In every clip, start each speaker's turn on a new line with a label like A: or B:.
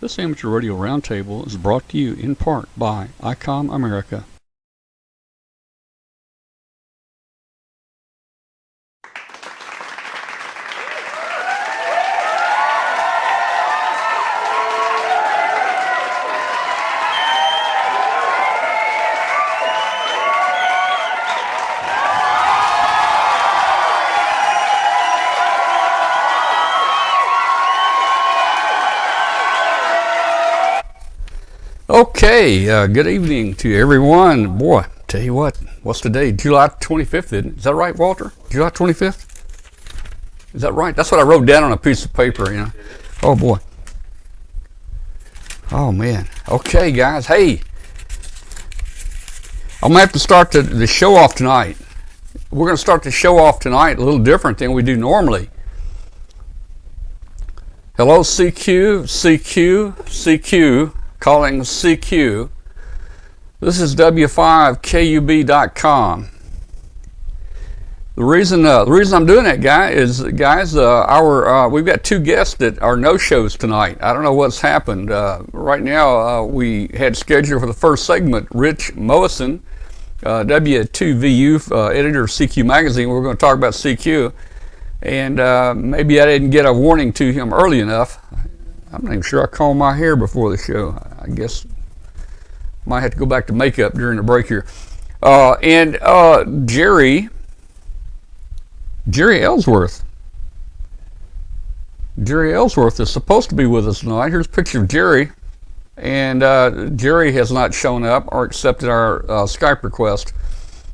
A: This Amateur Radio Roundtable is brought to you in part by Icom America. Okay, good evening to everyone. Boy, tell you what, what's today? July 25th, isn't it? Is that right, Walter? July 25th? Is that right? That's what I wrote down on a piece of paper, you know. Oh, boy. Oh, man. Okay, guys. Hey, I'm going to have to start the show off tonight. We're going to start the show off tonight a little different than we do normally. Hello, CQ, CQ, CQ. Calling CQ. This is W5KUB.com. The reason I'm doing that, guys, we've got two guests that are no-shows tonight. I don't know what's happened. Right now, we had scheduled for the first segment Rich Moison, W2VU editor of CQ Magazine. We're going to talk about CQ, and maybe I didn't get a warning to him early enough. I'm not even sure I combed my hair before the show. I guess might have to go back to makeup during the break here. And Jiri Ellsworth. Jiri Ellsworth is supposed to be with us tonight. Here's a picture of Jiri. And Jiri has not shown up or accepted our Skype request.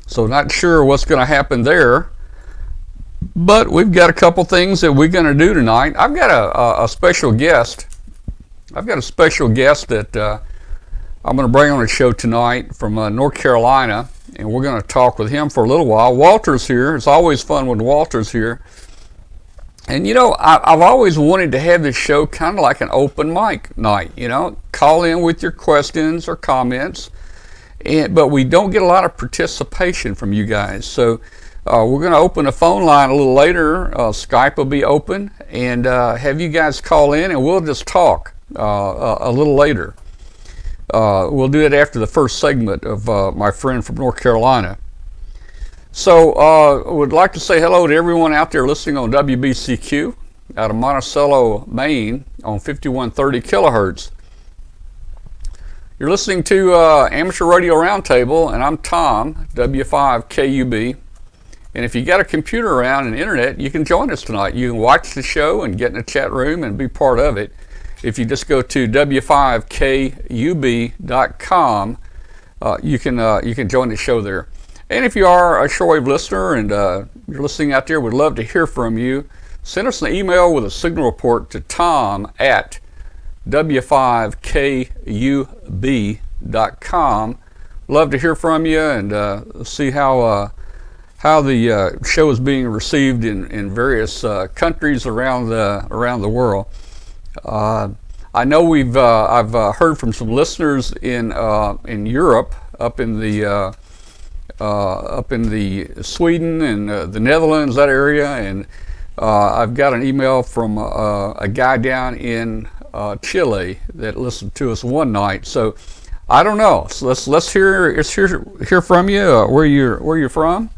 A: So not sure what's going to happen there. But we've got a couple things that we're going to do tonight. I've got a special guest. I've got a special guest that I'm going to bring on the show tonight from North Carolina, and we're going to talk with him for a little while. Walter's here. It's always fun when Walter's here. And, you know, I've always wanted to have this show kind of like an open mic night, you know. Call in with your questions or comments, but we don't get a lot of participation from you guys. So we're going to open the phone line a little later. Skype will be open, and have you guys call in, and we'll just talk a little later. We'll do it after the first segment of my friend from North Carolina. So I would like to say hello to everyone out there listening on WBCQ out of Monticello, Maine on 5130 kilohertz. You're listening to Amateur Radio Roundtable, and I'm Tom, W5KUB. And if you got a computer around and internet, you can join us tonight. You can watch the show and get in the chat room and be part of it. If you just go to W5KUB.com, you can join the show there. And if you are a shortwave listener and you're listening out there, we'd love to hear from you. Send us an email with a signal report to tom@W5KUB.com. Love to hear from you and see how the show is being received in various countries around the world. I know I've heard from some listeners in Europe, up in the Sweden and the Netherlands, that area, and I've got an email from a guy down in Chile that listened to us one night. So I don't know. So let's hear from you where you're from.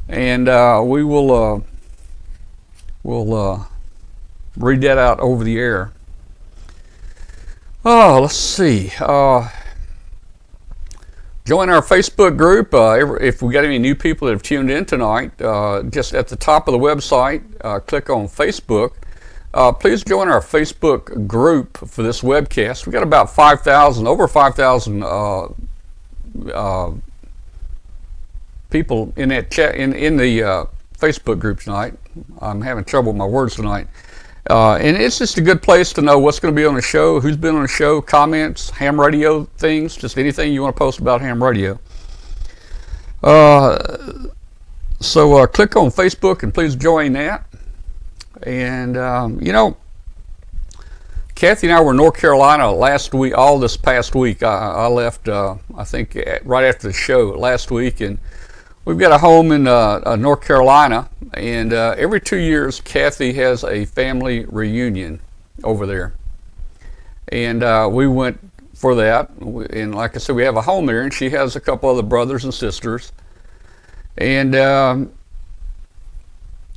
A: And we'll read that out over the air. Oh, let's see. Join our Facebook group. If we got any new people that have tuned in tonight, just at the top of the website, click on Facebook. Please join our Facebook group for this webcast. We got about over 5,000 people in that chat in the Facebook group tonight. I'm having trouble with my words tonight, and it's just a good place to know what's going to be on the show, who's been on the show, comments, ham radio things, just anything you want to post about ham radio. So click on Facebook and please join that. And you know, Kathy and I were in North Carolina all this past week. I left, I think, right after the show last week, and we've got a home in North Carolina, and every 2 years, Kathy has a family reunion over there. and we went for that. And like I said, we have a home there, and she has a couple other brothers and sisters. And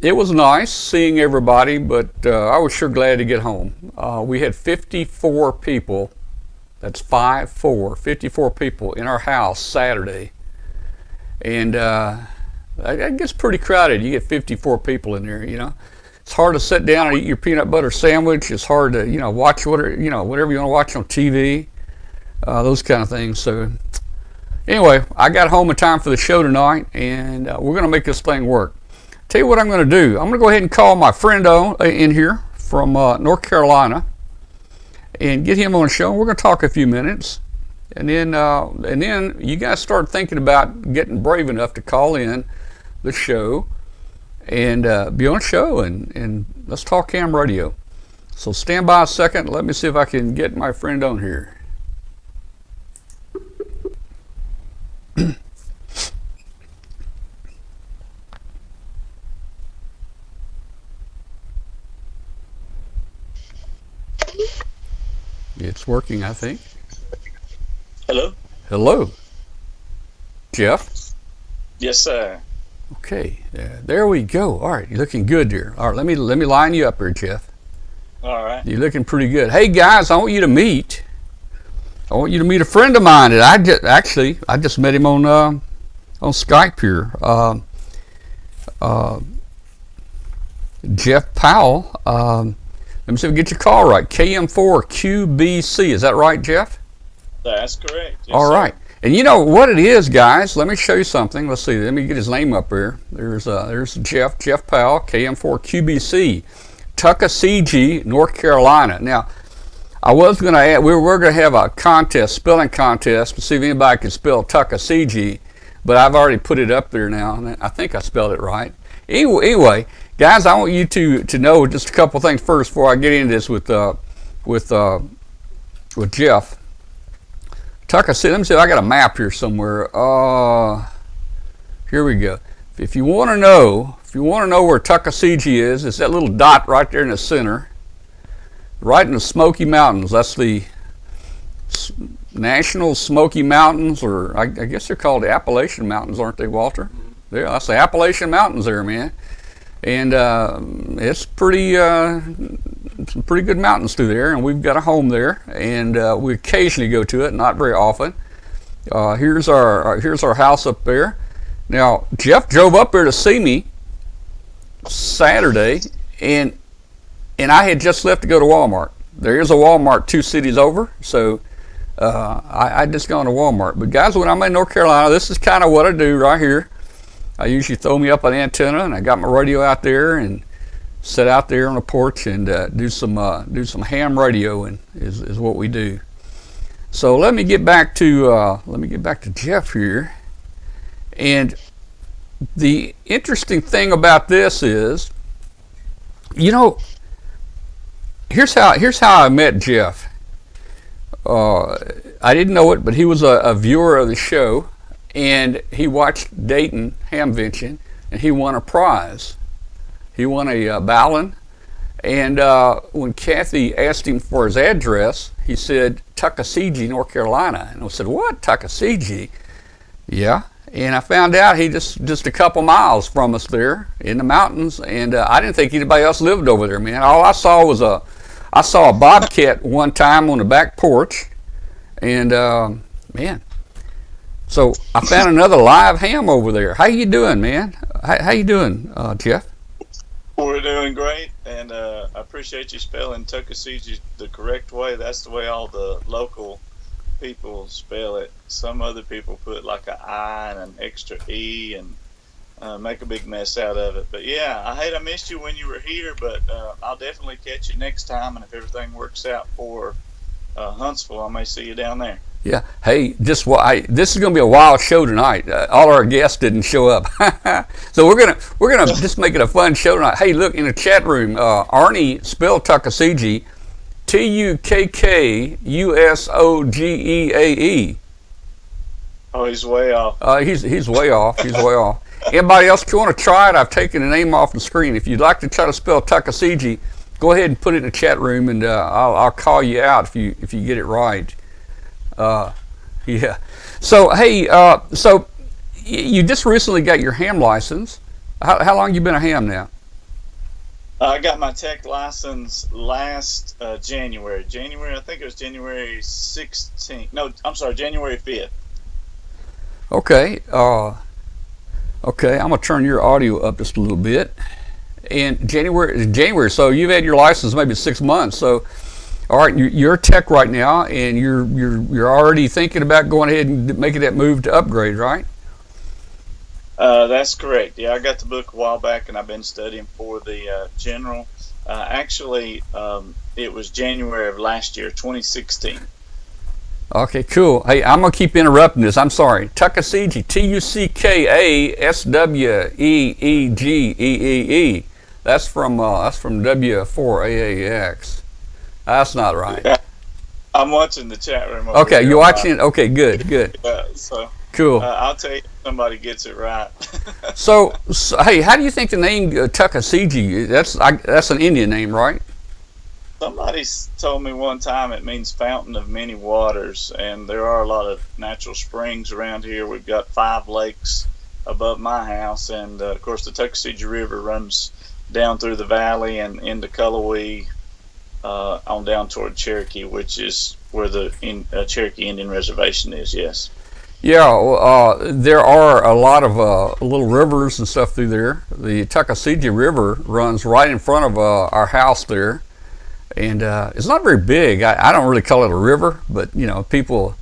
A: it was nice seeing everybody, but I was sure glad to get home. We had 54 people. That's 54 people in our house Saturday. And it gets pretty crowded. You get 54 people in there, you know. It's hard to sit down and eat your peanut butter sandwich. It's hard to, you know, watch whatever you want to watch on TV, those kind of things. So anyway, I got home in time for the show tonight, and we're going to make this thing work. Tell you what I'm going to do. I'm going to go ahead and call my friend in here from North Carolina and get him on the show. We're going to talk a few minutes, and then you guys start thinking about getting brave enough to call in the show and be on the show, and let's talk ham radio. So stand by a second. Let me see if I can get my friend on here. It's working, I think.
B: Hello?
A: Hello. Jeff?
B: Yes, sir.
A: Okay, there we go. All right, you're looking good there. All right, let me line you up here, Jeff.
B: All right.
A: You're looking pretty good. Hey guys, I want you to meet a friend of mine that I just met him on Skype here. Jeff Powell. Let me see if we get your call right. KM4QBC. Is that right, Jeff?
B: That's correct. Yes,
A: all right.
B: Sir.
A: And you know what it is, guys? Let me show you something. Let's see. Let me get his name up here. There's Jeff Powell, KM4QBC, Tuckasegee, North Carolina. Now, I was going to add, we were going to have a contest, spelling contest, to see if anybody could spell Tuckasegee, but I've already put it up there now, and I think I spelled it right. Anyway, guys, I want you to know just a couple things first before I get into this with Jeff. Tuckasegee. Let me see if I got a map here somewhere. Here we go. If you want to know where Tuckasegee is, it's that little dot right there in the center, right in the Smoky Mountains. That's the National Smoky Mountains, or I guess they're called the Appalachian Mountains, aren't they, Walter? Yeah, that's the Appalachian Mountains there, man. And it's some pretty good mountains through there, and we've got a home there, and we occasionally go to it, not very often. Here's our house up there. Now, Jeff drove up there to see me Saturday, and I had just left to go to Walmart. There is a Walmart 2 cities over, so I just gone to Walmart. But guys, when I'm in North Carolina, this is kind of what I do right here. I usually throw me up an antenna, and I got my radio out there and sit out there on the porch and do some ham radio, and is what we do. So let me get back to Jeff here. And the interesting thing about this is, you know, here's how I met Jeff. I didn't know it, but he was a viewer of the show, and he watched Dayton Hamvention, and he won a prize. He won a ballon, and when Kathy asked him for his address, he said Tuckasegee, North Carolina. And I said, "What, Tuckasegee?" Yeah, and I found out he just a couple miles from us there in the mountains, and I didn't think anybody else lived over there, man. All I saw was a bobcat one time on the back porch, and man. So I found another live ham over there. How you doing, man? How you doing, Jeff?
B: We're doing great, and I appreciate you spelling Tuckasegee the correct way. That's the way all the local people spell it. Some other people put like an I and an extra E and make a big mess out of it. But yeah, I hate I missed you when you were here, but I'll definitely catch you next time, and if everything works out for Huntsville, I may see you down there.
A: Yeah. Hey, this is going to be a wild show tonight. All our guests didn't show up, so we're gonna just make it a fun show tonight. Hey, look in the chat room. Arnie spelled Tuckasegee, Tuckausogeeae.
B: Oh, he's way off.
A: He's way off. He's way off. Anybody else want to try it? I've taken the name off the screen. If you'd like to try to spell Tuckasegee, go ahead and put it in the chat room, and I'll call you out if you get it right. Yeah. So hey, so you just recently got your ham license. How long you been a ham now?
B: I got my tech license last January. I think it was January 16th. No, I'm sorry, January 5th.
A: Okay. Okay. I'm gonna turn your audio up just a little bit. And January. So you've had your license maybe 6 months. So, all right, you're a tech right now, and you're already thinking about going ahead and making that move to upgrade, right?
B: That's correct. Yeah, I got the book a while back, and I've been studying for the general. Actually, it was January of last year, 2016.
A: Okay, cool. Hey, I'm gonna keep interrupting this. I'm sorry. Tuckasegee, Tuckasweegee. That's from W4AAX. That's not right.
B: Yeah, I'm watching the chat room.
A: Okay, you're watching. Okay, good.
B: So
A: Cool.
B: I'll tell you if somebody gets it right.
A: So, hey, how do you think the name Tuckasegee? That's an Indian name, right?
B: Somebody told me one time it means fountain of many waters, and there are a lot of natural springs around here. We've got 5 lakes above my house, and of course the Tuckasegee River runs down through the valley and into Cullowhee on down toward Cherokee, which is where the Cherokee Indian Reservation is. Yes.
A: Yeah, there are a lot of little rivers and stuff through there. The Tuckasegee River runs right in front of our house there, and it's not very big. I don't really call it a river, but you know, people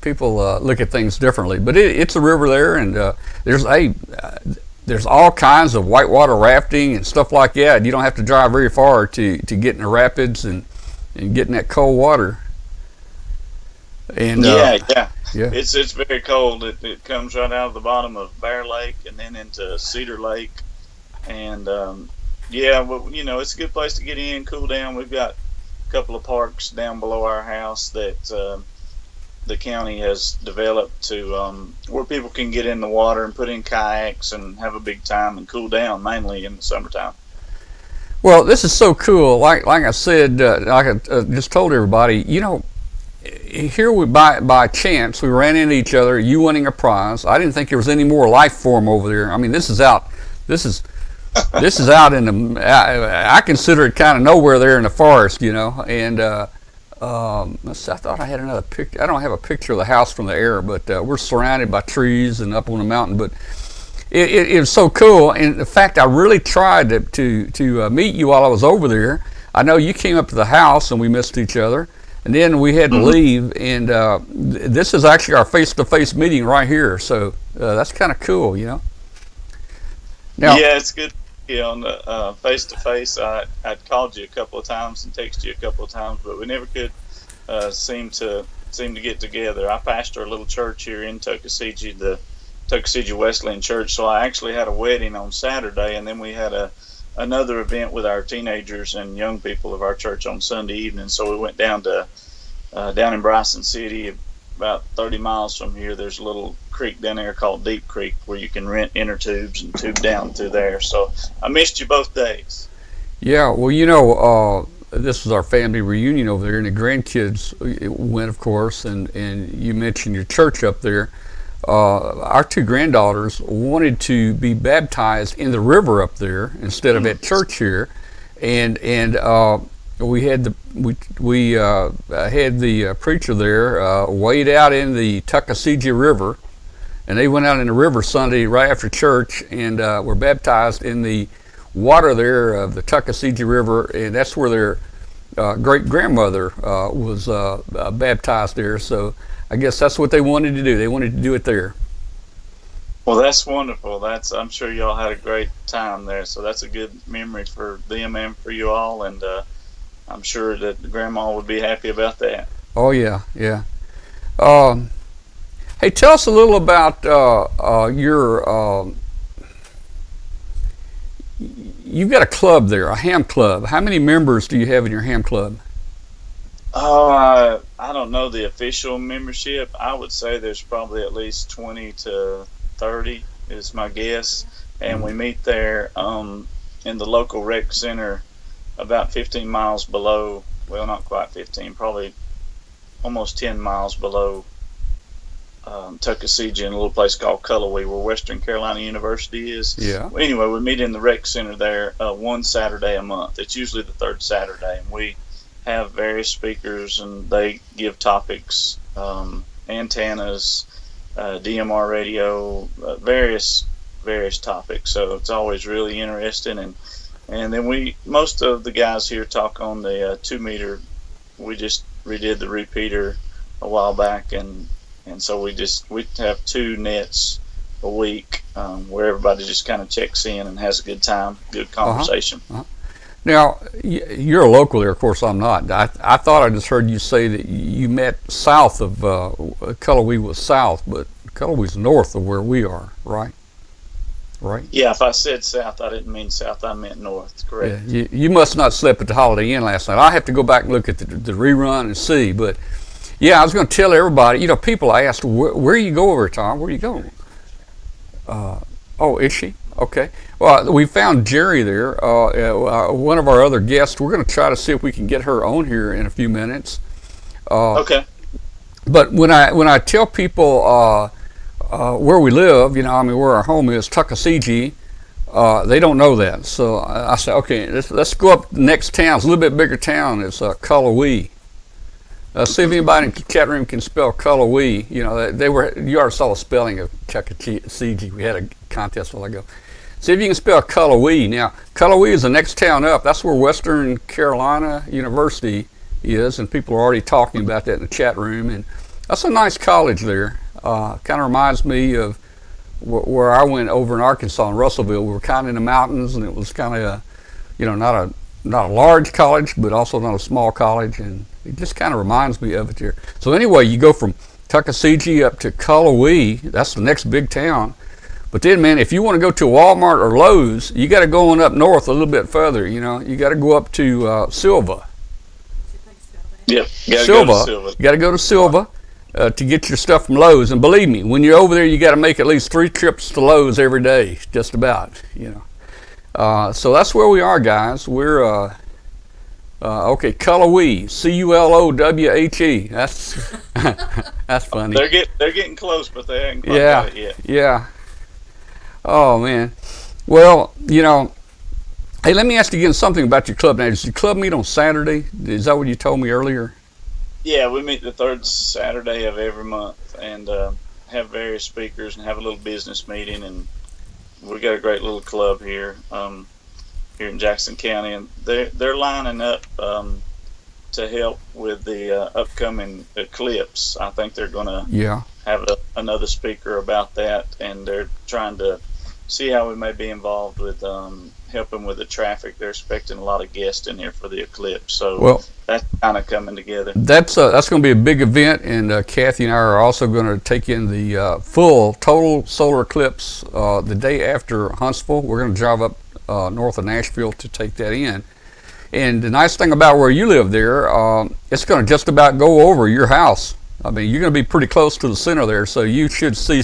A: look at things differently. But it's a river there, and there's all kinds of whitewater rafting and stuff like that. You don't have to drive very far to get in the rapids and get in that cold water. And
B: yeah.
A: Yeah.
B: It's very cold. It comes right out of the bottom of Bear Lake and then into Cedar Lake, and yeah, well, you know, it's a good place to get in, cool down. We've got a couple of parks down below our house that the county has developed to where people can get in the water and put in kayaks and have a big time and cool down, mainly in the summertime.
A: Well, this is so cool. Like I said, like I just told everybody, you know, here we by chance we ran into each other. You winning a prize. I didn't think there was any more life form over there. I mean, this is out. This is out in the. I consider it kind of nowhere there in the forest, you know. And let's see, I thought I had another picture. I don't have a picture of the house from the air, but we're surrounded by trees and up on the mountain. But it was so cool. And in fact, I really tried to meet you while I was over there. I know you came up to the house and we missed each other. And then we had to leave, and this is actually our face-to-face meeting right here. So that's kind of cool, you know. Now,
B: yeah, it's good. On the face-to-face, I'd called you a couple of times and texted you a couple of times, but we never could seem to get together. I pastor a little church here in Tuckasegee, the Tuckasegee Wesleyan Church. So I actually had a wedding on Saturday, and then we had another event with our teenagers and young people of our church on Sunday evening. So we went down in Bryson City, about 30 miles from here. There's a little creek down there called Deep Creek where you can rent inner tubes and tube down through there. So I missed you both days.
A: Yeah, well, you know, this was our family reunion over there, and the grandkids went, of course, and you mentioned your church up there. Our 2 granddaughters wanted to be baptized in the river up there instead of at church here, and we had the preacher there wade out in the Tuckasegee River, and they went out in the river Sunday right after church and were baptized in the water there of the Tuckasegee River, and that's where their great grandmother was baptized there. So I guess that's what they wanted to do. They wanted to do it there.
B: Well, that's wonderful. I'm sure y'all had a great time there. So that's a good memory for them and for you all. And I'm sure that Grandma would be happy about that.
A: Oh yeah. Hey, tell us a little about your. You've got a club there, a ham club. How many members do you have in your ham club?
B: Oh, I don't know the official membership. I would say there's probably at least 20 to 30 is my guess. And we meet there in the local rec center about 15 miles below. Well, not quite 15, probably almost 10 miles below Tuckasegee, in a little place called Cullowhee, where Western Carolina University is.
A: Yeah.
B: Anyway, we meet in the rec center there one Saturday a month. It's usually the third Saturday, and we have various speakers, and they give topics, antennas, DMR radio, various topics. So it's always really interesting, and then most of the guys here talk on the 2-meter. We just redid the repeater a while back, and so we have 2 nets a week, where everybody just kind of checks in and has a good time, good conversation.
A: Now, you're a local there. Of course, I'm not. I thought I just heard you say that you met south of Cullowhee was south, but Cullowhee's north of where we are, right? Right?
B: Yeah, if I said south, I didn't mean south. I meant north, correct.
A: Yeah, you must not slept at the Holiday Inn last night. I have to go back and look at the rerun and see. But, yeah, I was going to tell everybody, people asked, where you go every time? Where you going? Oh, is she? Okay. Well, we found Jiri there, one of our other guests. We're going to try to see if we can get her on here in a few minutes.
B: Okay.
A: But when I tell people where we live, where our home is, Tuckasegee, they don't know that. So I say, okay, let's go up the next town. It's a little bit bigger town. It's Cullowhee. See if anybody in the chat room can spell Cullowhee. You already saw the spelling of Tuckasegee. We had a contest a while ago. See if you can spell Cullowhee. Now, Cullowhee is the next town up. That's where Western Carolina University is, and people are already talking about that in the chat room. And that's a nice college there. Kind of reminds me of where I went over in Arkansas, in Russellville. We were kind of in the mountains, and it was kind of not a large college, but also not a small college, and it just kind of reminds me of it there. So anyway, you go from Tuckasegee up to Cullowhee. That's the next big town. But then, man, if you want to go to Walmart or Lowe's, you got to go on up north a little bit further. You got to go up to Silva.
B: Yep.
A: Silva. You got to go to Silva to get your stuff from Lowe's. And believe me, when you're over there, you got to make at least 3 trips to Lowe's every day, just about. So that's where we are, guys. We're okay. Cullowhee, Culowhe. That's funny.
B: They're getting close, but they haven't quite got it yet.
A: Yeah. Oh man. Well, hey, let me ask you again something about your club. Now, does your club meet on Saturday? Is that what you told me earlier?
B: Yeah, we meet the third Saturday of every month, and have various speakers and have a little business meeting, and we got a great little club here in Jackson County, and they're lining up to help with the upcoming eclipse. I think they're going to have another speaker about that, and they're trying to see how we may be involved with helping with the traffic. They're expecting a lot of guests in here for the eclipse, so that's kind of coming together.
A: That's going to be a big event, and Kathy and I are also going to take in the total solar eclipse the day after Huntsville. We're going to drive up north of Nashville to take that in. And the nice thing about where you live there, it's going to just about go over your house. I mean, you're going to be pretty close to the center there, so you should see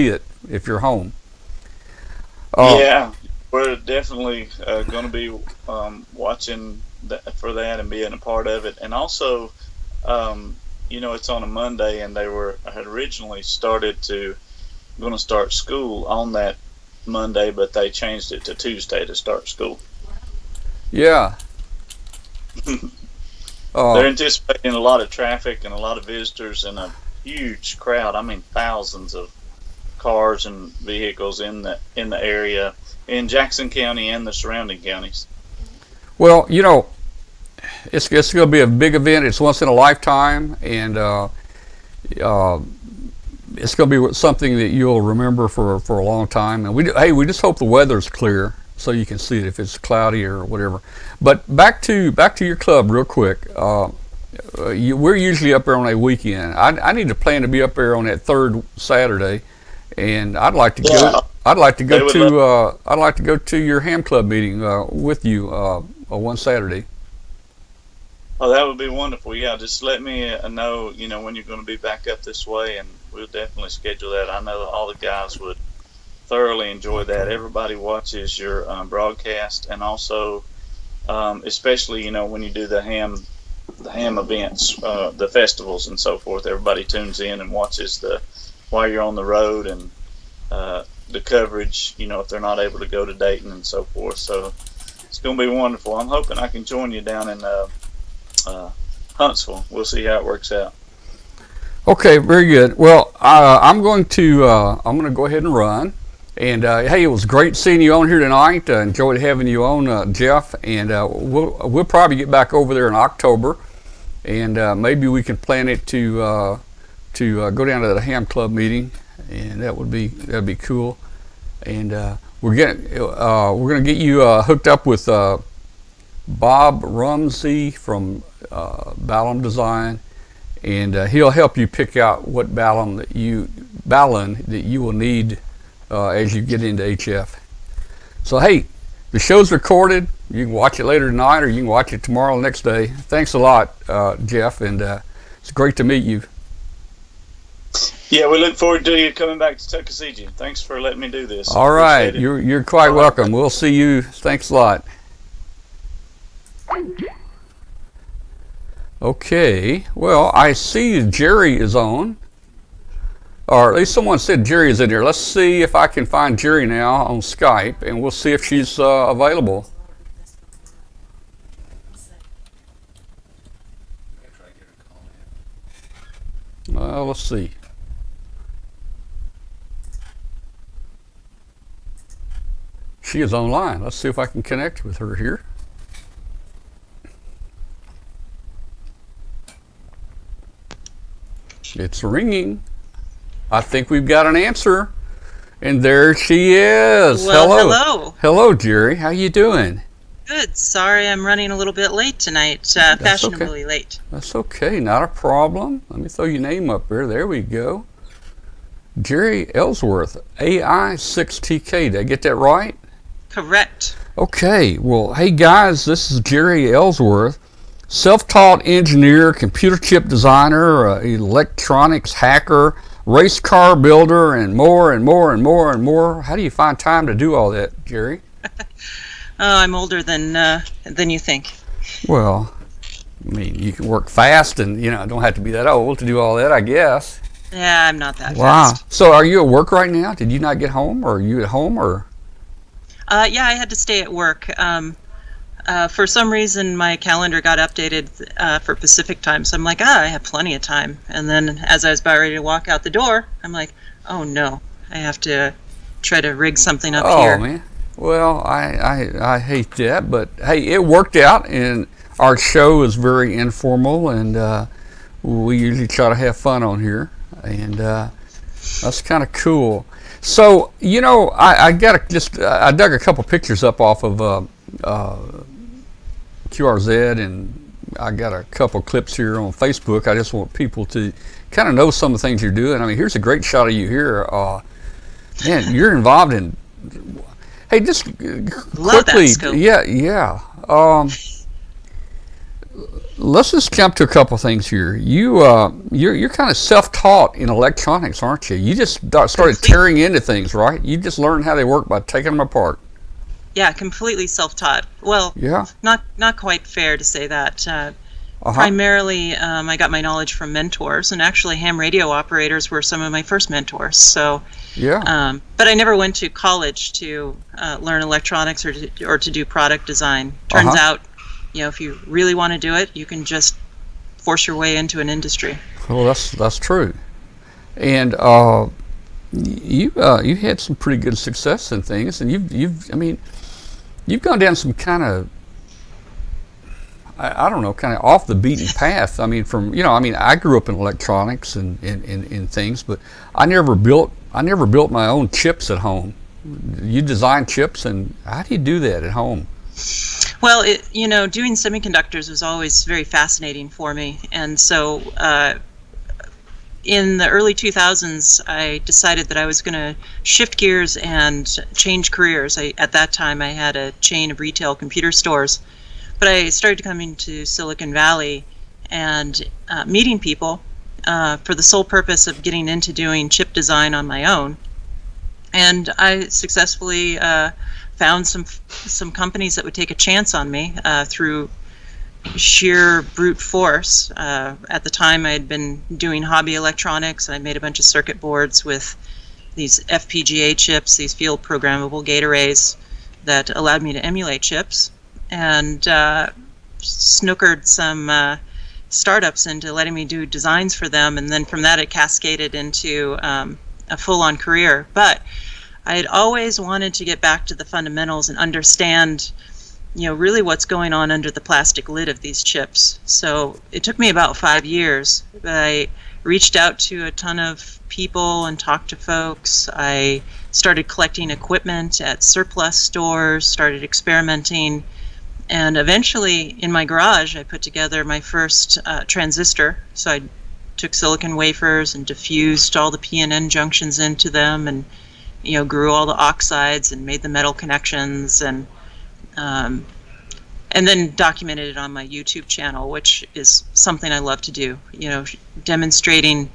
A: it if you're home.
B: Yeah, we're definitely going to be watching for that and being a part of it. And also, it's on a Monday, and they had originally going to start school on that Monday, but they changed it to Tuesday to start school.
A: Yeah.
B: They're anticipating a lot of traffic and a lot of visitors and a huge crowd. I mean, thousands of cars and vehicles in the area in Jackson County and the surrounding counties.
A: Well, it's going to be a big event. It's once in a lifetime, and it's going to be something that you'll remember for a long time. And we just hope the weather's clear so you can see it if it's cloudy or whatever. But back to your club real quick. We're usually up there on a weekend. I need to plan to be up there on that third Saturday, and I'd like to go. I'd like to go to your ham club meeting with you one Saturday.
B: Oh, that would be wonderful. Yeah, just let me know, when you're going to be back up this way, and we'll definitely schedule that. I know all the guys would thoroughly enjoy that. Everybody watches your broadcast, and also especially when you do the ham events, the festivals and so forth. Everybody tunes in and watches while you're on the road, and the coverage, if they're not able to go to Dayton and so forth. So it's going to be wonderful. I'm hoping I can join you down in Huntsville. We'll see how it works out.
A: Okay, very good. Well, I'm going to go ahead and run. And hey, it was great seeing you on here tonight. Enjoyed having you on, Jeff. And we'll probably get back over there in October, and maybe we can plan it to go down to the Ham Club meeting, and that'd be cool. And we're gonna get you hooked up with Bob Rumsey from Ballon Design, and he'll help you pick out what balun that you will need as you get into HF. So hey, the show's recorded. You can watch it later tonight, or you can watch it tomorrow or next day. Thanks a lot, Jeff, and it's great to meet you.
B: Yeah, we look forward to you coming back to Tuckasegee. Thanks for letting me do this.
A: All right, you're quite welcome. We'll see you. Thanks a lot. Okay, well, I see Jiri is on. Or at least someone said Jiri is in here. Let's see if I can find Jiri now on Skype, and we'll see if she's available. Let's see. She is online. Let's see if I can connect with her here. It's ringing. I think we've got an answer, and there she is.
C: Well, hello.
A: Hello, Jiri. How you doing?
C: Good. Sorry, I'm running a little bit late tonight. Fashionably late.
A: That's okay. Not a problem. Let me throw your name up there. There we go. Jiri Ellsworth, AI6TK. Did I get that right?
C: Correct.
A: Okay. Well, hey guys, this is Jiri Ellsworth, self-taught engineer, computer chip designer, electronics hacker, race car builder, and more and more and more and more. How do you find time to do all that, Jiri?
C: I'm older than you think.
A: Well, I mean, you can work fast, and don't have to be that old to do all that, I guess.
C: Yeah, I'm not that
A: wow.
C: fast.
A: So, are you at work right now? Did you not get home, or are you at home, or?
C: Yeah, I had to stay at work. For some reason, my calendar got updated for Pacific time, so I'm like, I have plenty of time. And then, as I was about ready to walk out the door, I'm like, oh no, I have to try to rig something up here.
A: Oh man, well, I hate that, but hey, it worked out, and our show is very informal, and we usually try to have fun on here, and that's kind of cool. So I dug a couple pictures up off of QRZ, and I got a couple clips here on Facebook. I just want people to kind of know some of the things you're doing. I mean, here's a great shot of you here. Man, you're involved in. Hey, just
C: Love
A: quickly,
C: that scope.
A: yeah. Let's just jump to a couple things here. You're kind of self-taught in electronics, aren't you? You just started tearing into things, right? You just learned how they work by taking them apart.
C: Yeah, completely self-taught. Well,
A: yeah.
C: Not quite fair to say that. Primarily, I got my knowledge from mentors, and actually ham radio operators were some of my first mentors. So,
A: yeah.
C: But I never went to college to learn electronics or to do product design. Turns out, if you really want to do it, you can just force your way into an industry.
A: Well, that's true, and you had some pretty good success in things, and you've gone down some kind of I don't know, kind of off the beaten path. I mean, I grew up in electronics and things, but I never built my own chips at home. You design chips, and how do you do that at home?
C: Well, doing semiconductors was always very fascinating for me, and so in the early 2000s, I decided that I was going to shift gears and change careers. At that time, I had a chain of retail computer stores, but I started coming to Silicon Valley and meeting people for the sole purpose of getting into doing chip design on my own. And I successfully found some companies that would take a chance on me through sheer brute force. At the time, I had been doing hobby electronics. I made a bunch of circuit boards with these FPGA chips, these field programmable gate arrays that allowed me to emulate chips, and snookered some startups into letting me do designs for them. And then from that, it cascaded into a full-on career. But I had always wanted to get back to the fundamentals and understand, really what's going on under the plastic lid of these chips. So it took me about 5 years, but I reached out to a ton of people and talked to folks. I started collecting equipment at surplus stores, started experimenting, and eventually in my garage I put together my first transistor. So I took silicon wafers and diffused all the P and N junctions into them, and grew all the oxides and made the metal connections, and then documented it on my YouTube channel, which is something I love to do, demonstrating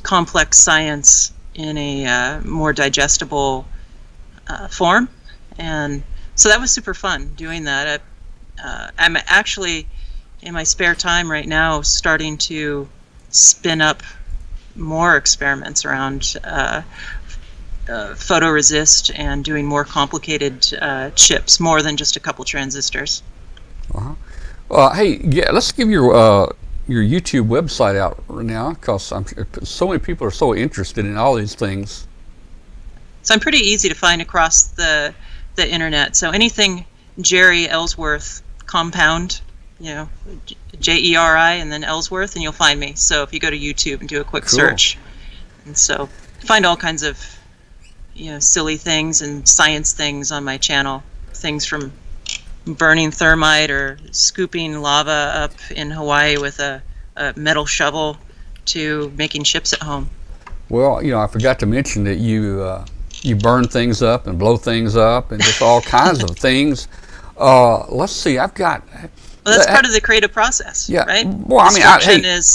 C: complex science in a more digestible form. And so that was super fun doing that. I'm actually, in my spare time right now, starting to spin up more experiments around photoresist and doing more complicated chips, more than just a couple transistors.
A: Hey, yeah, let's give your YouTube website out right now, because so many people are so interested in all these things.
C: So I'm pretty easy to find across the internet. So anything Jiri Ellsworth compound, Jeri and then Ellsworth, and you'll find me. So if you go to YouTube and do a quick search, and so find all kinds of silly things and science things on my channel, things from burning thermite or scooping lava up in Hawaii with a metal shovel to making chips at home.
A: Well, I forgot to mention that you burn things up and blow things up and just all kinds of things. Let's see, I've got...
C: Well, that's part of the creative process, right?
A: Well, I mean,
C: destruction is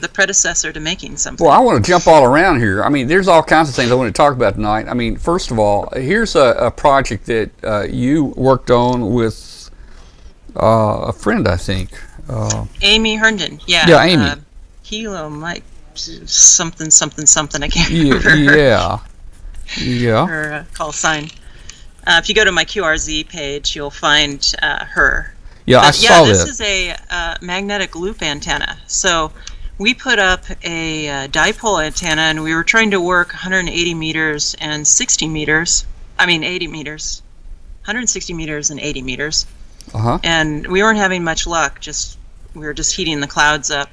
C: the predecessor to making something.
A: Well, I want to jump all around here. I mean, there's all kinds of things I want to talk about tonight. I mean, first of all, here's a project that you worked on with a friend, I think.
C: Amy Herndon.
A: Yeah, Amy.
C: Kilo Mike something. I can't remember.
A: Yeah.
C: Her call sign. If you go to my QRZ page, you'll find her.
A: Yeah, I saw that.
C: This is a magnetic loop antenna. So we put up a dipole antenna, and we were trying to work 180 meters and 60 meters. 80 meters. 160 meters and 80 meters. And we weren't having much luck. We were just heating the clouds up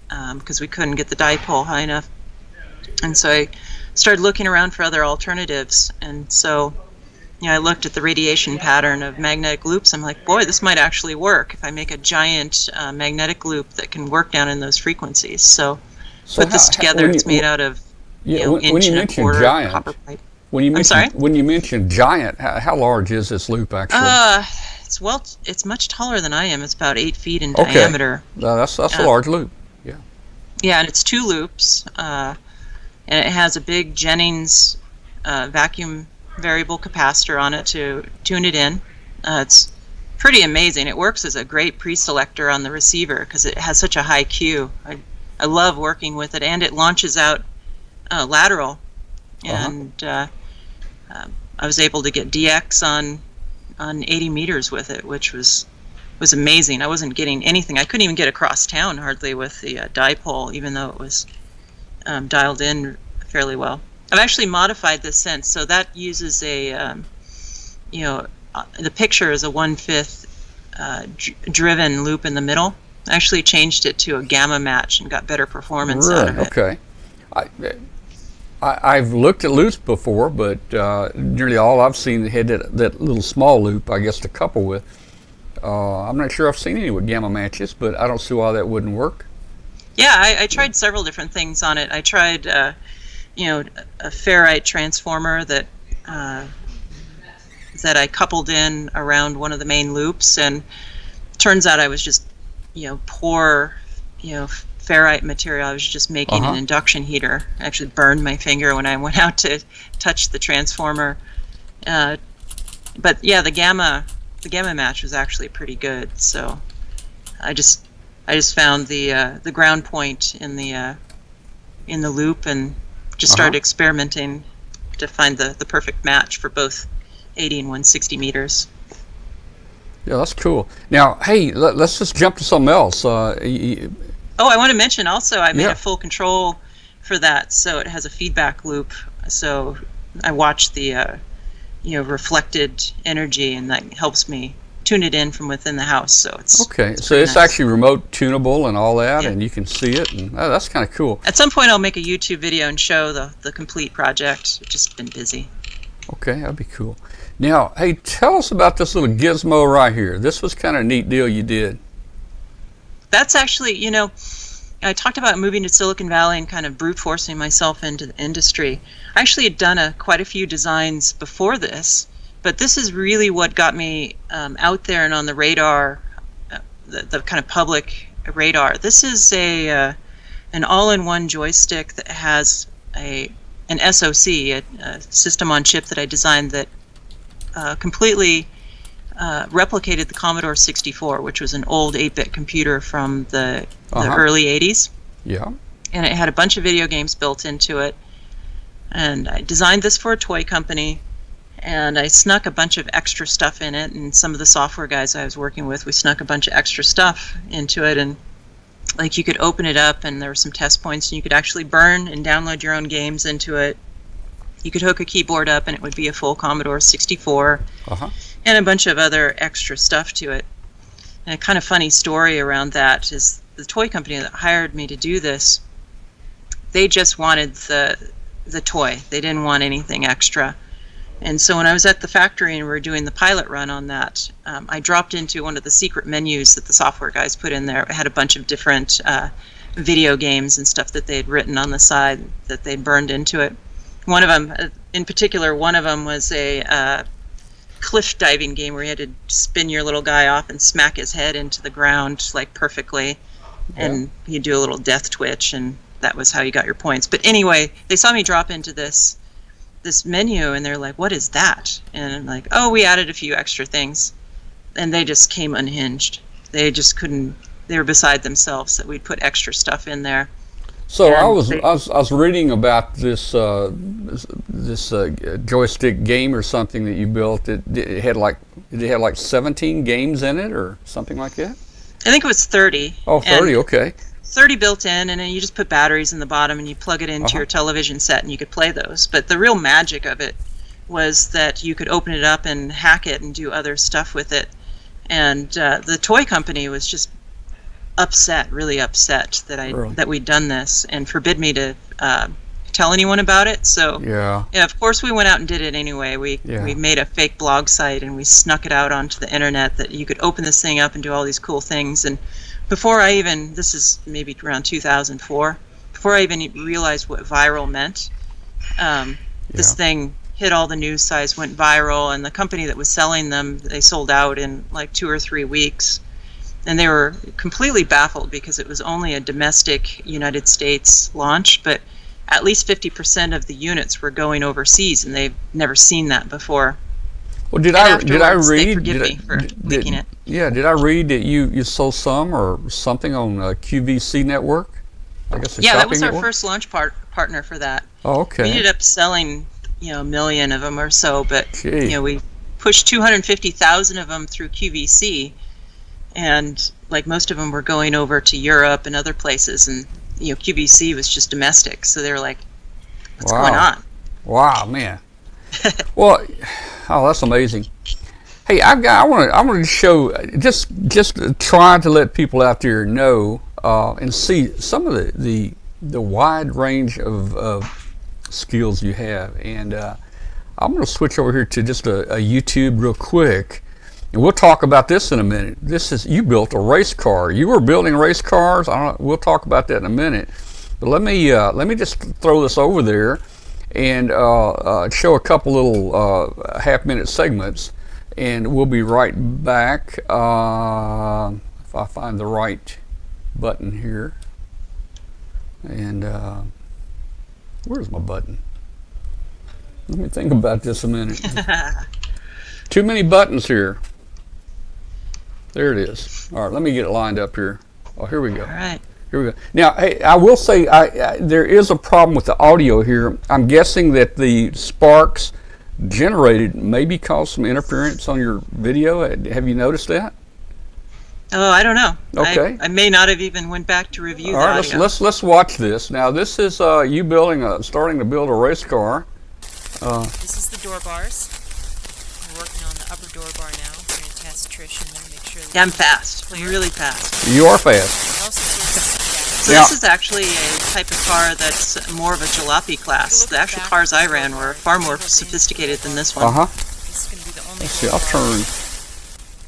C: because we couldn't get the dipole high enough. And so I started looking around for other alternatives. And so I looked at the radiation pattern of magnetic loops. I'm like, boy, this might actually work if I make a giant magnetic loop that can work down in those frequencies. So put this together. It's made out of inch and a quarter copper pipe.
A: When you mention giant, how large is this loop actually?
C: It's much taller than I am. It's about 8 feet in diameter.
A: That's a large loop. Yeah.
C: Yeah, and it's 2 loops, and it has a big Jennings vacuum variable capacitor on it to tune it in. It's pretty amazing. It works as a great pre-selector on the receiver because it has such a high Q. I love working with it, and it launches out lateral. And I was able to get DX on 80 meters with it, which was amazing. I wasn't getting anything. I couldn't even get across town hardly with the dipole, even though it was dialed in fairly well. I've actually modified this since, so that uses a, the picture is a 1/5 driven loop in the middle. I actually changed it to a gamma match and got better performance out of it.
A: Okay. I've looked at loops before, but nearly all I've seen had that little small loop, I guess, to couple with. I'm not sure I've seen any with gamma matches, but I don't see why that wouldn't work.
C: Yeah, I tried several different things on it. I tried, a ferrite transformer that I coupled in around one of the main loops, and turns out I was just, poor, ferrite material. I was just making an induction heater. I actually burned my finger when I went out to touch the transformer. But yeah, the gamma match was actually pretty good. So I just found the ground point in the loop and just started experimenting to find the perfect match for both 80 and 160 meters.
A: Yeah, that's cool. Now, hey, let's just jump to something else.
C: I want to mention also I made a full control for that, so it has a feedback loop. So I watch the reflected energy, and that helps me tune it in from within the house. So it's
A: so it's
C: nice.
A: actually remote tunable and all that, and you can see it, and that's kind of cool.
C: At some point, I'll make a YouTube video and show the complete project. I've just been busy.
A: Okay, that'd be cool. Now, hey, tell us about this little gizmo right here. This was kind of a neat deal you did.
C: That's actually, I talked about moving to Silicon Valley and kind of brute forcing myself into the industry. I actually had done quite a few designs before this, but this is really what got me out there and on the radar, the kind of public radar. This is an all-in-one joystick that has an SoC, a system on chip that I designed that completely replicated the Commodore 64, which was an old 8-bit computer from the early 80s.
A: Yeah.
C: And it had a bunch of video games built into it. And I designed this for a toy company, and I snuck a bunch of extra stuff in it, and some of the software guys I was working with, we snuck a bunch of extra stuff into it, and like you could open it up and there were some test points and you could actually burn and download your own games into it. You could hook a keyboard up and it would be a full Commodore 64 and a bunch of other extra stuff to it. And a kind of funny story around that is the toy company that hired me to do this, they just wanted the toy. They didn't want anything extra. And so when I was at the factory and we were doing the pilot run on that, I dropped into one of the secret menus that the software guys put in there. It had a bunch of different video games and stuff that they'd written on the side that they'd burned into it. One of them, in particular, was a cliff diving game where you had to spin your little guy off and smack his head into the ground like perfectly, and you do a little death twitch, and that was how you got your points. But anyway, they saw me drop into this menu and they're like, "What is that?" And I'm like, "Oh, we added a few extra things," and they just came unhinged. They just couldn't. They were beside themselves that we'd put extra stuff in there.
A: So I was reading about this joystick game or something that you built. It had like 17 games in it or something like that.
C: I think it was 30.
A: Oh, 30. Okay.
C: 30 built in, and then you just put batteries in the bottom and you plug it into your television set and you could play those. But the real magic of it was that you could open it up and hack it and do other stuff with it. And the toy company was just really upset that we'd done this and forbid me to tell anyone about it. So yeah, of course we went out and did it anyway. We made a fake blog site and we snuck it out onto the internet that you could open this thing up and do all these cool things. And before I even, this is maybe around 2004, before I even realized what viral meant, this thing hit all the news sites, went viral, and the company that was selling them, they sold out in like 2 or 3 weeks. And they were completely baffled because it was only a domestic United States launch, but at least 50% of the units were going overseas, and they've never seen that before.
A: Well, did I read?
C: They forgive me for leaking it.
A: Yeah, did I read that you sold some or something on QVC network? I guess
C: that was our first launch partner for that.
A: Oh, okay.
C: We ended up selling, a million of them or so, but we pushed 250,000 of them through QVC. And like most of them were going over to Europe and other places, and QVC was just domestic. So they were like, "What's going on?"
A: Wow, man. Well, that's amazing. Hey, I want to show just trying to let people out there know and see some of the wide range of skills you have. And I'm going to switch over here to just a YouTube real quick. And we'll talk about this in a minute. You built a race car. You were building race cars. We'll talk about that in a minute. But let me just throw this over there and show a couple little half-minute segments, and we'll be right back if I find the right button here. And where's my button? Let me think about this a minute. Too many buttons here. There it is. All right, let me get it lined up here. Oh, here we go.
C: All right.
A: Here we go. Now, hey, I will say there is a problem with the audio here. I'm guessing that the sparks generated maybe caused some interference on your video. Have you noticed that?
C: Oh, I don't know.
A: Okay.
C: I may not have even went back to review
A: All
C: the
A: right,
C: audio.
A: let's watch this. Now, this is you starting to build a race car.
D: This is the door bars. We're working on the upper door bar now. We're going to test Trish in there, make sure that
C: Yeah, I'm fast. I'm really fast.
A: You are fast.
D: also there's
C: So
A: Now-
C: this is actually a type of car that's more of a jalopy class. The actual cars I ran were far more sophisticated than this one.
D: This is going to be the only
A: Let's see.
D: door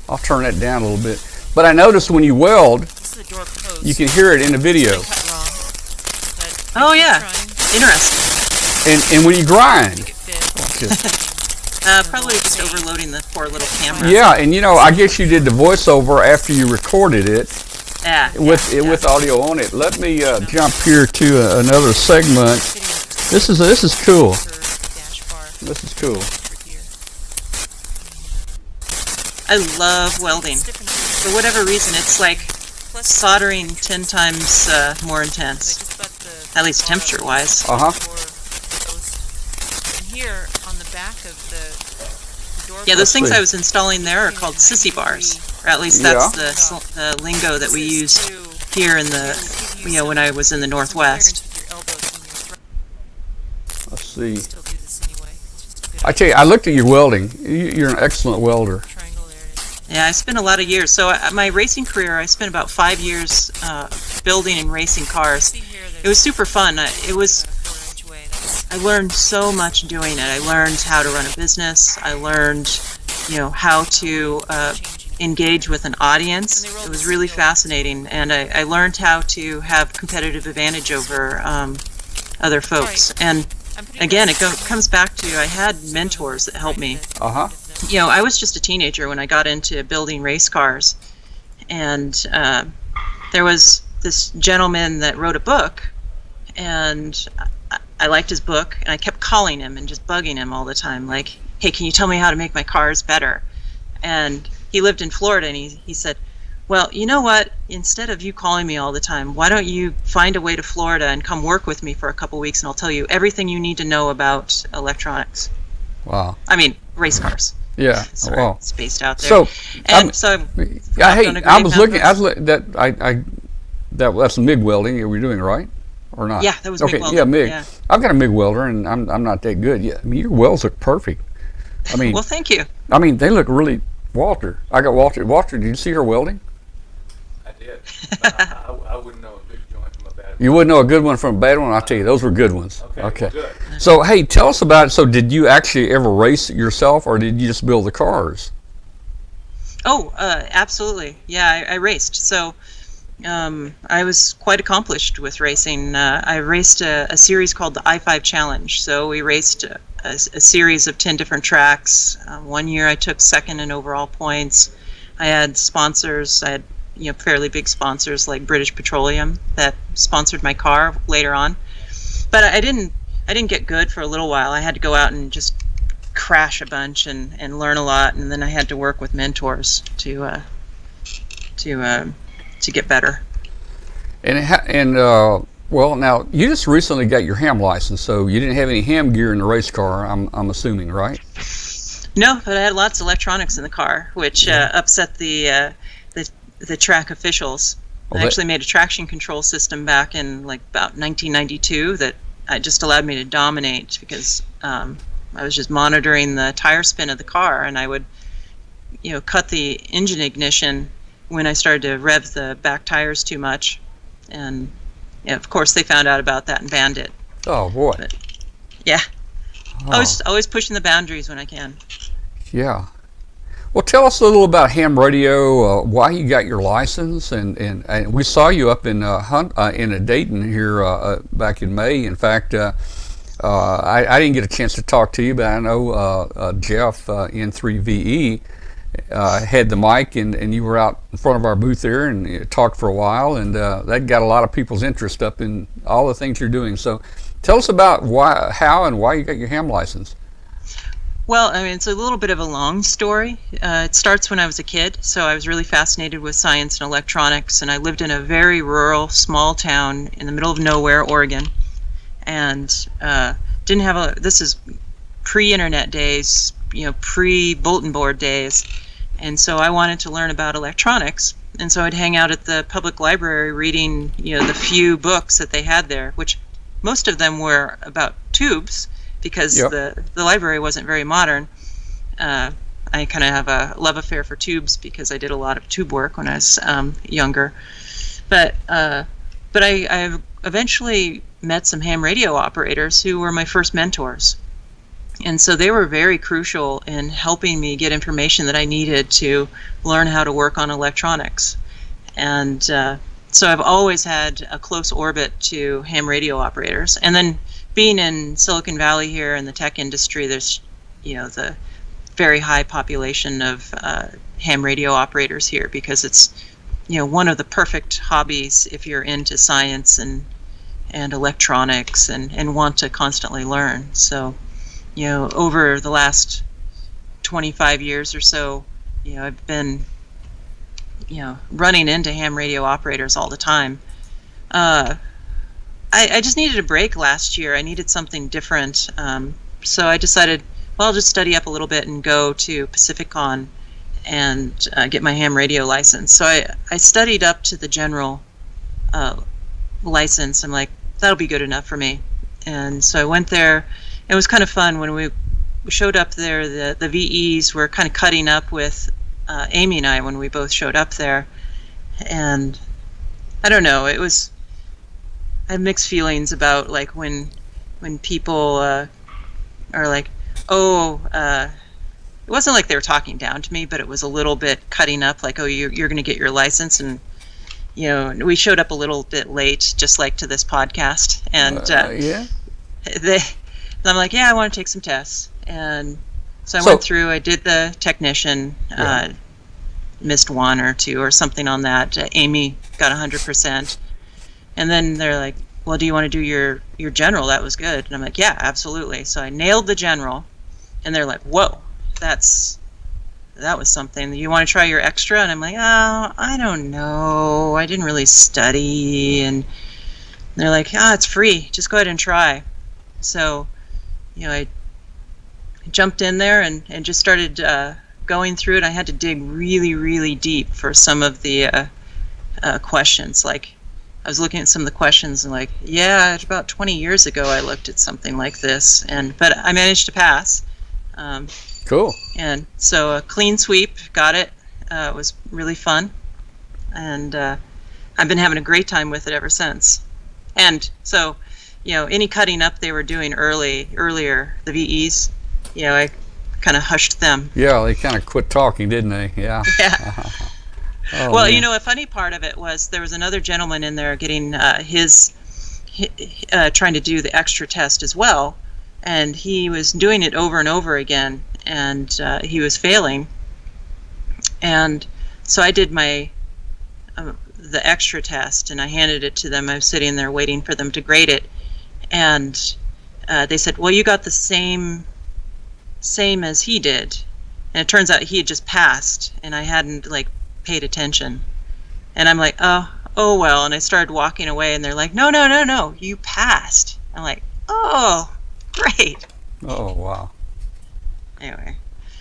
D: bar.
A: I'll turn that down a little bit. But I noticed when you weld,
D: This is the door post.
A: you can hear it in the video,
D: It's been cut wrong, but
C: Oh, yeah.
D: trying
C: Interesting.
A: and when you
D: to
A: grind.
D: make it fit.
A: Watch this.
C: Probably just overloading the poor little camera.
A: Yeah, and I guess you did the voiceover after you recorded it
C: Yeah.
A: with audio on it. Let me jump here to another segment. This is cool.
D: Dash bar
A: This is cool.
D: for here.
C: I love welding.
D: It's different.
C: For whatever reason, it's like
D: Plus,
C: soldering 10 times more intense.
D: I just got the
C: At least
D: bar up
C: temperature-wise.
A: Uh-huh.
D: for those. And here on the back of the door
C: Yeah, those
A: Let's
C: things
A: see.
C: I was installing there are called sissy bars, or at least that's the lingo that we used here in the, when I was in the Northwest.
A: Let's see.
D: Still do this anyway. It's just a good
A: I tell you, I looked at your welding. You're an excellent welder.
D: triangle there. It is.
C: Yeah, I spent a lot of years. So my racing career, I spent about 5 years building and racing cars.
D: See here,
C: It was super fun. It was.
D: a 1/4 inch away. That's
C: I learned so much doing it. I learned how to run a business. I learned, how to engage with an audience. It was really fascinating, and I learned how to have competitive advantage over other folks. And
D: I'm putting
C: again, it
D: this-
C: comes back to I had mentors that helped me.
A: Uh-huh.
C: I was just a teenager when I got into building race cars, and there was this gentleman that wrote a book, and I liked his book, and I kept calling him and just bugging him all the time, like, hey, can you tell me how to make my cars better? And he lived in Florida, and he said, well, you know what, instead of you calling me all the time, why don't you find a way to Florida and come work with me for a couple weeks, and I'll tell you everything you need to know about electronics.
A: Wow.
C: I mean, race cars.
A: Yeah.
C: Sorry,
A: Wow.
C: spaced out there.
A: So,
C: and so
A: yeah, hey,
C: on a
A: I
C: great
A: was looking.
C: number.
A: That's MIG welding. Are we doing right or not?
C: Yeah, that was MIG
A: okay.
C: welding,
A: Yeah, MIG.
C: yeah.
A: I've got a MIG welder, and I'm not that good. Yeah, I mean your welds look perfect. I mean,
C: well, thank you.
A: they look really. Walter, I got Walter. Walter, did you see her welding?
E: I did. But I wouldn't know a good joint from a bad one.
A: You wouldn't know a good one from a bad one. I'll tell you, those were good ones.
E: Okay. Well, good.
A: So, hey, tell us about it. So, did you actually ever race yourself, or did you just build the cars?
C: Oh, absolutely. Yeah, I raced. So I was quite accomplished with racing. I raced a series called the I-5 Challenge. So we raced a series of 10 different tracks. One year I took second in overall points. I had sponsors. I had fairly big sponsors like British Petroleum that sponsored my car later on. But I didn't get good for a little while. I had to go out and just crash a bunch and learn a lot, and then I had to work with mentors to get better.
A: Well, now you just recently got your ham license, so you didn't have any ham gear in the race car. I'm assuming, right?
C: No, but I had lots of electronics in the car, which upset the track officials. I actually made a traction control system back in like about 1992 that just allowed me to dominate because I was just monitoring the tire spin of the car, and I would, cut the engine ignition when I started to rev the back tires too much, and of course they found out about that and banned it.
A: Oh boy.
C: But, yeah,
A: Oh,
C: always pushing the boundaries when I can.
A: yeah. Well, tell us a little about ham radio. Why you got your license, and we saw you up in Dayton here back in May. In fact, I didn't get a chance to talk to you, but I know Jeff N3VE had the mic, and you were out in front of our booth there and you talked for a while, and that got a lot of people's interest up in all the things you're doing. So tell us about how and why you got your ham license.
C: Well, I mean, it's a little bit of a long story. It starts when I was a kid, so I was really fascinated with science and electronics, and I lived in a very rural, small town in the middle of nowhere, Oregon, and didn't have this is pre-internet days, pre-bulletin board days, and so I wanted to learn about electronics, and so I'd hang out at the public library reading, the few books that they had there, which most of them were about tubes, because
A: Yep.
C: the library wasn't very modern. I kind of have a love affair for tubes because I did a lot of tube work when I was younger. But I eventually met some ham radio operators who were my first mentors. And so they were very crucial in helping me get information that I needed to learn how to work on electronics. And so I've always had a close orbit to ham radio operators. And then being in Silicon Valley here in the tech industry, there's, the very high population of ham radio operators here because it's, one of the perfect hobbies if you're into science and electronics and want to constantly learn. So, over the last 25 years or so, I've been, running into ham radio operators all the time. I just needed a break last year. I needed something different. So I decided, well, I'll just study up a little bit and go to Pacificon and get my ham radio license. So I studied up to the general license. I'm like, that'll be good enough for me. And so I went there. It was kind of fun when we showed up there. The VEs were kind of cutting up with Amy and I when we both showed up there. And I don't know, I have mixed feelings about like when people are like, it wasn't like they were talking down to me, but it was a little bit cutting up, like, oh, you're going to get your license, and we showed up a little bit late, just like to this podcast, and I'm like, yeah, I want to take some tests, and so I went through. I did the technician, missed one or two or something on that. Amy got 100%. And then they're like, well, do you want to do your general? That was good. And I'm like, yeah, absolutely. So I nailed the general. And they're like, whoa, that was something. You want to try your extra? And I'm like, oh, I don't know. I didn't really study. And they're like, it's free. Just go ahead and try. So, I jumped in there and just started going through it. I had to dig really, really deep for some of the questions. Like, I was looking at some of the questions and like, yeah, about 20 years ago I looked at something like this, but I managed to pass.
A: Cool.
C: And so a clean sweep, got it. It was really fun, and I've been having a great time with it ever since. And so, any cutting up they were doing earlier, the VEs, I kind of hushed them.
A: Yeah, they kind of quit talking, didn't they? Yeah.
C: Yeah.
A: Oh,
C: well,
A: man.
C: a funny part of it was there was another gentleman in there getting his trying to do the extra test as well, and he was doing it over and over again, and he was failing. And so I did my the extra test, and I handed it to them. I was sitting there waiting for them to grade it, and they said, "Well, you got the same as he did," and it turns out he had just passed, and I hadn't paid attention. And I'm like, oh well, and I started walking away, and they're like, no, you passed. I'm like, oh, great.
A: Oh, wow.
C: Anyway.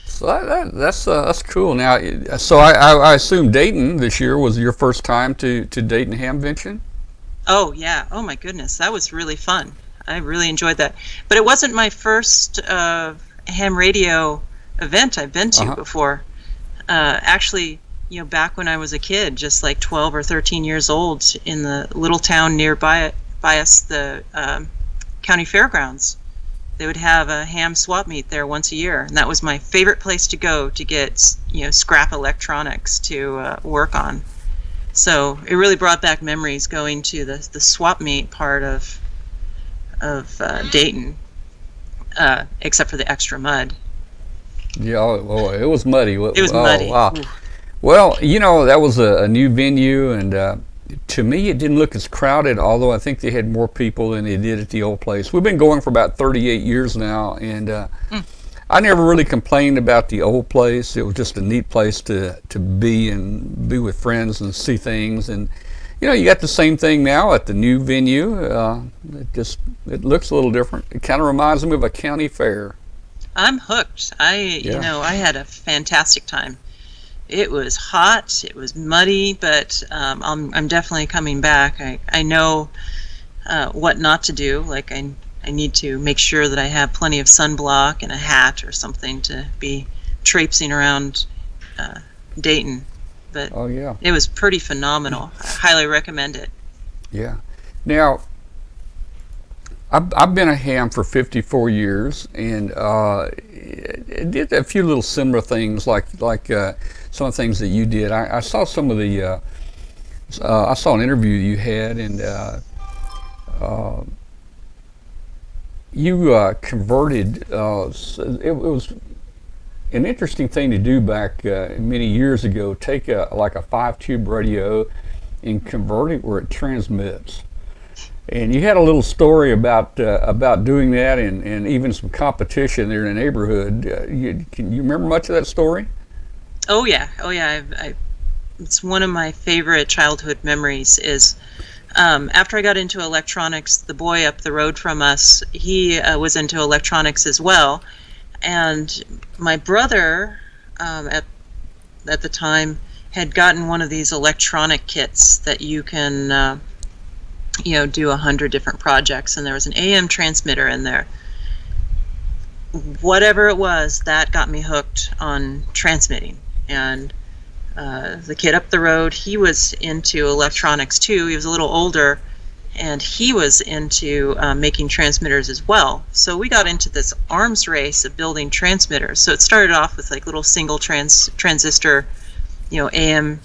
A: So that's cool. Now, so I assume Dayton this year was your first time to Dayton Hamvention?
C: Oh, yeah. Oh, my goodness. That was really fun. I really enjoyed that. But it wasn't my first ham radio event I've been to before. Actually, back when I was a kid, just like 12 or 13 years old, in the little town nearby us, the county fairgrounds, they would have a ham swap meet there once a year, and that was my favorite place to go to get scrap electronics to work on. So it really brought back memories going to the swap meet part of Dayton, except for the extra mud.
A: Yeah, oh, it was muddy.
C: It was
A: Oh,
C: muddy.
A: wow.
C: Ooh.
A: Well, that was a new venue, and to me, it didn't look as crowded, although I think they had more people than they did at the old place. We've been going for about 38 years now, and I never really complained about the old place. It was just a neat place to be and be with friends and see things. And you got the same thing now at the new venue. It looks a little different. It kind of reminds me of a county fair.
C: I'm hooked. I had a fantastic time. It was hot. It was muddy, but I'm definitely coming back. I know what not to do. Like I need to make sure that I have plenty of sunblock and a hat or something to be traipsing around Dayton. But
A: Oh yeah,
C: it was pretty phenomenal. I highly recommend it.
A: yeah. Now, I've been a ham for 54 years, and did a few little similar things like some of the things that you did. I saw some of the. I saw an interview you had, and you converted. It was an interesting thing to do back many years ago. Take like a 5-tube radio and convert it where it transmits. And you had a little story about doing that, and even some competition there in the neighborhood. Can you remember much of that story?
C: Oh yeah. It's one of my favorite childhood memories. Is after I got into electronics, the boy up the road from us, he was into electronics as well, and my brother at the time had gotten one of these electronic kits that you can do 100 different projects, and there was an AM transmitter in there. Whatever it was, that got me hooked on transmitting. And the kid up the road, he was into electronics too. He was a little older, and he was into making transmitters as well. So we got into this arms race of building transmitters. So it started off with like little single transistor, AM,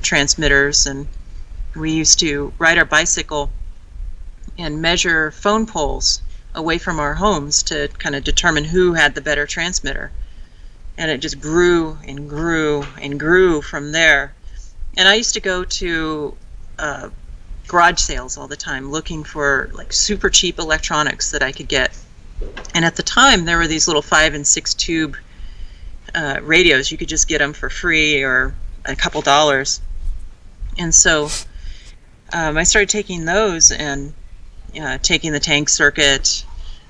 C: transmitters, and we used to ride our bicycle and measure phone poles away from our homes to kind of determine who had the better transmitter. And it just grew and grew and grew from there. And I used to go to garage sales all the time looking for like super cheap electronics that I could get. And at the time, there were these little 5 and 6 tube radios. You could just get them for free or a couple dollars. And so I started taking those and taking the tank circuit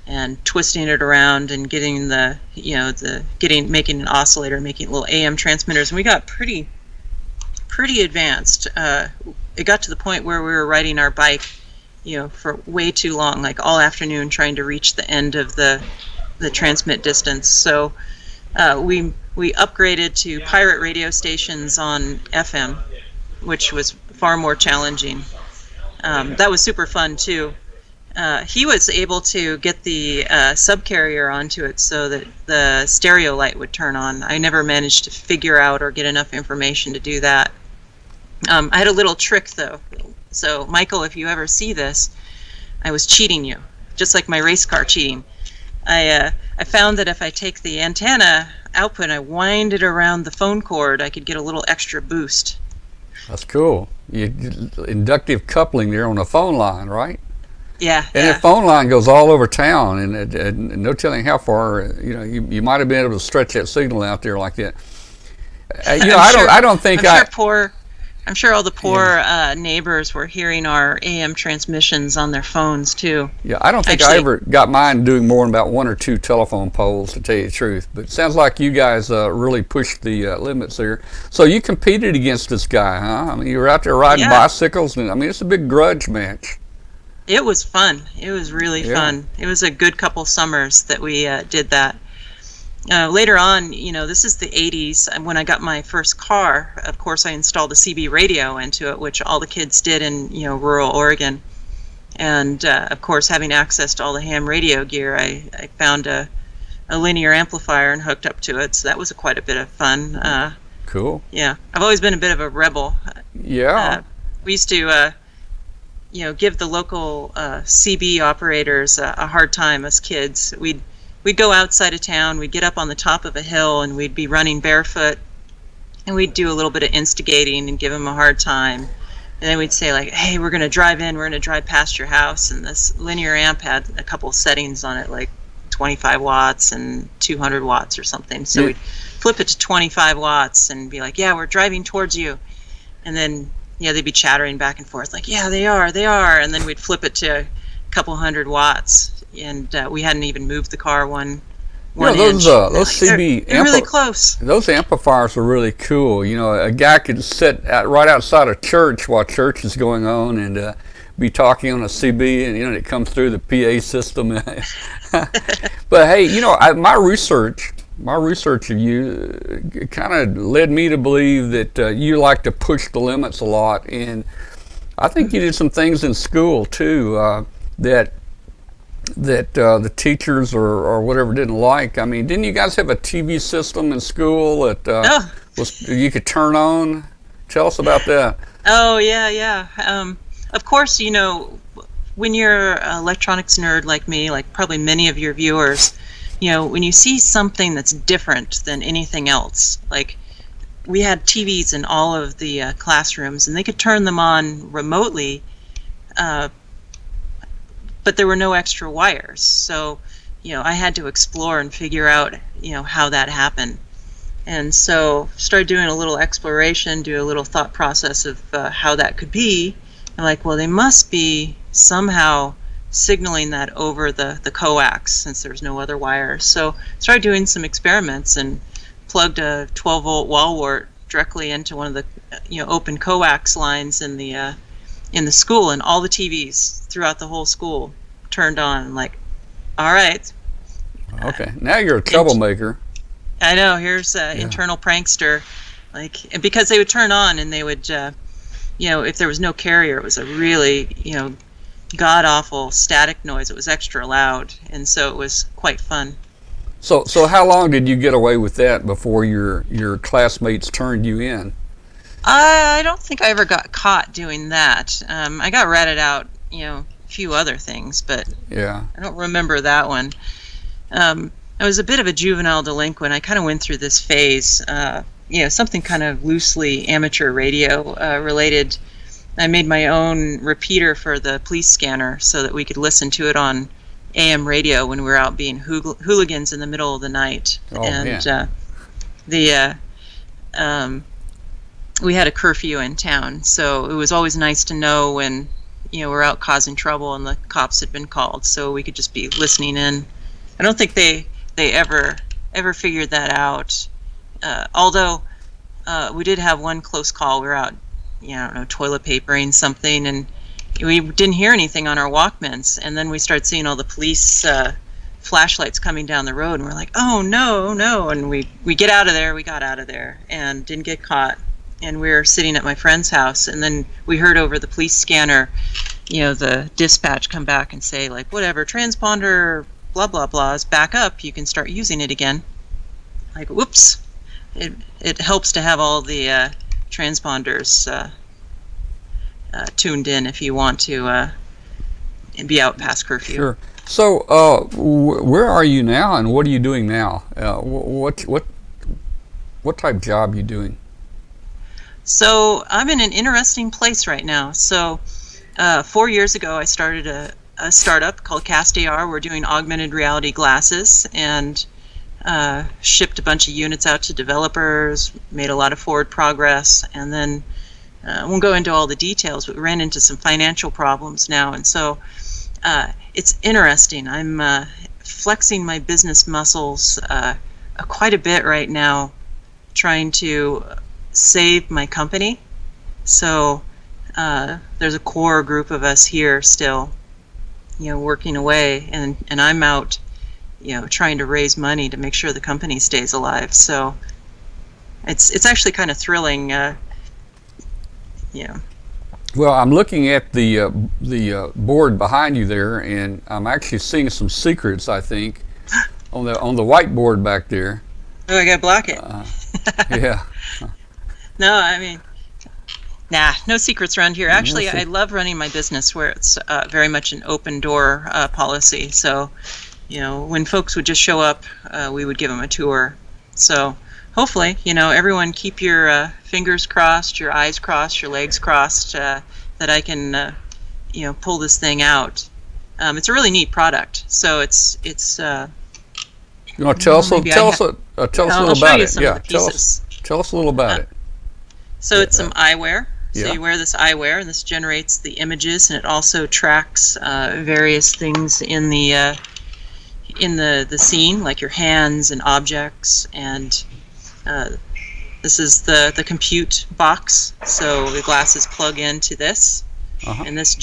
C: and twisting it around and getting making an oscillator, making little AM transmitters, and we got pretty advanced. It got to the point where we were riding our bike, for way too long, like all afternoon, trying to reach the end of the transmit distance. So we upgraded to pirate radio stations on FM, which was far more challenging. That was super fun too. He was able to get the subcarrier onto it so that the stereo light would turn on. I never managed to figure out or get enough information to do that. I had a little trick though. So Michael, if you ever see this, I was cheating you, just like my race car cheating. I found that if I take the antenna output and I wind it around the phone cord, I could get a little extra boost.
A: That's cool. Inductive coupling there on a phone line, right?
C: Yeah.
A: And that phone line goes all over town, and no telling how far. You might have been able to stretch that signal out there like that.
C: I'm sure all the poor neighbors were hearing our AM transmissions on their phones too.
A: Yeah, I don't think I ever got mine doing more than about 1 or 2 telephone poles, to tell you the truth. But it sounds like you guys really pushed the limits there. So you competed against this guy, huh? I mean, you were out there riding bicycles, and I mean, it's a big grudge match.
C: It was fun. It was really fun. It was a good couple summers that we did that. Later on, this is the 80s. When I got my first car, of course, I installed a CB radio into it, which all the kids did in, rural Oregon. And, of course, having access to all the ham radio gear, I found a linear amplifier and hooked up to it. So that was quite a bit of fun.
A: Cool.
C: Yeah. I've always been a bit of a rebel.
A: Yeah.
C: We used to, give the local CB operators a hard time, us kids. We'd we'd go outside of town, we'd get up on the top of a hill, and we'd be running barefoot, and we'd do a little bit of instigating and give them a hard time. And then we'd say, like, hey, we're going to drive in, we're going to drive past your house. And this linear amp had a couple of settings on it, like 25 watts and 200 watts or something. So we'd flip it to 25 watts and be like, yeah, we're driving towards you. And then, they'd be chattering back and forth, like, yeah, they are. And then we'd flip it to a couple hundred watts. And we hadn't even moved the car one
A: those
C: inch.
A: Those CB
C: they're really close.
A: Those amplifiers are really cool. A guy could sit right outside a church while church is going on and be talking on a CB, and it comes through the PA system. But hey, my research of you kind of led me to believe that you like to push the limits a lot, and I think you did some things in school too that the teachers or whatever didn't like. I mean, didn't you guys have a TV system in school that you could turn on? Tell us about that.
C: Oh yeah. Of course, when you're an electronics nerd like me, like probably many of your viewers, when you see something that's different than anything else, like we had TVs in all of the classrooms, and they could turn them on remotely, but there were no extra wires. So, I had to explore and figure out, how that happened. And so started doing a little exploration, do a little thought process of how that could be. I'm like, well, they must be somehow signaling that over the coax, since there's no other wires. So started doing some experiments and plugged a 12-volt wall wart directly into one of the open coax lines in the school, and all the TVs throughout the whole school turned on. I'm like, all right.
A: Okay, now you're a troublemaker.
C: I know. Here's internal prankster, and because they would turn on and they would, if there was no carrier, it was a really, god awful static noise. It was extra loud, and so it was quite fun.
A: So how long did you get away with that before your classmates turned you in?
C: I don't think I ever got caught doing that. I got ratted out, a few other things, but
A: yeah, I
C: don't remember that one. I was a bit of a juvenile delinquent. I kind of went through this phase, something kind of loosely amateur radio related. I made my own repeater for the police scanner so that we could listen to it on AM radio when we were out being hooligans in the middle of the night. We had a curfew in town, so it was always nice to know when we're out causing trouble and the cops had been called, so we could just be listening in. I don't think they ever figured that out, although we did have one close call. We were out toilet papering something, and we didn't hear anything on our Walkmans, and then we started seeing all the police flashlights coming down the road, and we're like, oh no, and we got out of there and didn't get caught. And we were sitting at my friend's house, and then we heard over the police scanner, the dispatch come back and say, like, whatever, transponder blah blah blah is back up, you can start using it again. Like, whoops. It helps to have all the transponders tuned in if you want to be out past curfew.
A: Sure. So where are you now, and what are you doing now? What type of job are you doing?
C: So I'm in an interesting place right now. So 4 years ago, I started a startup called Cast AR. We're doing augmented reality glasses, and shipped a bunch of units out to developers, made a lot of forward progress, and then I won't go into all the details, but we ran into some financial problems now, and so it's interesting. I'm flexing my business muscles quite a bit right now, trying to save my company. So there's a core group of us here still, working away, and I'm out, trying to raise money to make sure the company stays alive. So it's actually kind of thrilling.
A: Well, I'm looking at the board behind you there, and I'm actually seeing some secrets, I think, on the whiteboard back there.
C: Oh, I gotta block it.
A: Yeah.
C: No, I mean, no secrets around here. Actually, I love running my business where it's very much an open door policy. So, when folks would just show up, we would give them a tour. So hopefully, everyone keep your fingers crossed, your eyes crossed, your legs crossed, that I can, pull this thing out. It's a really neat product. So it's.
A: You want to tell us a little about it? Yeah, tell us a little about it.
C: So it's some eyewear. So
A: Yeah.
C: you wear this eyewear, and this generates the images, and it also tracks various things in the scene, like your hands and objects. And this is the compute box. So the glasses plug into this, and this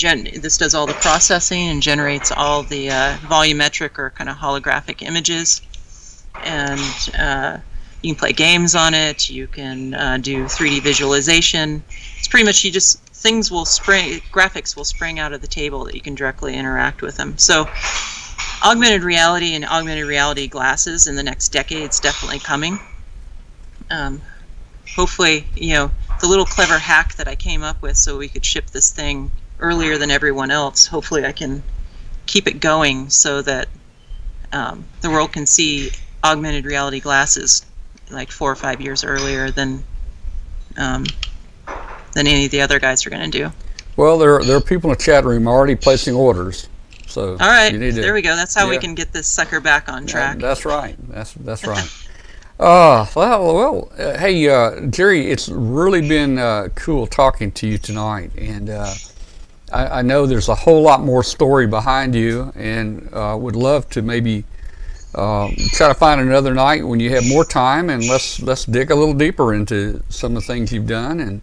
C: does all the processing and generates all the volumetric or kind of holographic images. And you can play games on it. You can do 3D visualization. It's pretty much graphics will spring out of the table that you can directly interact with them. So augmented reality and augmented reality glasses in the next decade is definitely coming. Hopefully, the little clever hack that I came up with so we could ship this thing earlier than everyone else, hopefully I can keep it going so that the world can see augmented reality glasses like 4 or 5 years earlier than any of the other guys are going to do.
A: Well, there are people in the chat room already placing orders. So
C: all right,
A: you need to,
C: there we go. That's how we can get this sucker back on track.
A: That's right. That's right. Hey, Jiri, it's really been cool talking to you tonight, and I know there's a whole lot more story behind you, and would love to maybe try to find another night when you have more time, and let's dig a little deeper into some of the things you've done,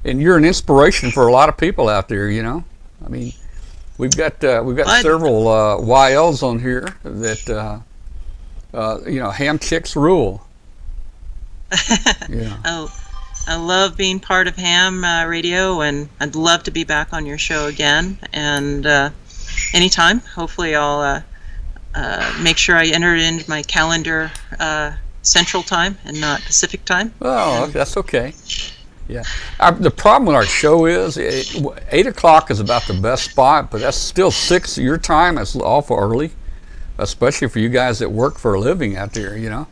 A: and you're an inspiration for a lot of people out there. I mean, we've got several YLs on here that ham chicks rule. Yeah.
C: I love being part of ham radio, and I'd love to be back on your show again. And anytime, hopefully I'll make sure I enter it into my calendar Central Time and not Pacific Time.
A: Oh, that's okay. Yeah. The problem with our show is 8 o'clock is about the best spot, but that's still 6 your time. That's awful early, especially for you guys that work for a living out there, And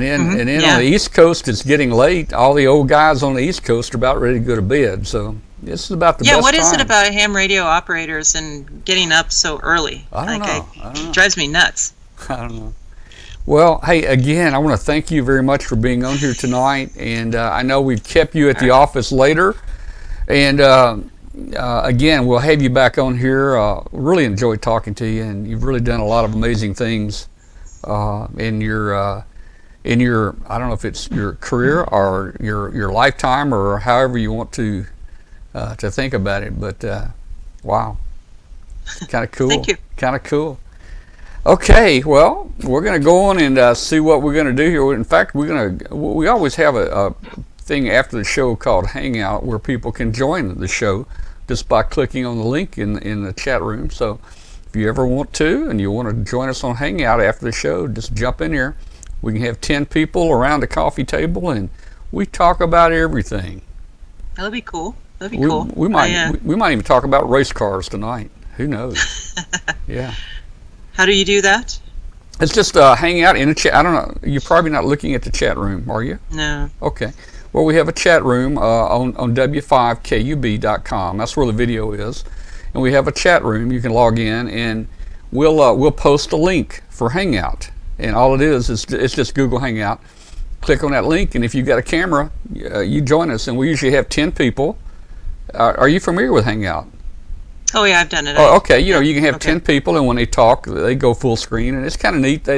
A: then on the East Coast, it's getting late. All the old guys on the East Coast are about ready to go to bed. So this is about the best time.
C: Yeah, what is it about ham radio operators and getting up so early?
A: I don't know.
C: It drives me nuts.
A: I don't know. Well, hey, again, I want to thank you very much for being on here tonight. And I know we've kept you at the office later. And again, we'll have you back on here. Really enjoyed talking to you, and you've really done a lot of amazing things in your I don't know if it's your career or your lifetime or however you want to think about it, but wow, kind of cool.
C: Thank you.
A: Kind of cool. Okay, well, we're going to go on and see what we're going to do here. In fact, we always have a thing after the show called Hangout where people can join the show just by clicking on the link in the chat room. So if you ever want to and you want to join us on Hangout after the show, just jump in here. We can have 10 people around the coffee table and we talk about everything.
C: That'd be cool. That'd be cool.
A: We might even talk about race cars tonight. Who knows? Yeah.
C: How do you do that?
A: It's just hang out in a chat. I don't know. You're probably not looking at the chat room, are you?
C: No.
A: Okay. Well, we have a chat room on w5kub.com. That's where the video is, and we have a chat room. You can log in, and we'll post a link for Hangout. And all it is it's just Google Hangout. Click on that link, and if you've got a camera, you join us. And we usually have 10 people. Are you familiar with Hangout?
C: Oh yeah, I've done it.
A: Oh, okay. You can have 10 people, and when they talk, they go full screen, and it's kind of neat.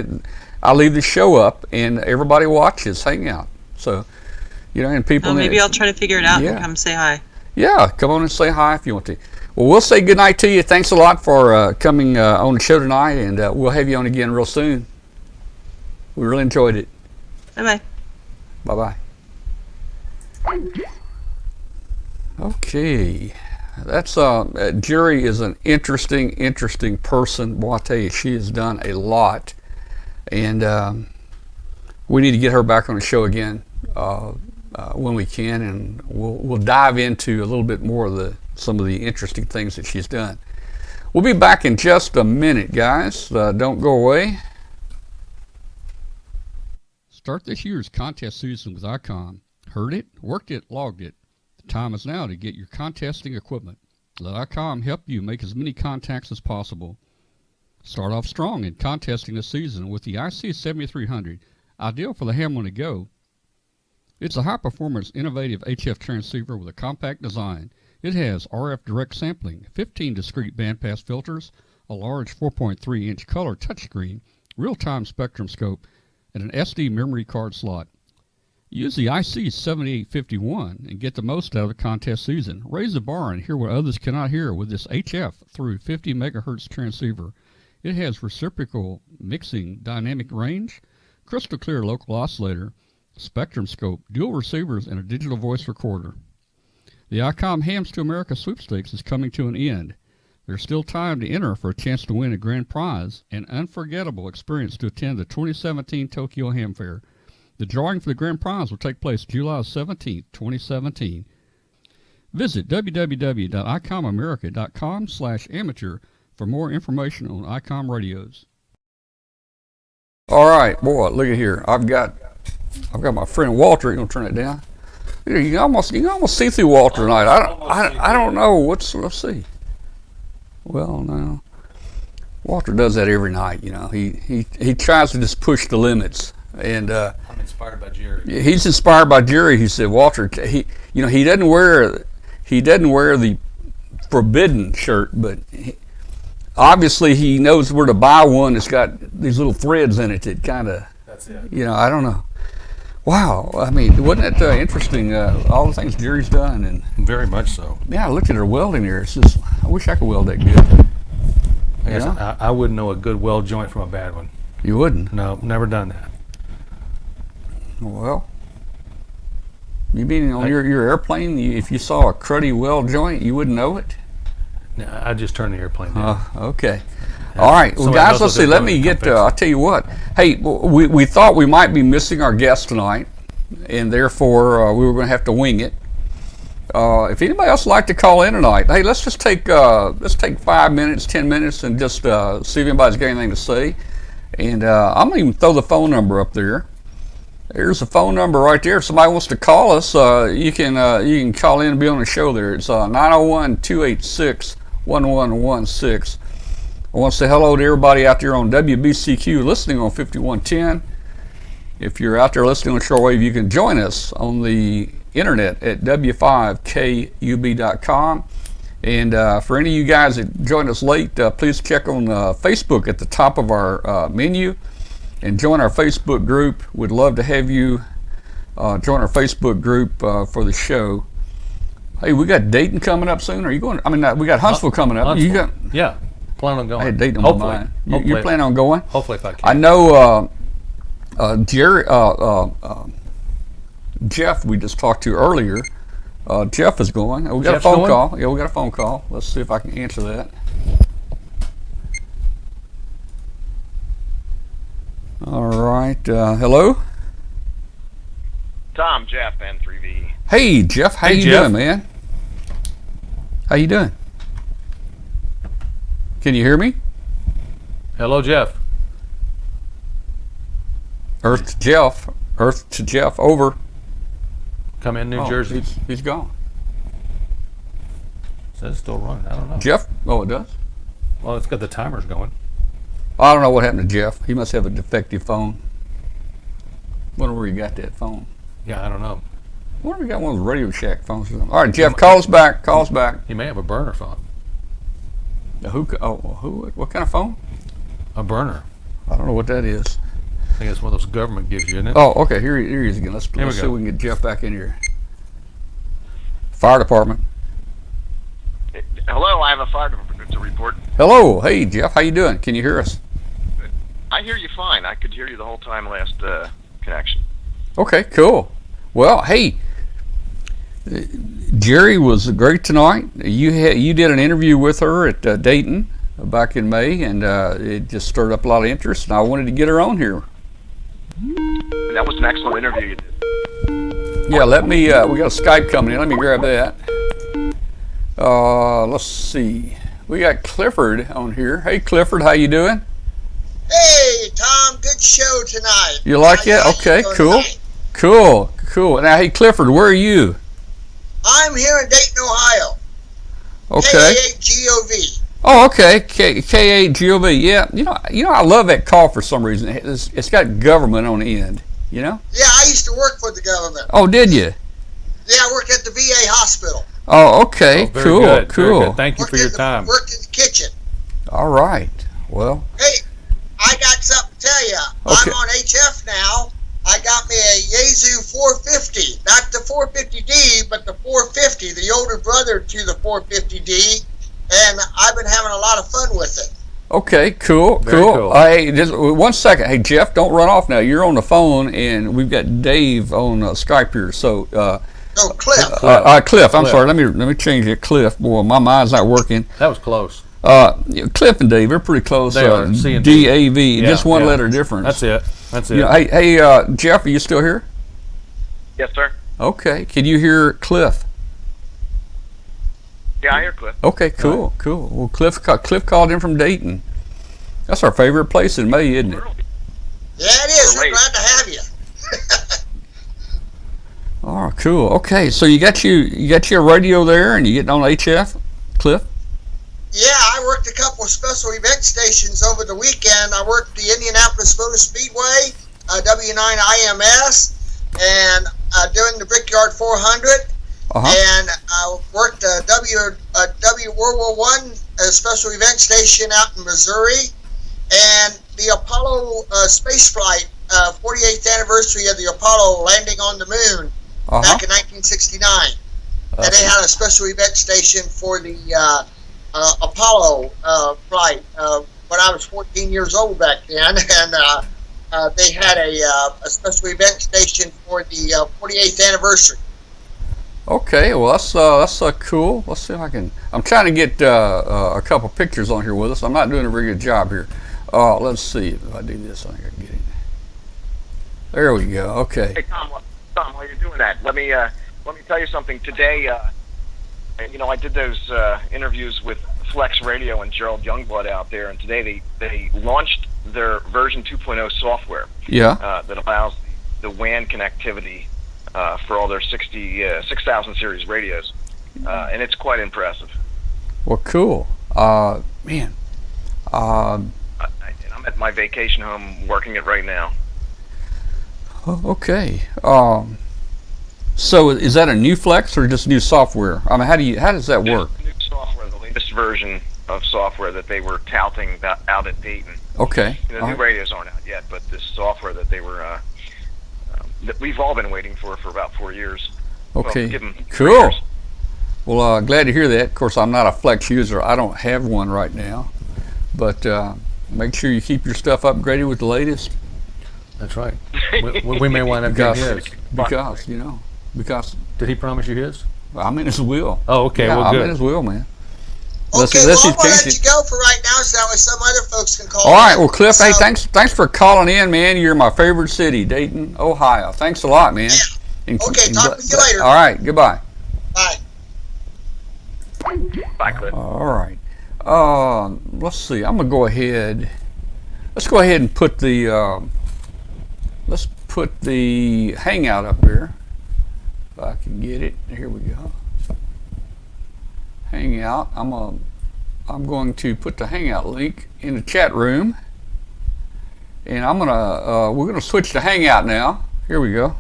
A: I leave the show up, and everybody watches Hangout. So, and people.
C: Maybe I'll try to figure it out and come say hi.
A: Yeah, come on and say hi if you want to. Well, we'll say good night to you. Thanks a lot for coming on the show tonight, and we'll have you on again real soon. We really enjoyed it.
C: Bye-bye.
A: Bye-bye. Okay. That's Jiri is an interesting person. Boy, I tell you, she has done a lot, and we need to get her back on the show again when we can, and we'll dive into a little bit more of some of the interesting things that she's done. We'll be back in just a minute, guys. Don't go away. Start this year's contest season with Icom. Heard it, worked it, logged it. The time is now to get your contesting equipment. Let Icom help you make as many contacts as possible. Start off strong in contesting this season with the IC7300, ideal for the ham on the go. It's a high-performance, innovative HF transceiver with a compact design. It has RF direct sampling, 15 discrete bandpass filters, a large 4.3-inch color touchscreen, real-time spectrum scope, and an SD memory card slot. Use the IC7851 and get the most out of the contest season. Raise the bar and hear what others cannot hear with this HF through 50 MHz transceiver. It has reciprocal mixing dynamic range, crystal clear local oscillator, spectrum scope, dual receivers, and a digital voice recorder. The Icom Hams to America sweepstakes is coming to an end. There's still time to enter for a chance to win a grand prize, an unforgettable experience to attend the 2017 Tokyo Ham Fair. The drawing for the grand prize will take place July 17, 2017. Visit www.icomamerica.com/amateur for more information on Icom radios. All right, boy, look at here. I've got my friend Walter. You gonna turn it down? You can almost see through Walter tonight. I don't know let's see. Well, no. Walter does that every night. You know, he tries to just push the limits. And
E: I'm inspired by Jiri.
A: He's inspired by Jiri. He said, Walter, he doesn't wear the forbidden shirt, but obviously he knows where to buy one that's got these little threads in it that kind of.
E: That's it.
A: I don't know. Wow, I mean, wasn't it interesting? All the things Jiri's done, and
F: very much so.
A: Yeah, I looked at her welding here. It's just, I wish I could weld that good.
F: I guess I wouldn't know a good weld joint from a bad one.
A: You wouldn't?
F: No, never done that.
A: Well, you mean on your airplane, if you saw a cruddy weld joint, you wouldn't know it?
F: No, I'd just turn the airplane down.
A: Okay. All right. Well, guys, let's see. Let me get I'll tell you what. Hey, we thought we might be missing our guest tonight, and therefore we were going to have to wing it. If anybody else would like to call in tonight, hey, let's just take 5 minutes, 10 minutes, and just see if anybody's got anything to say. And I'm going to even throw the phone number up there. There's the phone number right there. If somebody wants to call us, you can call in and be on the show there. It's 901-286-1116. I want to say hello to everybody out there on WBCQ listening on 5110. If you're out there listening on shortwave, you can join us on the internet at w5kub.com. And for any of you guys that joined us late, please check on Facebook at the top of our menu and join our Facebook group. We'd love to have you join our Facebook group for the show. Hey, we got Dayton coming up soon. Are you going? I mean, we got Huntsville coming up.
F: Huntsville.
A: You got?
F: Yeah, plan on going.
A: I had Dayton on
F: Hopefully.
A: my mind. You're planning on going?
F: Hopefully, if I can.
A: I know Jerry, Jeff, we just talked to earlier. Jeff is going. We got
F: Jeff's
A: a phone
F: going?
A: call. Yeah, we got a phone call. Let's see if I can answer that. All right. Hello?
G: Tom, Jeff, N3V.
A: Hey, Jeff. How you
F: Jeff.
A: doing, man? How you doing? Can you hear me?
F: Hello, Jeff.
A: Earth to Jeff. Earth to Jeff. Over.
F: Come in New
A: Oh,
F: Jersey.
A: He's gone.
F: Says still running. I don't know.
A: Jeff? Oh, it does?
F: Well, it's got the timers going.
A: I don't know what happened to Jeff. He must have a defective phone. Wonder where he got that phone.
F: Yeah, I don't know.
A: Wonder if he got one of those Radio Shack phones or something. All right, Jeff, call us back. Call us back.
F: He may have a burner phone.
A: Who? What kind of phone?
F: A burner.
A: I don't know what that is.
F: I think it's one of those government gives you, isn't it?
A: Oh, okay. Here he is again. Let's
F: Here we
A: see
F: go.
A: if we can get Jeff back in here. Fire department.
G: Hello, I have a fire department to report.
A: Hello. Hey, Jeff. How you doing? Can you hear us?
G: I hear you fine. I could hear you the whole time last connection.
A: Okay, cool. Well, hey, Jiri was great tonight. You did an interview with her at Dayton back in May, and it just stirred up a lot of interest, and I wanted to get her on here.
G: That was an excellent interview you did.
A: Yeah, let me, we got a Skype coming in. Let me grab that. Let's see. We got Clifford on here. Hey, Clifford, how you doing?
H: Hey, Tom, good show tonight.
A: You like it?
H: How you
A: Okay,
H: doing
A: cool.
H: tonight?
A: Cool. Now, hey, Clifford, where are you?
H: I'm here in Dayton, Ohio.
A: Okay.
H: K8GOV.
A: Oh, okay. K8GOV. Yeah. I love that call for some reason. It's got government on the end. You know?
H: Yeah, I used to work for the government.
A: Oh, did you?
H: Yeah, I worked at the VA hospital.
A: Oh, okay.
F: Oh, very
A: cool.
F: good,
A: Cool.
F: very good. Thank you for your time.
H: Worked in the kitchen.
A: All right. Well.
H: Hey, I got something to tell you.
A: Okay.
H: I'm on HF now. I got me a Yaesu 450. Not the 450D, but the 450, the older brother to the 450D. And I've been having a lot of fun with it.
A: Okay, cool.
F: Very cool.
A: Hey, just 1 second. Hey, Jeff, don't run off now. You're on the phone, and we've got Dave on Skype here. So,
H: Cliff.
A: Cliff. I'm
F: Cliff.
A: sorry. Let me change it. Cliff. Boy, my mind's not working.
F: That was close.
A: Cliff and Dave, they're pretty close.
F: They are. C and
A: D-A-V.
F: Yeah,
A: just one
F: yeah.
A: letter difference.
F: That's it. That's it.
A: You know, hey, Jeff, are you still here?
G: Yes, sir.
A: Okay. Can you hear Cliff?
G: Yeah, I hear Cliff.
A: Okay, cool. Well, Cliff called in from Dayton. That's our favorite place in May, isn't it?
H: Yeah, it is. We're
G: Great.
H: glad to have you.
A: Oh, cool. Okay, so you got your radio there, and you getting on HF, Cliff?
H: Yeah, I worked a couple of special event stations over the weekend. I worked the Indianapolis Motor Speedway, W9IMS, and doing the Brickyard 400. And I worked a W World War I special event station out in Missouri, and the Apollo space flight, 48th anniversary of the Apollo landing on the moon back in 1969. And they had a special event station for the Apollo flight when I was 14 years old back then, and they had a special event station for the 48th anniversary.
A: Okay, well that's cool. Let's see if I can. I'm trying to get a couple pictures on here with us. I'm not doing a very good job here. Let's see if I do this. I think I can get it. There we go. Okay.
G: Hey, Tom, while you're doing that, let me tell you something. Today, I did those interviews with Flex Radio and Gerald Youngblood out there, and today they launched their version 2.0 software.
A: Yeah.
G: That allows the WAN connectivity for all their 6,000 series radios, and it's quite impressive.
A: Well, cool. Man.
G: And I'm at my vacation home working it right now.
A: Okay. So is that a new Flex or just new software? I mean, how does that work?
G: New software, the latest version of software that they were touting out at Dayton.
A: Okay.
G: The new radios aren't out yet, but this software that they were that we've all been waiting for about 4 years.
A: Okay.
G: Well, give them 3
A: Cool.
G: years.
A: Well, glad to hear that. Of course, I'm not a Flex user. I don't have one right now. But make sure you keep your stuff upgraded with the latest.
F: That's right. We may wind up getting his.
A: Because
F: Did he promise you his?
A: I'm in his will.
F: Oh, okay.
A: Yeah,
F: well,
A: I'm
F: good.
A: in his will, man.
H: Okay, well, I'm going to let you go for right now so that way some other folks can call.
A: All right, well, Cliff,
H: So-
A: hey, thanks for calling in, man. You're my favorite city, Dayton, Ohio. Thanks a lot, man.
H: Yeah. Okay, talk with you later.
A: All right, goodbye.
H: Bye.
G: Bye, Cliff.
A: All right. Let's see. I'm gonna go ahead. Let's go ahead and put the let's put the Hangout up there. If I can get it. Here we go. Hangout. I'm going to put the Hangout link in the chat room, and we're gonna switch to Hangout now. Here we go.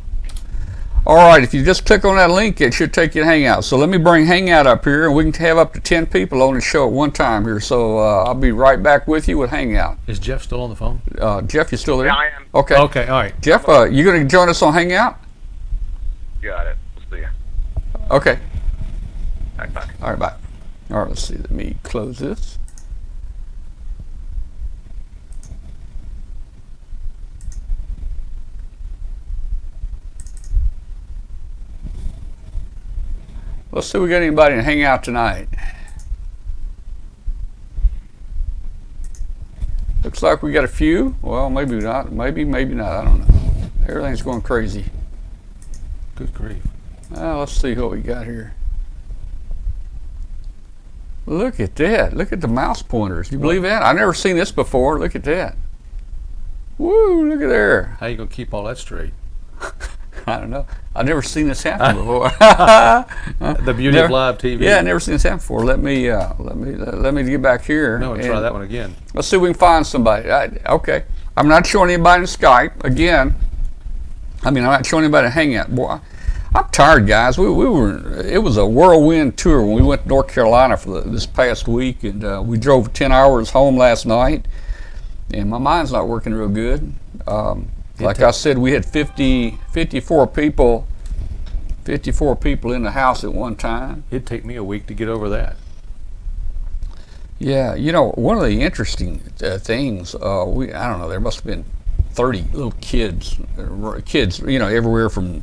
A: All right, if you just click on that link, it should take you to Hangout. So let me bring Hangout up here, and we can have up to 10 people on the show at one time here. So I'll be right back with you with Hangout.
F: Is Jeff still on the phone?
A: Jeff, you still there?
G: Yeah, I am.
A: Okay.
F: Okay, all right.
A: Jeff, you going to join us on Hangout?
G: Got it. We'll see ya.
A: Okay.
G: Bye.
A: All right, bye. All right, let's see. Let me close this. Let's see if we got anybody to hang out tonight. Looks like we got a few. Well, maybe not. Maybe not. I don't know. Everything's going crazy.
F: Good grief.
A: Let's see what we got here. Look at that. Look at the mouse pointers. You believe that? I've never seen this before. Look at that. Woo, look at there.
F: How you gonna keep all that straight?
A: I don't know. I've never seen this happen before.
F: The beauty of live TV.
A: Yeah, I've never seen this happen before. Let me get back here.
F: No, and try that one again.
A: Let's see if we can find somebody. Okay. I'm not showing anybody in Skype. Again, I'm not showing anybody in Hangout. Boy, I'm tired, guys. We were. It was a whirlwind tour when we went to North Carolina for this past week, and we drove 10 hours home last night, and my mind's not working real good. Like I said, we had 54 people in the house at one time.
F: It'd take me a week to get over that.
A: Yeah, one of the interesting things, I don't know, there must have been 30 little kids, everywhere from,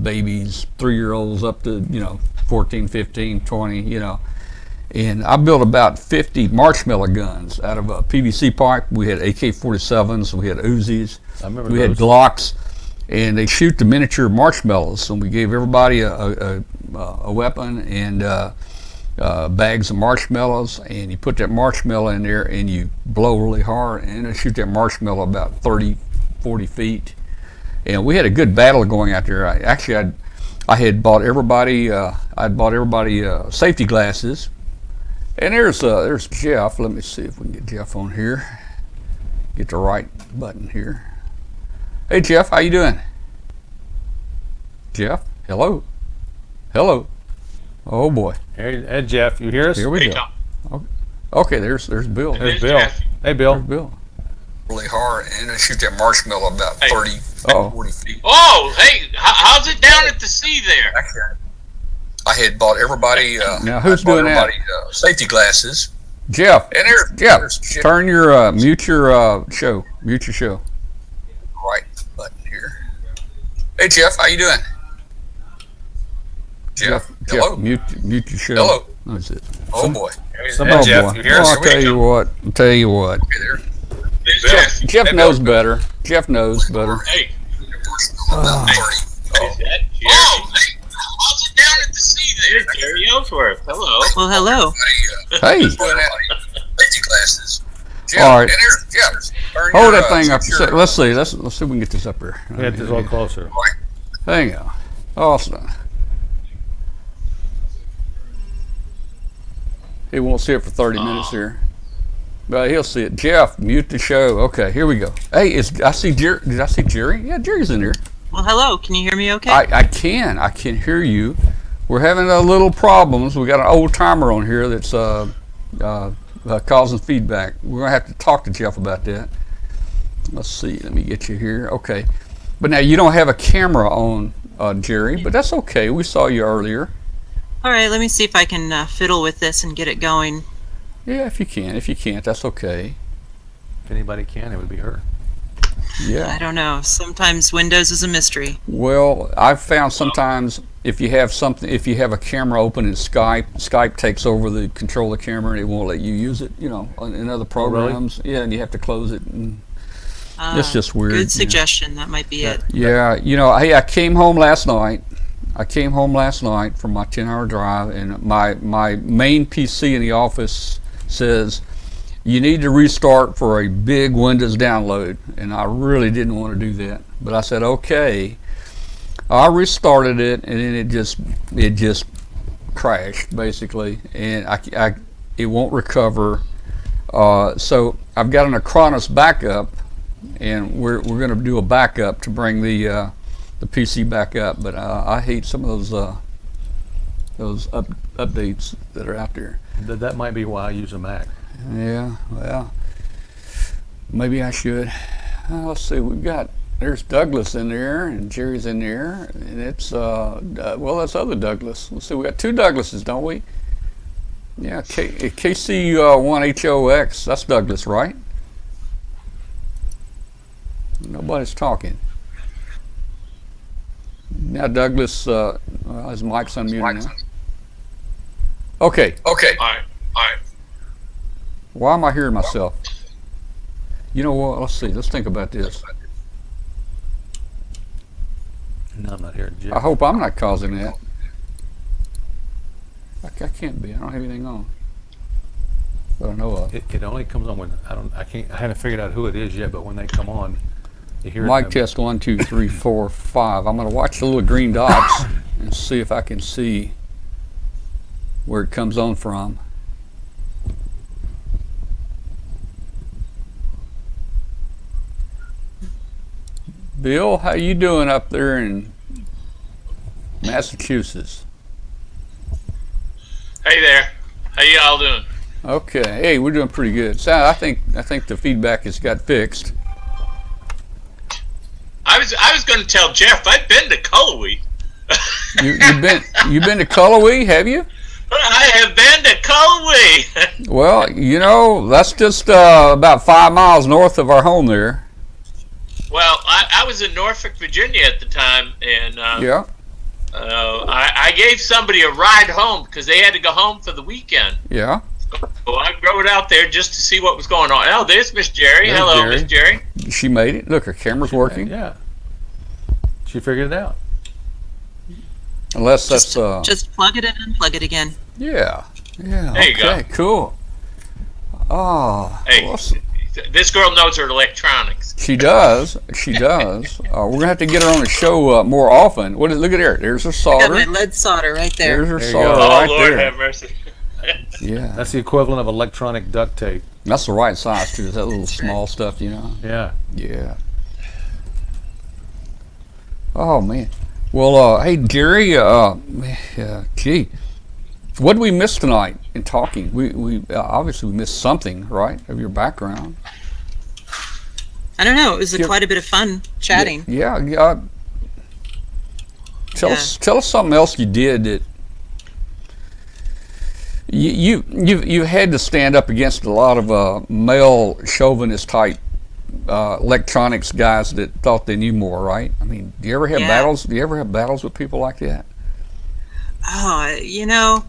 A: babies, 3-year-olds up to, 14, 15, 20, And I built about 50 marshmallow guns out of a PVC pipe. We had AK-47s, we had Uzis, we had Glocks, and they shoot the miniature marshmallows. And we gave everybody a weapon and bags of marshmallows, and you put that marshmallow in there and you blow really hard, and it'll shoot that marshmallow about 30, 40 feet. And we had a good battle going out there. I had bought everybody safety glasses. And there's Jeff. Let me see if we can get Jeff on here. Get the right button here. Hey Jeff, how you doing? Jeff, hello. Oh boy.
F: Hey Jeff, you hear us?
A: Here we go. Okay, there's Bill.
F: There's Bill. Hey Bill.
A: There's Bill. Really hard, and I shoot that marshmallow about 30, 40 feet.
I: Oh, hey, how's it down at the sea there?
A: I had bought everybody. Now who's doing that? Safety glasses. Jeff. And there's Jeff. Turn your mute your show. Mute your show. Right button here. Hey Jeff, how you doing? Jeff, hello. Mute your show. Hello. That's it. Oh boy.
F: Somebody, Jeff, you hear us?
A: I'll tell you what. Okay, there. Jeff knows better. Jeff knows better.
I: Hey. Is that Jerry? How's it down at the sea there? Jiri Ellsworth. Hello.
C: Well, hello.
A: Hey. All right. Hold that thing up. Let's see. Let's see if we can get this up here.
F: Get this a little closer.
A: Hang on. Awesome. He won't see it for 30 minutes here. But he'll see it. Jeff, mute the show. Okay, here we go. Hey, I see Jerry. Did I see Jerry? Yeah, Jerry's in here.
C: Well, hello. Can you hear me okay?
A: I can hear you. We're having a little problems. We got an old timer on here that's causing feedback. We're gonna have to talk to Jeff about that. Let's see. Let me get you here. Okay. But now you don't have a camera on, Jerry, but that's okay. We saw you earlier.
C: All right. Let me see if I can fiddle with this and get it going.
A: Yeah, if you can. If you can't, that's okay.
F: If anybody can, it would be her.
A: Yeah.
C: I don't know. Sometimes Windows is a mystery.
A: Well, I've found sometimes if you have a camera open in Skype takes over the control of the camera and it won't let you use it, in other programs. Really? Yeah, and you have to close it. And it's just weird.
C: Good suggestion. That might be it.
A: Yeah, hey, I came home last night. From my 10-hour drive, and my main PC in the office says you need to restart for a big Windows download, and I really didn't want to do that, but I said okay. I restarted it, and then it just crashed basically, and it won't recover. So I've got an Acronis backup, and we're going to do a backup to bring the PC back up, but I hate some of those updates that are out there.
F: That might be why I use a Mac.
A: Yeah, well, maybe I should. Let's see, there's Douglas in there, and Jerry's in there, and it's, that's other Douglas. Let's see, we got two Douglases, don't we? Yeah, KC1HOX, that's Douglas, right? Nobody's talking. Now Douglas, his mic's unmuted now. Okay.
I: All right.
A: Why am I hearing myself? You know what? Let's see. Let's think about this.
F: No, I'm not hearing Jeff.
A: I hope I'm not causing that. I can't be. I don't have anything on. That I know of.
F: It only comes on when I haven't figured out who it is yet, but when they come on, you hear
A: Mic
F: it.
A: test 1, 2, 3, 4, 5. I'm going to watch the little green dots and see if I can see where it comes on from. Bill, how you doing up there in Massachusetts?
I: Hey there. How y'all doing?
A: Okay. Hey, we're doing pretty good. So I think the feedback has got fixed.
I: I was going to tell Jeff I've been to Cullowhee.
A: You've been to Cullowhee, have you?
I: I have been to Cullowhee.
A: Well, you know, that's just about 5 miles north of our home there.
I: Well, I was in Norfolk, Virginia at the time, and
A: Yeah.
I: I gave somebody a ride home because they had to go home for the weekend.
A: Yeah.
I: So I rode out there just to see what was going on. Oh, there's Miss Jerry.
F: There's
I: Hello,
F: Jerry.
I: Miss Jerry.
A: She made it. Look, her camera's working.
F: Yeah. She figured it out.
A: Unless that's
C: Just plug it in and plug it again.
A: yeah. Yeah.
I: There you go.
A: Okay, cool. Oh,
I: Hey,
A: well,
I: this girl knows her electronics.
A: she does. She does. We're gonna have to get her on the show more often. Look at her. There's her
C: I got
A: solder.
C: my lead solder right there.
A: There's her
F: There you
A: solder
F: go.
I: Oh,
A: right
I: Lord
A: there.
I: have mercy.
A: Yeah.
F: That's the equivalent of electronic duct tape.
A: That's the right size too. That little small stuff, you know.
F: Yeah.
A: Yeah. Oh man. Well, hey Jerry. Gee, what did we miss tonight in talking? We obviously we missed something, right, of your background.
C: I don't know. It was
A: Yeah.
C: quite a bit of fun chatting.
A: Yeah. Tell
C: Yeah.
A: us something else you did that you had to stand up against a lot of male chauvinist type electronics guys that thought they knew more, right? I mean, do you ever have
C: Yeah.
A: battles? Do you ever have battles with people like that?
C: Oh, you know,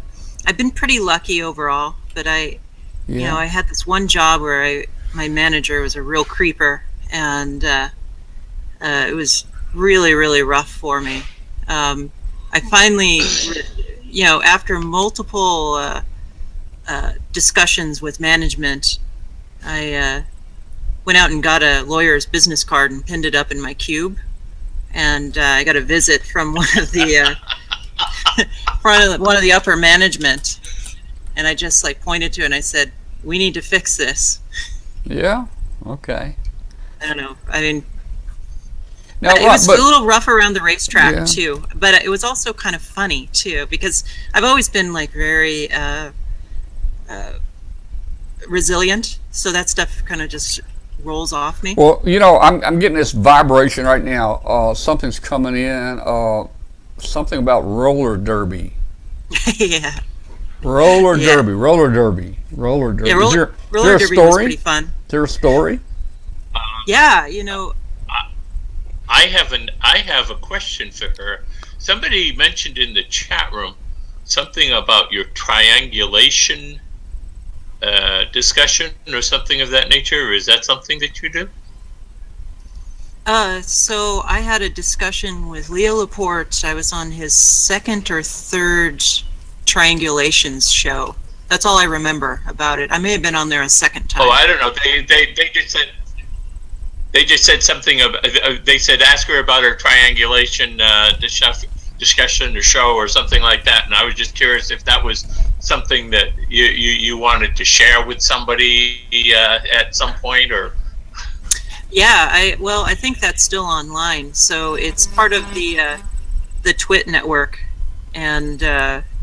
C: I've been pretty lucky overall, but you know, I had this one job where my manager was a real creeper, and it was really, really rough for me. I finally, you know, after multiple discussions with management, I went out and got a lawyer's business card and pinned it up in my cube, and I got a visit from one of the one of the upper management, and I just like pointed to it and I said, "We need to fix this."
A: Yeah. Okay.
C: I don't know. I mean,
A: Now,
C: it was
A: but
C: a little rough around the racetrack
A: Yeah.
C: too, but it was also kind of funny too, because I've always been like very resilient, so that stuff kind of just rolls off me.
A: well, you know, I'm getting this vibration right now. Something's coming in. Something about roller derby.
C: Yeah.
A: Roller
C: Yeah.
A: derby. Roller derby. Roller derby.
C: Yeah,
A: Is
C: roller
A: there a
C: derby was
A: story?
C: pretty fun.
A: Is there a story?
C: Yeah, you know,
I: I have a question for her. Somebody mentioned in the chat room something about your triangulation discussion or something of that nature. Is that something that you do?
C: so I had a discussion with Leo Laporte. I was on his second or third triangulations show. That's all I remember about it. I may have been on there a second time.
I: Oh, I don't know. They just said something. They said ask her about her triangulation discussion or show or something like that. And I was just curious if that was something that you wanted to share with somebody at some point, or.
C: Yeah, I think that's still online. So it's part of the Twit network, and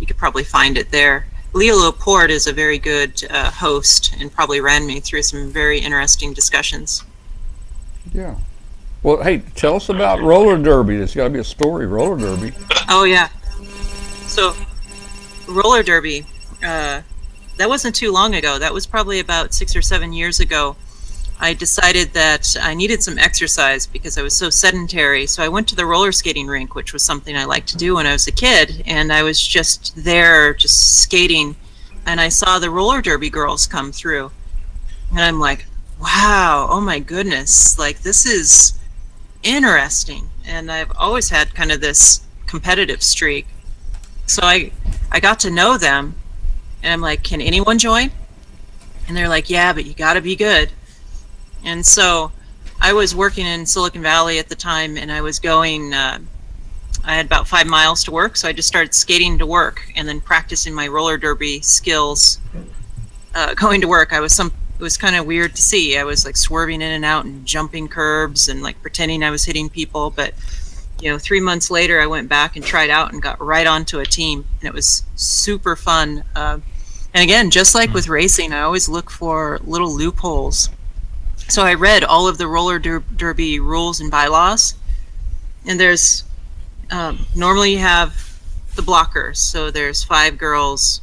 C: you could probably find it there. Leo Laporte is a very good host and probably ran me through some very interesting discussions.
A: Yeah. Well, hey, tell us about roller derby. There's got to be a story. Roller derby.
C: Oh yeah. So roller derby, that wasn't too long ago. That was probably about 6 or 7 years ago. I decided that I needed some exercise because I was so sedentary. So I went to the roller skating rink, which was something I liked to do when I was a kid. And I was just there, just skating. And I saw the roller derby girls come through. And I'm like, wow, oh my goodness, like this is interesting. And I've always had kind of this competitive streak. So I I got to know them, and I'm like, can anyone join? And they're like, yeah, but you got to be good. And so I was working in Silicon Valley at the time, and I was going, I had about 5 miles to work, so I just started skating to work and then practicing my roller derby skills going to work. It was kind of weird to see. I was like swerving in and out and jumping curbs and like pretending I was hitting people. But, 3 months later, I went back and tried out and got right onto a team, and it was super fun. And again, just like with racing, I always look for little loopholes. So I read all of the roller derby rules and bylaws, and there's normally you have the blockers. So there's 5 girls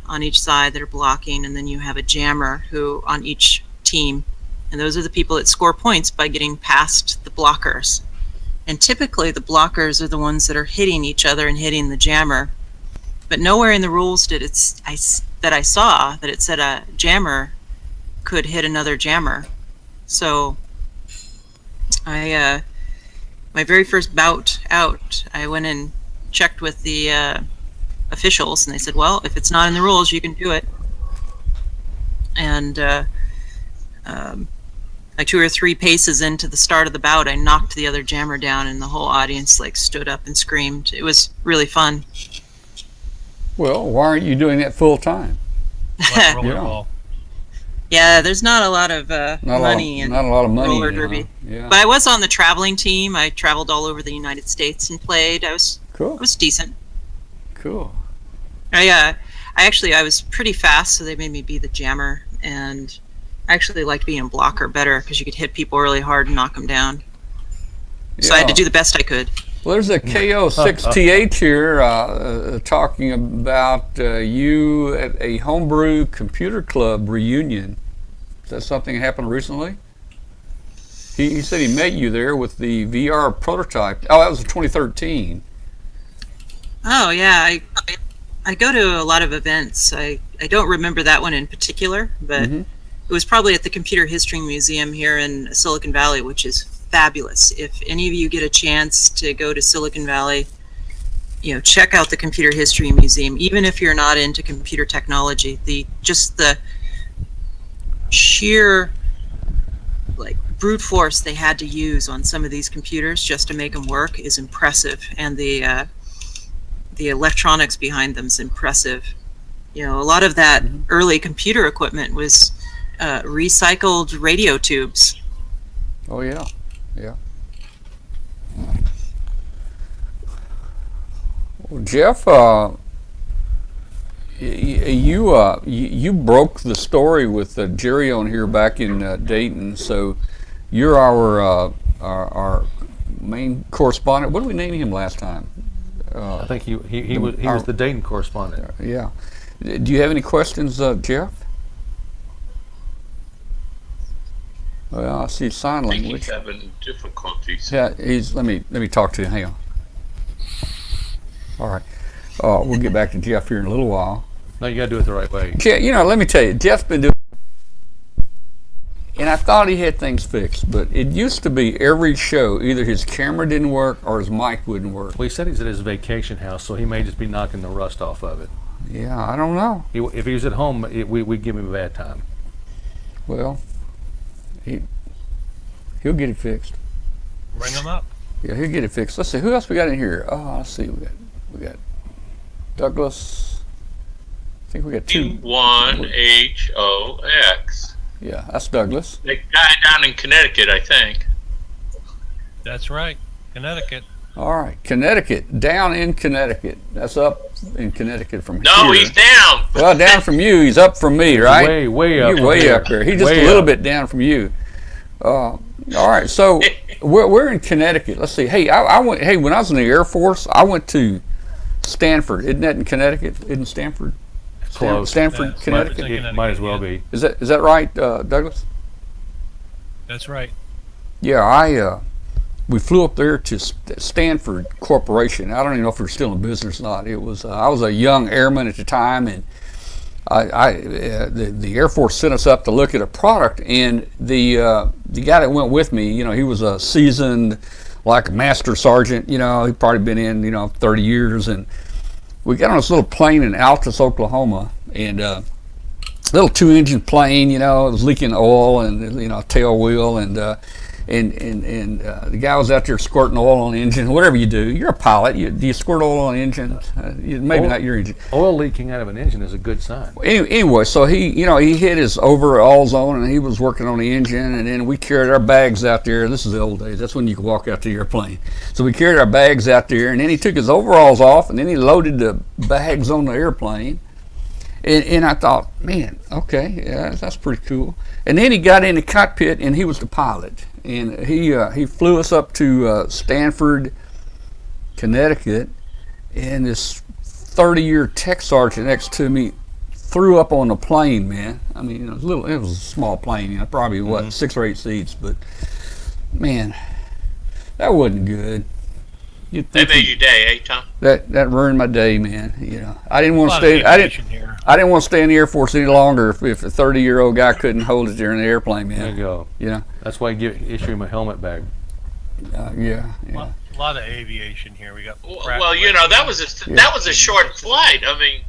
C: on each side that are blocking, and then you have a jammer who on each team, and those are the people that score points by getting past the blockers. And typically the blockers are the ones that are hitting each other and hitting the jammer. But nowhere in the rules that I saw that it said a jammer could hit another jammer. So my very first bout out, I went and checked with the officials, and they said, well, if it's not in the rules, you can do it. And like 2 or 3 paces into the start of the bout, I knocked the other jammer down, and the whole audience like stood up and screamed. It was really fun.
A: Well, why aren't you doing that full time?
J: Like rollerball.
C: Yeah, there's not a lot of money in roller derby.
A: Yeah.
C: But I was on the traveling team. I traveled all over the United States and played.
A: Cool.
C: It was decent.
A: Cool.
C: I was pretty fast, so they made me be the jammer, and I actually liked being a blocker better because you could hit people really hard and knock them down. So I had to do the best I could.
A: Well, there's a KO6TH here talking about you at a homebrew computer club reunion. Is that something that happened recently? He said he met you there with the VR prototype. Oh, that was in 2013.
C: Oh, yeah. I go to a lot of events. I don't remember that one in particular, but it was probably at the Computer History Museum here in Silicon Valley, which is fabulous. If any of you get a chance to go to Silicon Valley, check out the Computer History Museum. Even if you're not into computer technology, the sheer like brute force they had to use on some of these computers just to make them work is impressive, and the electronics behind them is impressive. A lot of that early computer equipment was recycled radio tubes.
A: Oh yeah. Yeah. Well, Jeff, you broke the story with Jiri on here back in Dayton, so you're our main correspondent. What did we name him last time?
F: I think he was the Dayton correspondent.
A: Yeah. Do you have any questions, Jeff? Well, I see sign language.
I: I think he's having difficulties.
A: Yeah, let me talk to you. Hang on. All right. We'll get back to Jeff here in a little while.
F: No, you got to do it the right way.
A: Let me tell you, Jeff's been doing, and I thought he had things fixed, but it used to be every show, either his camera didn't work or his mic wouldn't work.
F: Well, he said he's at his vacation house, so he may just be knocking the rust off of it.
A: Yeah, I don't know.
F: If he was at home, we'd give him a bad time.
A: Well, he'll get it fixed.
J: Bring him up.
A: Yeah, he'll get it fixed. Let's see, who else we got in here? Oh, let's see, we got Douglas. I think we got 2.
I: D1HOX.
A: Yeah, that's Douglas.
I: The guy down in Connecticut, I think.
J: That's right, Connecticut.
A: All right, Connecticut, down in Connecticut. That's up in Connecticut from here.
I: No, he's down.
A: Well, down from you. He's up from me, right?
F: Way up.
A: You're way up there. He's just a little bit down from you. All right, so we're in Connecticut. Let's see. Hey, when I was in the Air Force, I went to Stanford. Isn't that in Connecticut? Isn't Stanford?
F: Close.
A: Stanford, Connecticut.
F: It might as well be.
A: Is that right, Douglas?
J: That's right.
A: Yeah, we flew up there to Stanford Corporation. I don't even know if they're still in business or not. It was I was a young airman at the time, and the Air Force sent us up to look at a product, and the guy that went with me, he was a seasoned, like master sergeant. He'd probably been in 30 years, and we got on this little plane in Altus, Oklahoma, and little 2-engine plane. It was leaking oil and tail wheel and the guy was out there squirting oil on the engine. Whatever you do, you're a pilot. Do you squirt oil on the engine? Maybe not your engine.
F: Oil leaking out of an engine is a good sign.
A: Anyway, so he hit his overalls on and he was working on the engine, and then we carried our bags out there. This is the old days. That's when you could walk out to the airplane. So we carried our bags out there, and then he took his overalls off, and then he loaded the bags on the airplane. And I thought, man, okay, yeah, that's pretty cool. And then he got in the cockpit, and he was the pilot. And he flew us up to Stanford, Connecticut, and this 30-year tech sergeant next to me threw up on the plane, man. I mean, it was a small plane, probably 6 or 8 seats, but man, that wasn't good.
I: That made your day, eh, Tom?
A: That ruined my day, man. I didn't want to stay. I didn't want to stay in the Air Force any longer if a 30-year-old guy couldn't hold it there in the airplane, man.
F: There you go. That's why you issue him a helmet bag.
A: Yeah.
J: A lot of aviation here. We got.
I: Well, that was a short flight. I mean.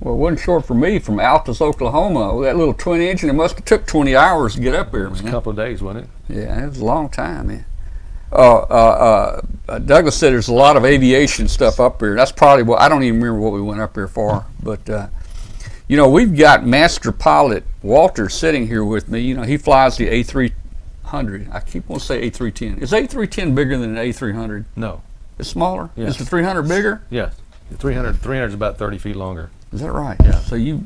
A: Well, it wasn't short for me from Altus, Oklahoma. That little twin engine, it must have took 20 hours to get up there, man.
F: A couple of days, wasn't it?
A: Yeah, it was a long time, man. Douglas said there's a lot of aviation stuff up here. That's probably what, I don't even remember what we went up there for, but we've got master pilot Walter sitting here with me. He flies the A300. I keep wanting to say A310. Is A310 bigger than an A300?
F: No.
A: It's smaller?
F: Yes.
A: Is the 300 bigger?
F: Yes. The 300 is about 30 feet longer.
A: Is that right?
F: Yeah.
A: So you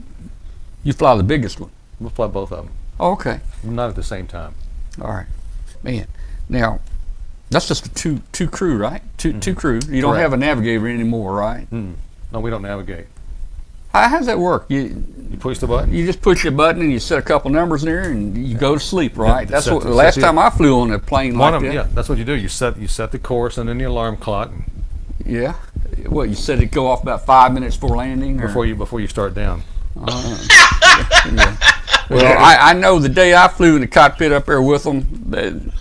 A: fly the biggest one?
F: We'll fly both of them.
A: Oh, okay.
F: Not at the same time.
A: All right. Man, now, that's just a two crew, right? Two crew. You don't have a navigator anymore, right?
F: No, we don't navigate.
A: How does that work? You
F: push the button?
A: You just push a button and you set a couple numbers in there and you go to sleep, right?
F: Yeah,
A: that's what the last time I flew on a plane like that.
F: Yeah, that's what you do. You set the course and then the alarm clock.
A: Yeah. What, you said it'd go off about 5 minutes before landing? Or?
F: Before you start down.
A: Yeah. Well, I know the day I flew in the cockpit up there with them,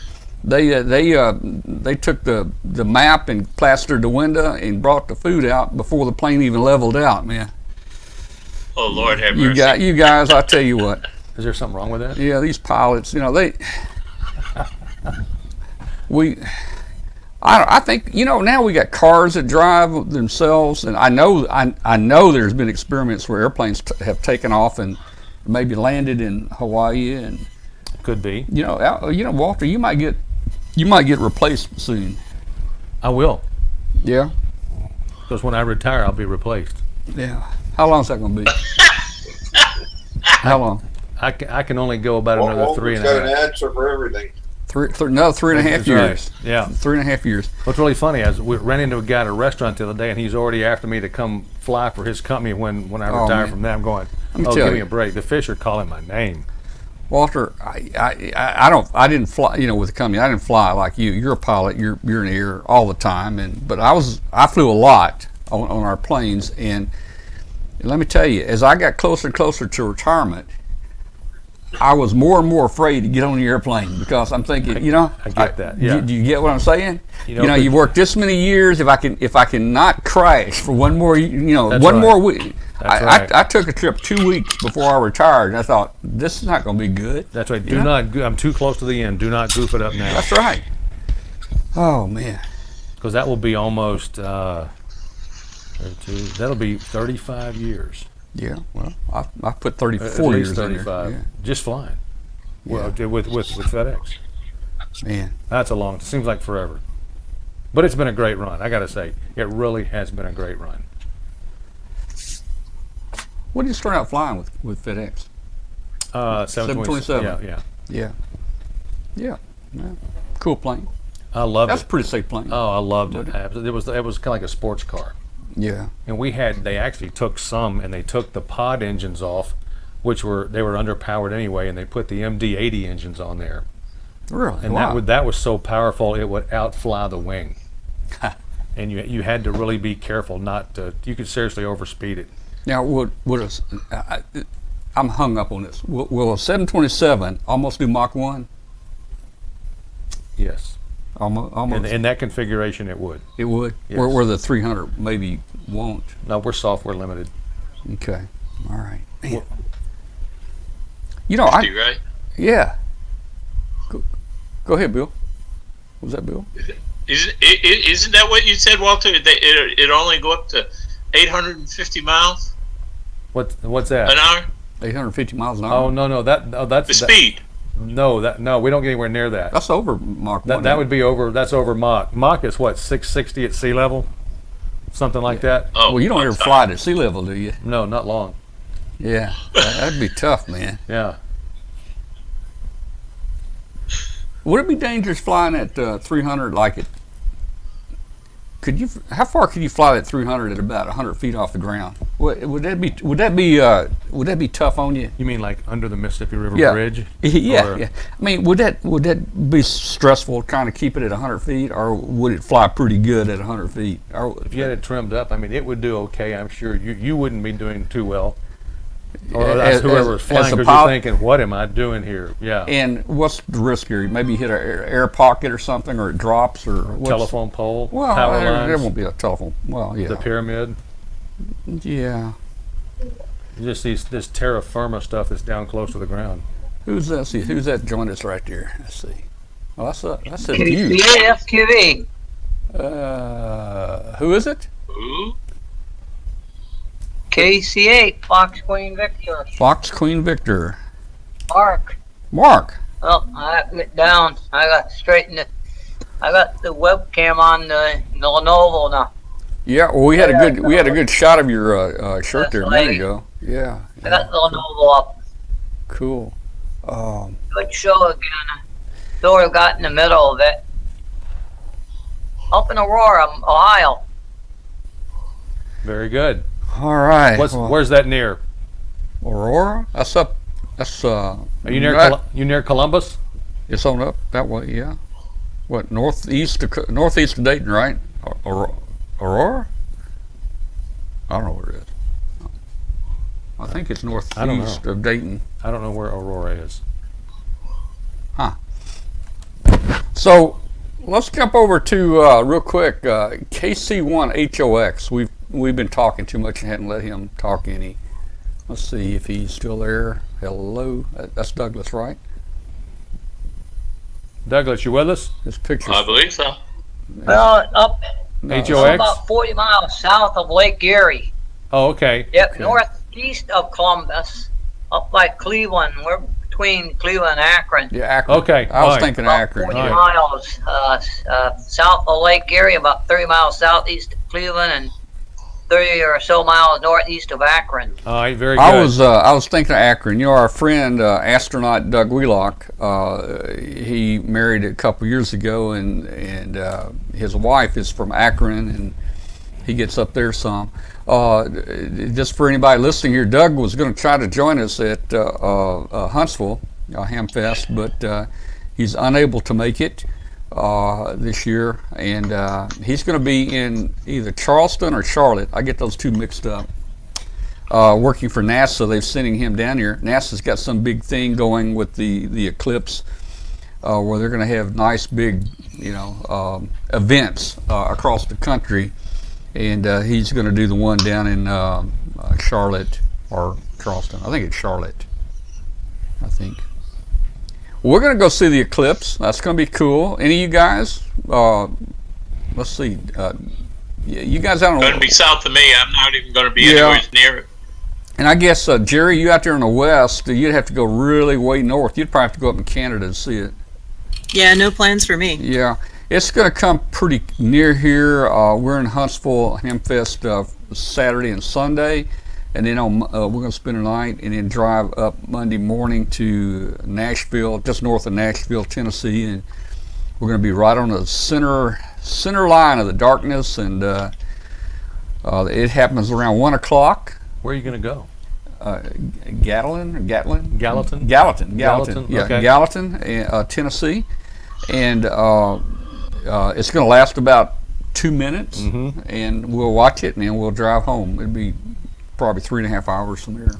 A: they took the map and plastered the window and brought the food out before the plane even leveled out, man.
I: Oh, Lord have mercy.
A: You guys, I tell you what.
F: Is there something wrong with that?
A: Yeah, these pilots, I think now we got cars that drive themselves, and I know there's been experiments where airplanes have taken off and maybe landed in Hawaii, and
F: could be.
A: Walter, you might get replaced soon.
F: I will.
A: Yeah.
F: Because when I retire, I'll be replaced.
A: Yeah. How long is that going to be? How long?
F: I can only go about another 3.5.
K: Got an answer for everything.
A: Another 3.5 years.
F: Right. Yeah.
A: 3.5 years.
F: What's really funny is we ran into a guy at a restaurant the other day, and he's already after me to come fly for his company when I retire from that. I'm going, give me a break. The fish are calling my name.
A: Walter, I didn't fly, with the company. I didn't fly like you. You're a pilot. You're in the air all the time, but I flew a lot on our planes, and let me tell you, as I got closer and closer to retirement, I was more and more afraid to get on the airplane because I'm thinking,
F: I get that. Yeah.
A: Do you get what I'm saying? You've worked this many years. If I can not crash for one more, more week. I took a trip 2 weeks before I retired, and I thought, this is not going to be good.
F: That's right. I'm too close to the end. Do not goof it up now.
A: That's right. Oh, man.
F: Because that will be almost, that'll be 35 years.
A: Yeah, well, I put 34
F: At least
A: years
F: 35.
A: in there.
F: Just flying.
A: Yeah.
F: Well, with FedEx.
A: Man.
F: That's seems like forever. But it's been a great run. I got to say, it really has been a great run.
A: What did you start out flying with FedEx?
F: 727.
A: Yeah. Cool plane.
F: I loved it.
A: That's a pretty safe plane.
F: Oh, I loved it. It was kind of like a sports car.
A: Yeah.
F: And they actually took they took the pod engines off, they were underpowered anyway, and they put the MD-80 engines on there.
A: Really?
F: And
A: wow.
F: that was so powerful it would outfly the wing. And you had to really be careful not to. You could seriously overspeed it.
A: Now, I'm hung up on this. Will a 727 almost do Mach 1?
F: Yes.
A: Almost.
F: In that configuration, it would.
A: It would.
F: Yes.
A: Where the 300 maybe won't.
F: No, we're software limited.
A: Okay. All right. Man.
F: Well,
A: You know,
I: Right?
A: yeah. Go ahead, Bill. Was that Bill?
I: Isn't that what you said, Walter? It only go up to 850 miles
F: what's that?
I: an hour?
A: 850 miles an hour.
F: Oh no, that's
I: The speed.
F: No, we don't get anywhere near that.
A: That's over Mach 1.
F: That would be over. That's over Mach. Mach is what, 660 at sea level, something like that.
I: Oh,
A: Well, you don't ever fly at sea level, do you?
F: No, not long.
A: Yeah. That'd be tough, man.
F: Yeah.
A: Would it be dangerous flying at 300 like it? How far could you fly at 300 at about 100 feet off the ground? Would that be tough on you?
F: You mean like under the Mississippi River
A: Yeah.
F: Bridge?
A: Yeah,
F: Or-
A: yeah. I mean, would that be stressful trying to keep it at 100 feet, or would it fly pretty good at 100 feet? Or,
F: If you had it trimmed up, I mean, it would do okay. I'm sure you wouldn't be doing too well. Or that's whoever's flying,
A: as a
F: because you're
A: pilot-
F: thinking, what am I doing here? Yeah.
A: And what's the risk here? Maybe you hit an air pocket or something, or it drops, or what's-
F: Telephone pole,
A: Well,
F: power
A: there
F: lines,
A: won't be a telephone. Well, yeah,
F: the pyramid.
A: yeah.
F: Just this terra firma stuff that's down close to the ground.
A: Who's that? See, who's that joined us right there? Let's see. Oh, that's a view.
K: Yeah, FQV.
A: Who is it?
I: Ooh.
K: KC8, Fox Queen Victor.
A: Fox Queen Victor.
K: Mark.
A: Mark.
K: Oh, I got it down. I got the webcam on the Lenovo now.
A: Yeah, well, we had a good shot of your shirt
K: That's
A: there a
K: right.
A: minute ago. Yeah.
K: I got the Lenovo up.
A: Cool.
K: Good show again. Sort of got in the middle of it. Up in Aurora, Ohio.
F: Very good.
A: All right.
F: Where's that near?
A: Aurora? That's up. That's
F: Are you near
A: right-
F: you near Columbus?
A: It's on up that way. Yeah. What northeast of Dayton, right? Aurora? I don't know where it is. I think it's northeast of Dayton.
F: I don't know where Aurora is.
A: So let's jump over to real quick KC1HOX. We've been talking too much and hadn't let him talk any. Let's see if he's still there. Hello, that's Douglas, right?
F: Douglas, you with us?
A: This picture.
I: I believe so.
K: Well, up
F: HOX?
K: about 40 miles south of Lake Erie.
F: Oh, okay.
K: Yep,
A: Okay.
K: northeast of Columbus, up by Cleveland. We're between Cleveland and Akron.
A: Yeah, Akron.
F: Okay,
A: I was
F: fine.
A: thinking
K: About
A: Akron.
K: 40
F: Right.
K: miles south of Lake Erie, about 30 miles southeast of Cleveland, and 30 or so miles northeast of Akron.
F: All right, very good.
A: I was thinking of Akron. You know, our friend astronaut Doug Wheelock. He married a couple years ago, and his wife is from Akron, and he gets up there some. Just for anybody listening here, Doug was going to try to join us at Huntsville Hamfest, but he's unable to make it this year, and he's going to be in either Charleston or Charlotte. I get those two mixed up. Working for NASA, they're sending him down here. NASA's got some big thing going with the eclipse, where they're going to have nice big, events across the country, and he's going to do the one down in Charlotte or Charleston. I think it's Charlotte. I think. We're going to go see the eclipse. That's going to be cool. Any of you guys? Let's see. You guys out on
I: Going to be south of me. I'm not even going to be anywhere near it.
A: And I guess, Jerry, you out there in the west, you'd have to go really way north. You'd probably have to go up in Canada to see it.
C: Yeah, no plans for me.
A: Yeah. It's going to come pretty near here. We're in Huntsville Hamfest Saturday and Sunday. And then we're going to spend a night and then drive up Monday morning to Nashville, just north of Nashville, Tennessee. And we're going to be right on the center line of the darkness. And it happens around 1 o'clock.
F: Where are you going to go?
A: Gallatin?
F: Gallatin?
A: Gallatin. Yeah,
F: okay.
A: Gallatin, Tennessee. And it's going to last about 2 minutes. And we'll watch it and then we'll drive home. It'll be probably 3.5 hours from there.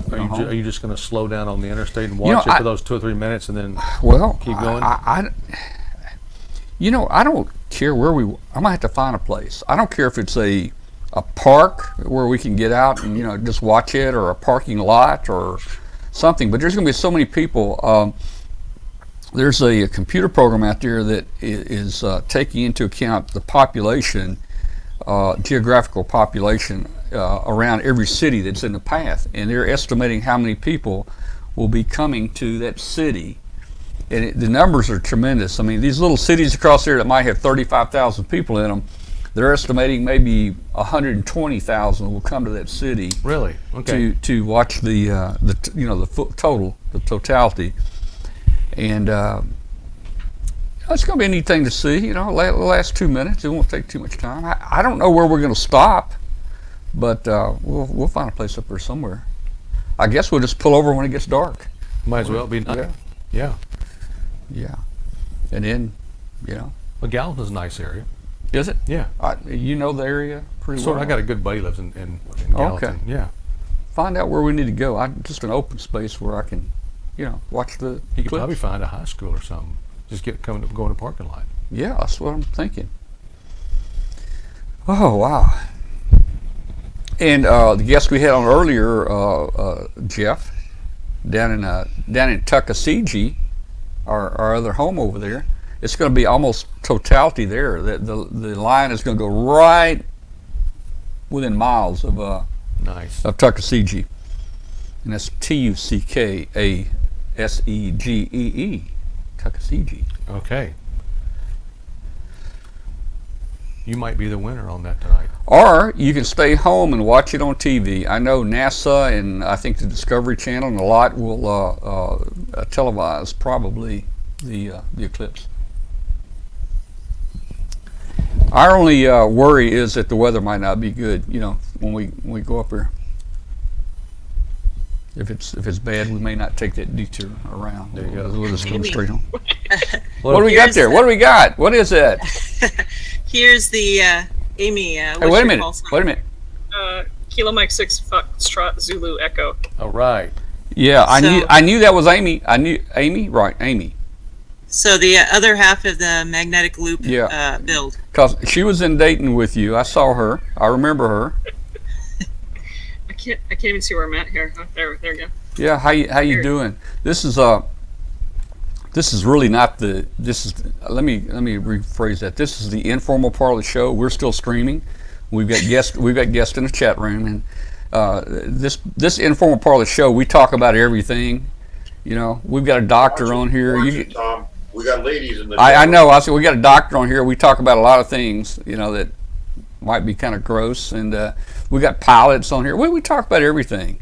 F: Are you just going to slow down on the interstate and watch it for those 2 or 3 minutes and then keep going?
A: I don't care where I might have to find a place. I don't care if it's a park where we can get out and just watch it, or a parking lot or something. But there's going to be so many people. There's a computer program out there that is taking into account the population, geographical population around every city that's in the path, and they're estimating how many people will be coming to that city. And the numbers are tremendous. I mean, these little cities across there that might have 35,000 people in them, they're estimating maybe 120,000 will come to that city.
F: Really? Okay.
A: To watch the totality. And it's going to be a neat thing to see. The last 2 minutes. It won't take too much time. I don't know where we're going to stop, but we'll find a place up there somewhere. I guess we'll just pull over when it gets dark.
F: Might as well be night. Yeah.
A: And then,
F: Well, Gallatin's a nice area.
A: Is it?
F: Yeah.
A: You know the area pretty well.
F: I got a good buddy lives in Gallatin.
A: Okay.
F: Yeah.
A: Find out where we need to go. Just an open space where I can, watch the.
F: You could probably find a high school or something. Just go in the parking lot.
A: Yeah, that's what I'm thinking. Oh wow! And the guest we had on earlier, Jeff, down in Tuckasegee, our other home over there. It's going to be almost totality there. The line is going to go right within miles of Tuckasegee, and that's Tuckasegee, Tuckasegee.
F: Okay. You might be the winner on that tonight.
A: Or you can stay home and watch it on TV. I know NASA and I think the Discovery Channel and a lot will televise probably the eclipse. Our only worry is that the weather might not be good. When we go up there. If it's bad, we may not take that detour around.
F: There you go.
A: We'll just go straight home. What do we got there? What do we got? What is that?
C: Here's the Amy.
A: Hey, wait a minute.
L: Kilo Mike 6 Foxtrot Zulu Echo.
F: All right.
A: Yeah, I knew that was Amy. I knew Amy, right? Amy.
C: So the other half of the magnetic loop build.
A: Because she was in Dayton with you. I saw her. I remember her.
L: I can't even see where I'm at here. Oh, there we go.
A: Yeah, how you doing? This is really not the. Let me rephrase that. This is the informal part of the show. We're still streaming. We've got guests in the chat room, and this informal part of the show, we talk about everything. We've got a doctor on here.
M: Tom, we got ladies in the.
A: I know. I said we got a doctor on here. We talk about a lot of things. That might be kind of gross, and we got pilots on here. We talk about everything.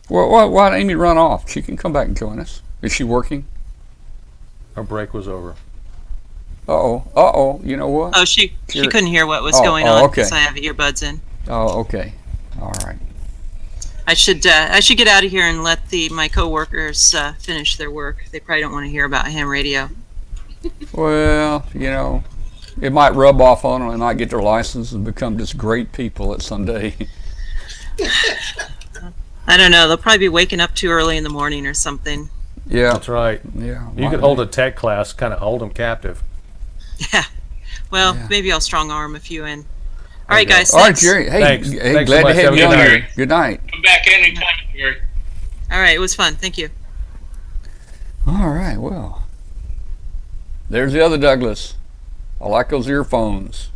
A: Well, why'd Amy run off? She can come back and join us. Is she working?
F: Our break was over.
A: Uh-oh. You know what?
C: Oh, she couldn't hear what was going on because I have earbuds in.
A: Oh, okay. All right.
C: I should get out of here and let my coworkers finish their work. They probably don't want to hear about ham radio.
A: Well, it might rub off on them and not get their license and become just great people at some day.
C: I don't know. They'll probably be waking up too early in the morning or something.
A: Yeah.
F: That's right.
A: Yeah.
F: You could hold a tech class, kind of hold them captive.
C: Yeah. Well, maybe I'll strong arm a few in. All right, guys.
A: All right, Jerry. Hey,
F: thanks
A: glad
F: so
A: to have you on here. Good night.
I: Come back anytime, Jerry.
C: All right. It was fun. Thank you.
A: All right. Well, there's the other Douglas. I like those earphones.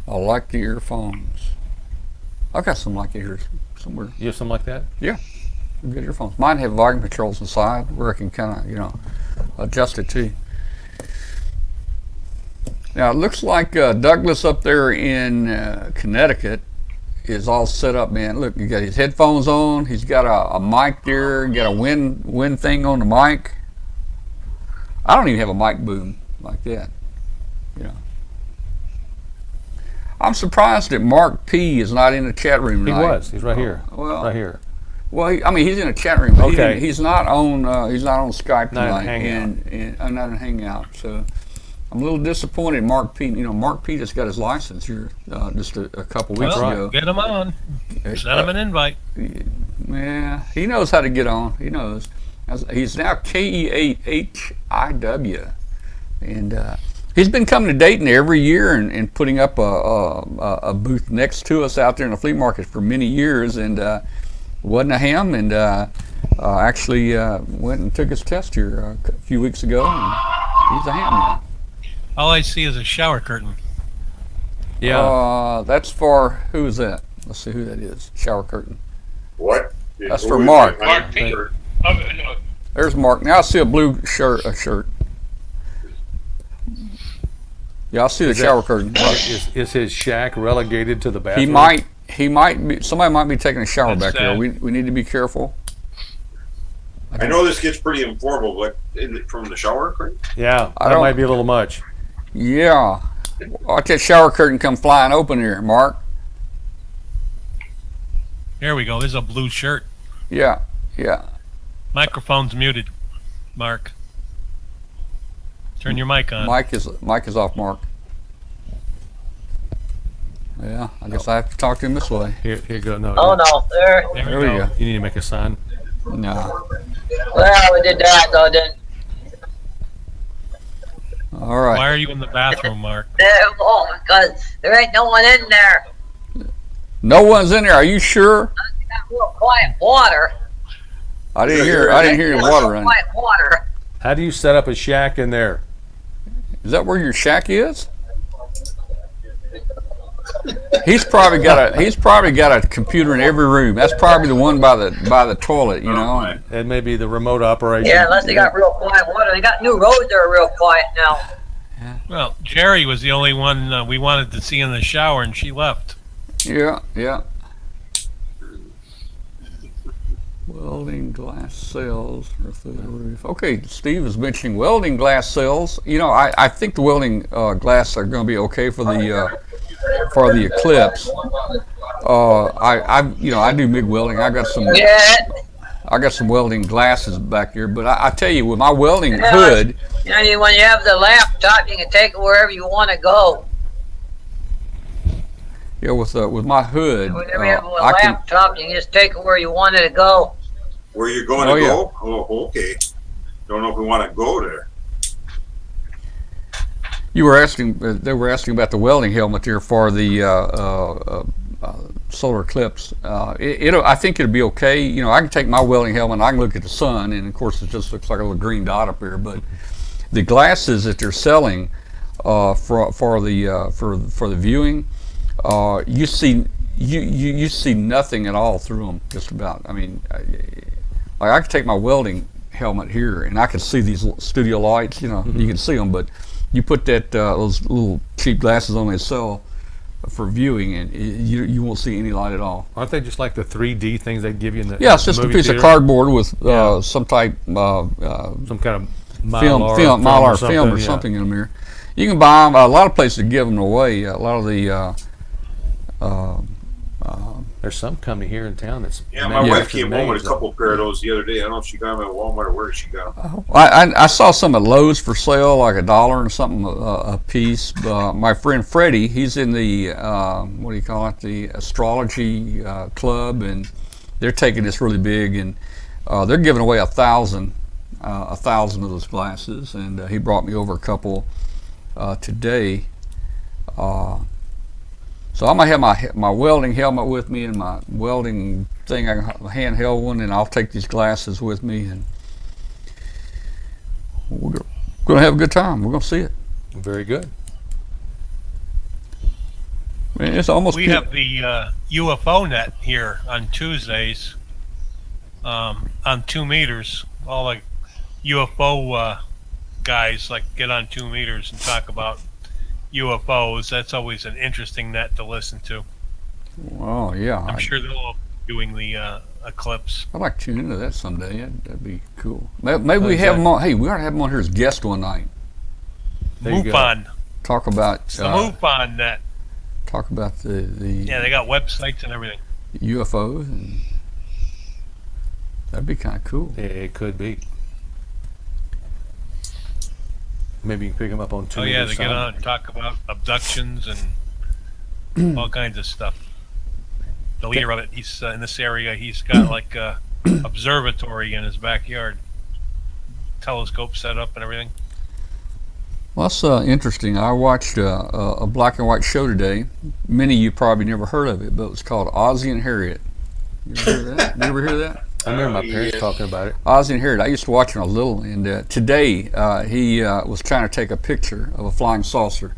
A: I like the earphones. I've got some like it here somewhere.
F: You have something like that?
A: Yeah. Good earphones. Mine have volume controls inside where I can kind of, adjust it too. Now it looks like Douglas up there in Connecticut is all set up, man. Look, he got his headphones on. He's got a mic there. Got a wind thing on the mic. I don't even have a mic boom like that. I'm surprised that Mark P is not in the chat room tonight.
F: He was. He's right here.
A: Well,
F: right here.
A: Well, he's in a chat room. But
F: Okay.
A: He's not on. He's not on Skype
F: Not in
A: tonight,
F: Hangout.
A: and I'm not in Hangout. So I'm a little disappointed. Mark P. Mark P. just got his license here just a couple weeks ago.
J: Get him on. Send him an invite.
A: Yeah, he knows how to get on. He knows. He's now KE8HIW, and he's been coming to Dayton every year and putting up a booth next to us out there in the flea market for many years, and wasn't a ham, and actually went and took his test here a few weeks ago, and he's a ham now.
J: All I see is a shower curtain.
F: Yeah.
A: That's for, who is that? Let's see who that is. Shower curtain.
M: What?
A: That's for Mark.
I: Mark Peter. No.
A: There's Mark. Now I see a blue shirt. Yeah, I see the shower curtain.
F: Is his shack relegated to the bathroom?
A: He might be. Somebody might be taking a shower back there. We need to be careful.
M: I know this gets pretty informal, but from the shower curtain?
F: Yeah, that might be a little much.
A: Yeah. Watch that shower curtain come flying open here, Mark.
J: There we go. There's a blue shirt.
A: Yeah.
J: Microphone's muted, Mark. Turn your mic on.
A: Mic is off, Mark. Yeah, I guess I have to talk to him this way.
F: Here go. No.
K: Oh no, there.
A: There we go.
F: You need to make a sign.
A: No.
K: Well, we did that though, didn't.
A: All right.
J: Why are you in the bathroom, Mark?
K: Oh, because there ain't no one in there.
A: No one's in there. Are you sure?
K: Got real quiet water.
A: I didn't hear your water running.
K: Quiet water.
F: How do you set up a shack in there?
A: Is that where your shack is? He's probably got a computer in every room. That's probably the one by the toilet, you know.
F: That may be the remote operation.
K: Yeah, unless they got real quiet water. They got new roads that are real quiet now.
J: Well, Jerry was the only one we wanted to see in the shower, and she left.
A: Yeah. Welding glass cells through the roof. Okay, Steve is mentioning welding glass cells. You know, I think the welding glass are going to be okay for the Eclipse. I do MIG welding. I got some welding glasses back here, but I tell you, with my welding hood.
K: You know, when you have the laptop, you can take it wherever you want to go.
A: Yeah, with my hood.
K: Whenever you have a laptop, you can just take it where you want it to go.
M: Where you going to go? Oh, okay. Don't know if we want to go there.
A: You were asking. They were asking about the welding helmet there for the solar eclipse. I think it'll be okay. You know, I can take my welding helmet, and I can look at the sun, and of course, it just looks like a little green dot up here. But the glasses that they're selling for the viewing, you see nothing at all through them. Just about. I mean, I could take my welding helmet here, and I can see these studio lights. You know, you can see them, but you put those little cheap glasses on they sell for viewing, and you won't see any light at all.
F: Aren't they just like the 3D things they give you in the
A: it's just a piece of cardboard with some type
F: some kind of
A: Mylar film or something in them here. You can buy them. A lot of places give them away. A lot of the
F: there's some company here in town that's
M: my wife came home with a couple pair of those the other day. I don't know if she got them at Walmart or where she got them.
A: I saw some at Lowe's for sale, like $1 and something a piece. My friend Freddie, he's in the the astrology club, and they're taking this really big, and they're giving away 1,000 of those glasses, and he brought me over a couple today. So I'm gonna have my welding helmet with me and my welding thing, a handheld one, and I'll take these glasses with me, and we're gonna have a good time. We're gonna see it.
F: Very good.
A: Man, it's almost.
J: We have the UFO net here on Tuesdays, on 2 meters. All the UFO guys get on 2 meters and talk about UFOs. That's always an interesting net to listen to.
A: Oh yeah,
J: I'm sure they'll all be doing the eclipse.
A: I'd like to tune into that someday. That'd be cool. Maybe we have them on. Hey, we ought to have them on here as guests one night.
J: MUFON.
A: Talk about
J: the MUFON net.
A: Talk about the
J: they got websites and everything.
A: UFOs, and that'd be kind of cool.
F: It could be. Maybe you can pick them up on two.
J: Oh yeah, they get on and talk about abductions and all kinds of stuff. the leader of it. He's in this area. He's got like a observatory in his backyard, telescope set up and everything.
A: Well, that's interesting. I watched a black and white show today. Many of you probably never heard of it, but it was called Ozzie and Harriet. You ever hear that? You ever hear that?
F: I remember my parents talking about it.
A: Ozzie and Harriet. I used to watch it when I was little, and today he was trying to take a picture of a flying saucer,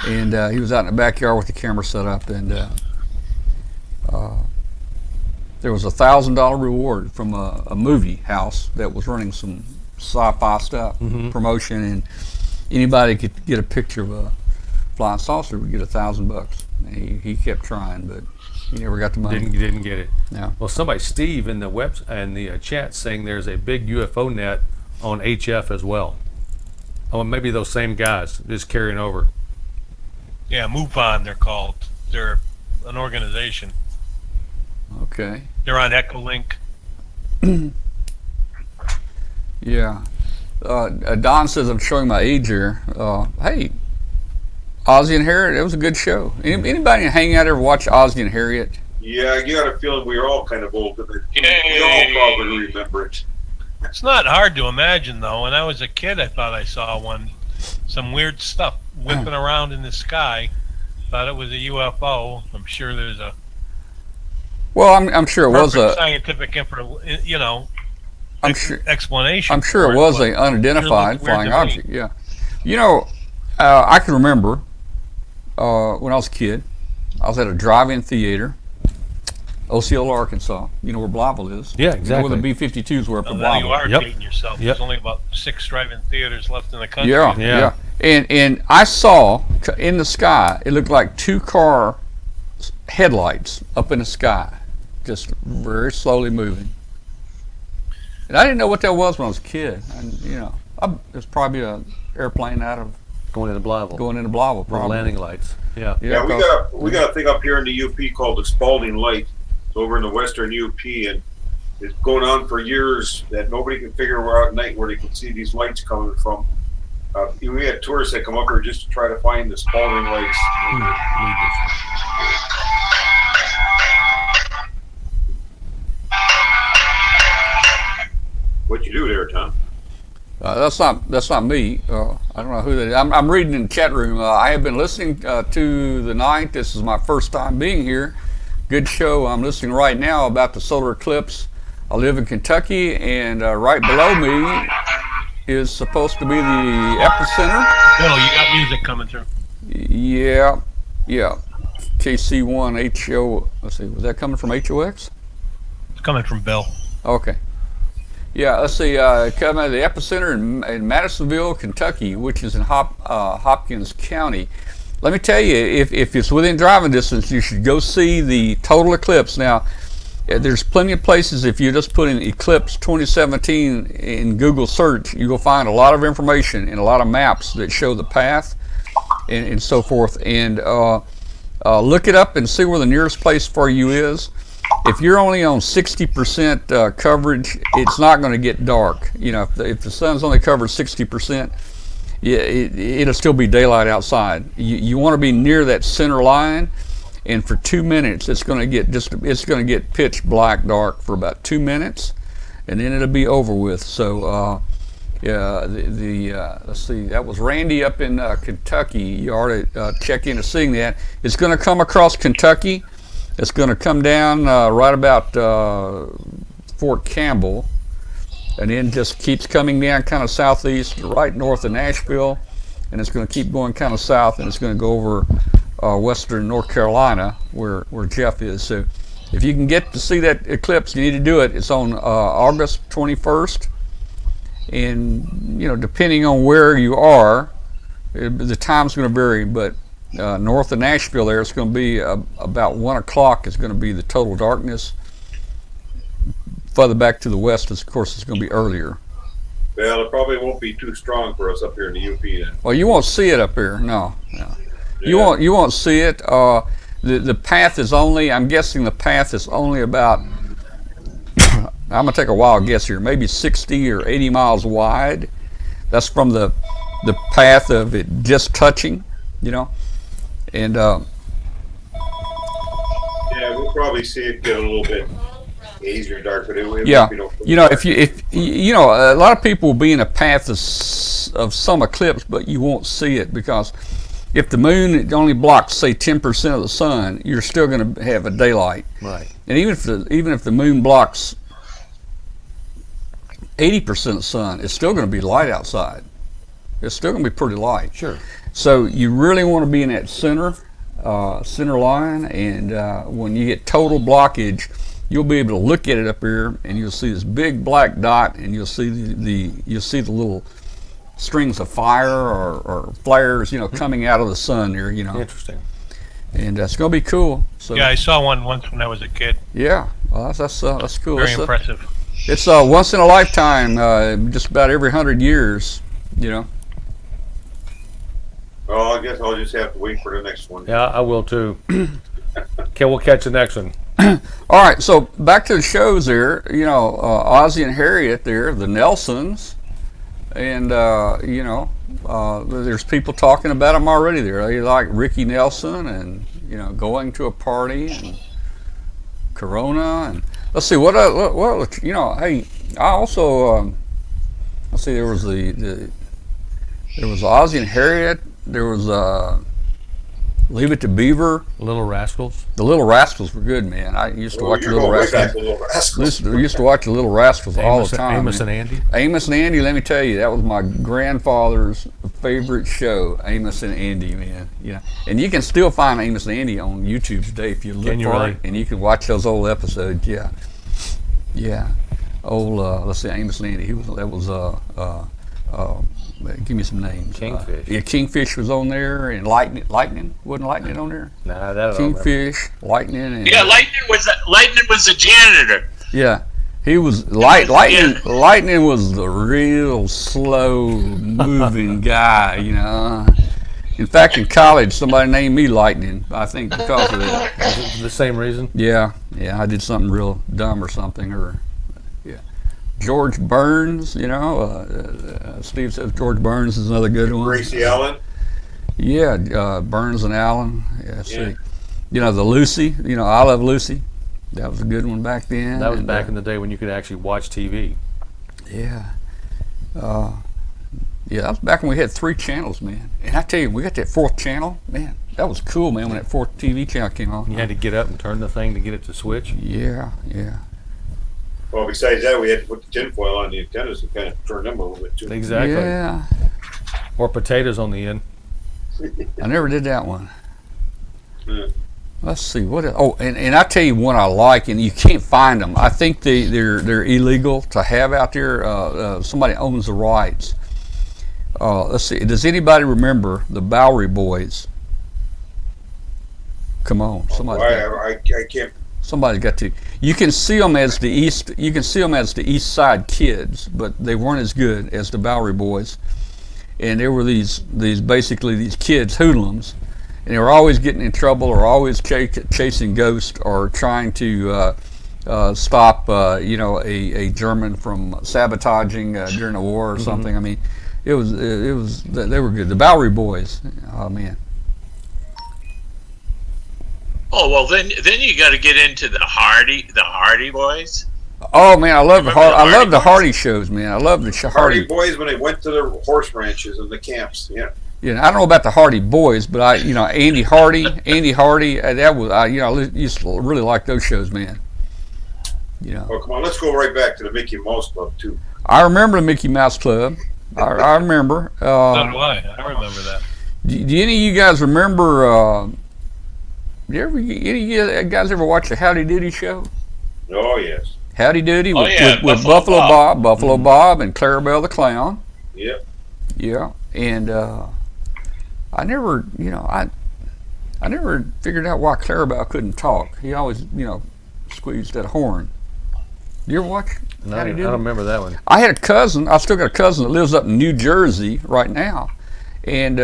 A: and he was out in the backyard with the camera set up, and there was a $1,000 reward from a movie house that was running some sci-fi stuff promotion, and anybody could get a picture of a flying saucer would get $1,000. And he kept trying, but he never got the money.
F: Didn't get it.
A: No.
F: Well, Steve in the chat saying there's a big UFO net on HF as well. Oh, maybe those same guys just carrying over.
J: Yeah, MUFON they're called. They're an organization.
A: Okay.
J: They're on Echolink.
A: Yeah. Don says I'm showing my age here. Hey, Ozzie and Harriet, it was a good show. Anybody in Hangout ever watch Ozzie and Harriet?
M: Yeah, you got a feeling we were all kind of old, but we all probably remember it.
J: It's not hard to imagine, though. When I was a kid, I thought I saw some weird stuff whipping around in the sky. Thought it was a UFO. I'm sure there's a.
A: Well, I'm sure it was a
J: scientific, explanation.
A: I'm sure it was an unidentified flying object. Yeah, I can remember when I was a kid. I was at a drive-in theater, Osceola, Arkansas. You know where Blytheville is?
F: Yeah, exactly.
A: Where the B-52s were up in
J: Now
A: Blytheville.
J: you are dating yourself. There's only about 6 drive-in theaters left in the country.
A: Yeah. And I saw in the sky, it looked like 2 car headlights up in the sky, just very slowly moving. And I didn't know what that was when I was a kid. And it was probably an airplane out of
F: going into Blytheville,
A: probably.
F: Landing lights. Yeah,
M: we got a thing up here in the UP called the Spalding Light. It's over in the western UP, and it's going on for years that nobody can figure out at night where they can see these lights coming from. We had tourists that come up here just to try to find the Spalding Lights. What'd you do there, Tom?
A: That's not me. I don't know who that is. I'm reading in the chat room. I have been listening to the night. This is my first time being here. Good show. I'm listening right now about the solar eclipse. I live in Kentucky, and right below me is supposed to be the epicenter.
J: Bill, you got music coming through.
A: Yeah. KC1HO. Let's see. Was that coming from HOX?
J: It's coming from Bill.
A: Okay. Yeah, let's see. Coming to the epicenter in Madisonville, Kentucky, which is in Hopkins County. Let me tell you, if it's within driving distance, you should go see the total eclipse. Now, there's plenty of places. If you just put in eclipse 2017 in Google search, you will find a lot of information and a lot of maps that show the path and so forth. And look it up and see where the nearest place for you is. If you're only on 60% coverage, it's not going to get dark. If the sun's only covered 60%, it'll still be daylight outside. You want to be near that center line, and for 2 minutes, it's going to get pitch black dark for about 2 minutes, and then it'll be over with. So, let's see. That was Randy up in Kentucky. You ought to check into seeing that. It's going to come across Kentucky. It's going to come down right about Fort Campbell, and then just keeps coming down kind of southeast, right north of Nashville, and it's going to keep going kind of south, and it's going to go over western North Carolina, where Jeff is. So if you can get to see that eclipse, you need to do it. It's on August 21st, and depending on where you are, the time's going to vary, but north of Nashville there, it's going to be about 1 o'clock is going to be the total darkness. Further back to the west, of course, it's going to be earlier.
M: Well, it probably won't be too strong for us up here in the UP then.
A: Well, you won't see it up here, no.
M: Yeah.
A: You won't see it. The path is only, I'm guessing the path is only about, I'm going to take a wild guess here, maybe 60 or 80 miles wide. That's from the path of it just touching, And
M: yeah, You'll probably see it get a little bit hazier and dark, but it
A: Yeah,
M: won't be no
A: you know, if you know, a lot of people will be in a path of some eclipse, but you won't see it because if the moon only blocks, say, 10% of the sun, you're still going to have a daylight.
F: Right.
A: And even if the moon blocks 80% of the sun, it's still going to be light outside. It's still going to be pretty light.
F: Sure.
A: So you really want to be in that center line, and when you get total blockage, you'll be able to look at it up here, and you'll see this big black dot, and you'll see the little strings of fire or flares, you know, coming out of the sun there, you know.
F: Interesting.
A: And that's going to be cool. So
J: Yeah, I saw one once when I was a kid.
A: yeah, well, that's cool.
J: Very impressive.
A: It's once in a lifetime, just about every 100 years, you know.
M: Well, I guess I'll just have to wait for the next one.
F: Yeah, I will too. Okay, we'll catch the next one.
A: All right, so back to the shows there. You know, Ozzie and Harriet there, the Nelsons, and you know, there's people talking about them already there. They like Ricky Nelson, and you know, going to a party, and Corona, and let's see what you know. Hey, I also let's see. There was there was Ozzie and Harriet. There was Leave It to Beaver.
F: Little Rascals.
A: The Little Rascals were good, man. I used to watch the Little Rascals. Used to watch the Little Rascals all the time.
F: Amos and Andy.
A: Amos and Andy. Let me tell you, that was my grandfather's favorite show. Amos and Andy, man. You know, and you can still find Amos and Andy on YouTube today if you look for it, and you can watch those old episodes. Yeah, yeah. Old. Let's see, Amos and Andy. Give me some names.
F: Kingfish.
A: Yeah, Kingfish was on there, and Lightning. Wasn't Lightning on there?
F: Nah, that
A: Kingfish, Lightning, and
I: Yeah, Lightning was the janitor.
A: yeah, he was Lightning. Lightning was the real slow moving guy, you know. In fact, in college, somebody named me Lightning. I think because of that.
F: The same reason.
A: Yeah, I did something real dumb or something, or yeah. George Burns, you know, Steve says George Burns is another good one.
M: Gracie Allen.
A: Yeah, Burns and Allen. Yeah, see. You know, the Lucy, you know, I Love Lucy. That was a good one back then.
F: That was back in the day when you could actually watch TV.
A: Yeah. Yeah, that was back when we had 3 channels, man. And I tell you, we got that 4th channel, man. That was cool, man, when that 4th TV channel came on.
F: You had to get up and turn the thing to get it to switch.
A: Yeah.
M: Well, besides that, we had to put the tinfoil on the antennas and kind of turn them a little bit too.
F: Exactly.
A: Yeah.
F: Or potatoes on the end.
A: I never did that one.
M: Yeah.
A: Let's see what. And I tell you one I like, and you can't find them. I think they're illegal to have out there. Somebody owns the rights. Let's see. Does anybody remember the Bowery Boys? Come on, somebody.
M: I can't.
A: Somebody got to. You can see them as the East. You can see them as the East Side Kids, but they weren't as good as the Bowery Boys. And there were these basically these kids, hoodlums, and they were always getting in trouble, or always chasing ghosts, or trying to stop, you know, a German from sabotaging during the war or something. I mean, it was they were good. The Bowery Boys. Oh man.
I: Oh well, then you got to get into the Hardy Boys.
A: Oh man, I love the Hardy shows, man. I love the
M: Hardy Boys when they went to their horse ranches and the camps. Yeah.
A: Yeah, I don't know about the Hardy Boys, but Andy Hardy, that was I used to really like those shows, man. You know.
M: Oh come on, let's go right back to the Mickey Mouse Club too.
A: I remember the Mickey Mouse Club. I remember.
J: So do I. I remember that.
A: Do any of you guys remember? Any of you guys ever watch the Howdy Doody show?
M: Oh yes.
A: Howdy Doody with Buffalo Bob and Clarabelle the Clown.
M: Yep.
A: Yeah, and I never figured out why Clarabelle couldn't talk. He always, squeezed that horn. You ever watch Howdy Doody?
F: I don't remember that one.
A: I had a cousin. I still got a cousin that lives up in New Jersey right now. And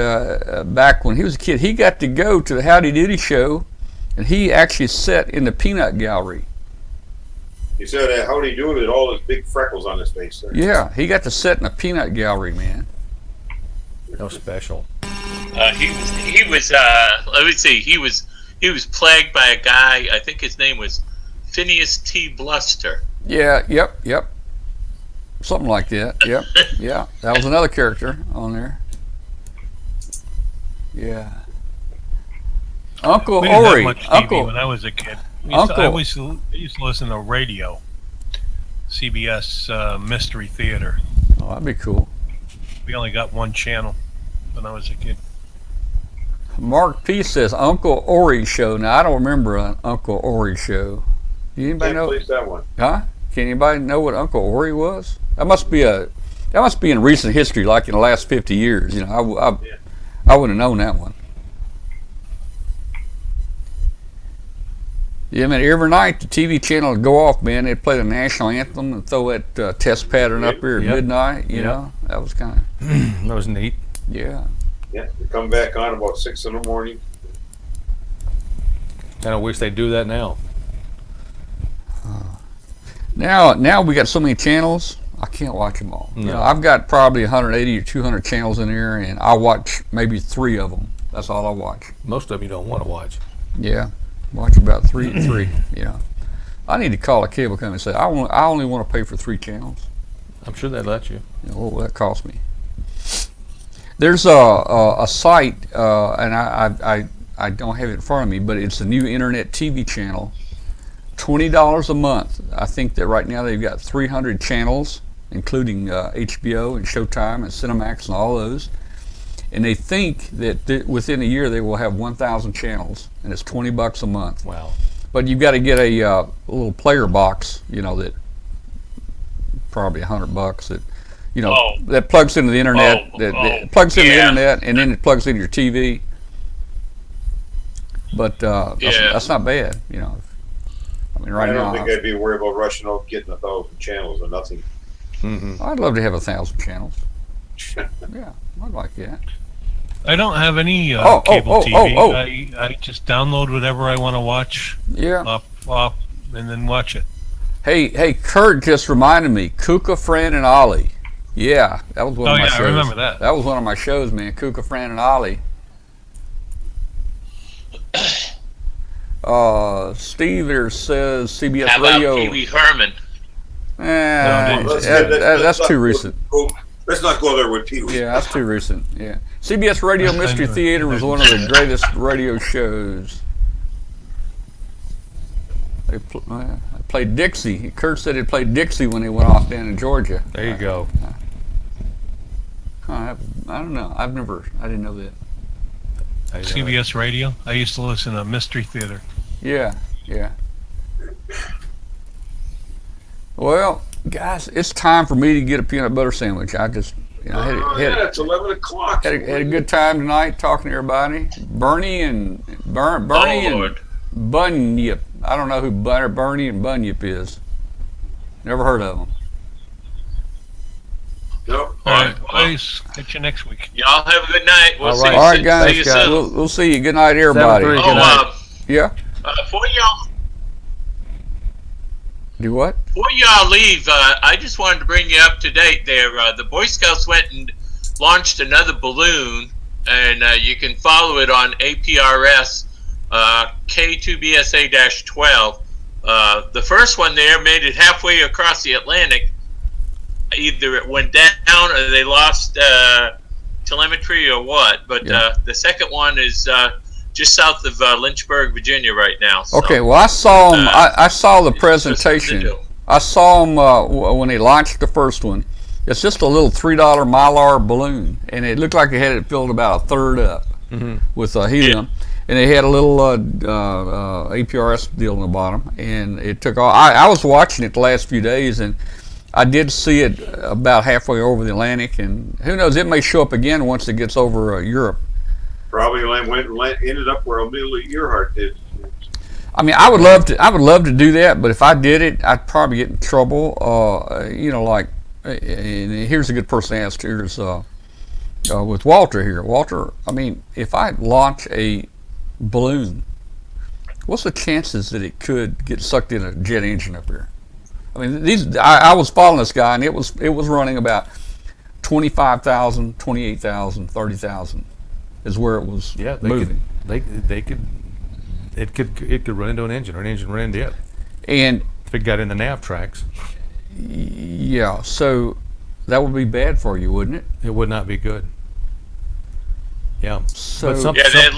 A: back when he was a kid, he got to go to the Howdy Doody show, and he actually sat in the peanut gallery.
M: He said, "How do you do with all those big freckles on his face?" There.
A: Yeah, he got to sit in the peanut gallery, man.
F: No special.
I: He was. Let me see. He he was plagued by a guy. I think his name was Phineas T. Bluster.
A: Yeah. Yep. Something like that. Yep. Yeah. That was another character on there. Yeah. Uncle
J: We didn't
A: Ori.
J: have much TV
A: Uncle.
J: when I was a kid.
A: Uncle.
J: I used to listen to radio. CBS Mystery Theater.
A: Oh, that'd be cool.
J: We only got one channel when I was a kid.
A: Mark P says Uncle Ori show. Now I don't remember an Uncle Ori show. Do anybody
M: Can't
A: know?
M: place that one.
A: Huh? Can anybody know what Uncle Ori was? That must be in recent history, like in the last 50 years. You know, I wouldn't have known that one. Yeah, man. Every night the TV channel would go off, man. They'd play the national anthem and throw that test pattern up here at midnight. You know, that was kind of
F: that was neat.
A: Yeah.
M: Yeah, they come back on about 6 in the morning.
F: I don't wish they'd do that now.
A: Now we got so many channels, I can't watch them all.
F: No.
A: You know, I've got probably 180 or 200 channels in here, and I watch maybe 3 of them. That's all I watch.
F: Most of them you don't want to watch.
A: Yeah, watch about three. You know, I need to call a cable company and say I only want to pay for 3 channels.
F: I'm sure they'd let you.
A: You know, what will that cost me? There's a site, and I don't have it in front of me, but it's a new internet TV channel. $20 a month. I think that right now they've got 300 channels, including HBO and Showtime and Cinemax and all those. And they think that within a year they will have 1,000 channels, and it's $20 a month.
F: Wow.
A: But you've got to get a little player box, you know, that probably $100 that, you know, that plugs into the internet. That plugs into the internet, and then it plugs into your TV. But that's not bad, you know. I mean, right
M: I
A: now,
M: don't think I'd be worried about rushing out getting 1,000 channels or nothing.
F: Mm-hmm.
A: I'd love to have 1,000 channels. Yeah, I'd like that.
J: I don't have any cable TV. I just download whatever I want to watch.
A: Yeah.
J: Off, and then watch it.
A: Hey, Kurt just reminded me, Kuka, Fran, and Ollie. Yeah, that was one of my shows.
J: I remember that.
A: That was one of my shows, man. Kuka, Fran, and Ollie. Steve here says CBS
I: How about
A: Radio.
I: Pee Wee Herman?
A: That's too recent.
M: Let's not go there with Pee Wee.
A: Yeah, that's too recent. Yeah, CBS Radio Mystery Theater was one of the greatest radio shows. They played Dixie. Kurt said he played Dixie when he went off down in Georgia.
F: There you go.
A: I don't know. I didn't know that.
J: CBS Radio. I used to listen to Mystery Theater.
A: Yeah. Well, guys, it's time for me to get a peanut butter sandwich. I just,
M: it's 11 o'clock.
A: Had a good time tonight talking to everybody. Bernie and Bunyip. I don't know who Bernie and Bunyip is. Never heard of them.
M: Nope.
J: All right, boys. Catch you next week.
I: Y'all have a good night. We'll
A: All right, guys.
I: See you soon.
A: We'll see you. Good night, everybody. Yeah.
I: Before y'all
A: Do what?
I: Before y'all leave, I just wanted to bring you up to date there. The Boy Scouts went and launched another balloon, and you can follow it on APRS K2BSA-12. The first one there made it halfway across the Atlantic. Either it went down or they lost telemetry or what. But the second one is just south of Lynchburg, Virginia right now. So,
A: okay, well, I saw him. I saw the presentation. I saw him when they launched the first one. It's just a little $3 Mylar balloon, and it looked like it had it filled about a third up with helium. And they had a little APRS deal on the bottom, and it took off. I was watching it the last few days, and I did see it about halfway over the Atlantic, and who knows, it may show up again once it gets over Europe.
M: Probably ended up where Amelia Earhart did.
A: I mean, I would love to do that, but if I did it, I'd probably get in trouble. And here's a good person to ask. Here's with Walter here. Walter, I mean, if I launch a balloon, what's the chances that it could get sucked in a jet engine up here? I mean, I was following this guy, and it was running about 25,000, 28,000, 30,000 is where it was moving.
F: They could it could run into an engine, or an engine run into it.
A: And
F: if it got in the nav tracks.
A: Yeah, so that would be bad for you, wouldn't it?
F: It would not be good. Yeah.
A: So
I: that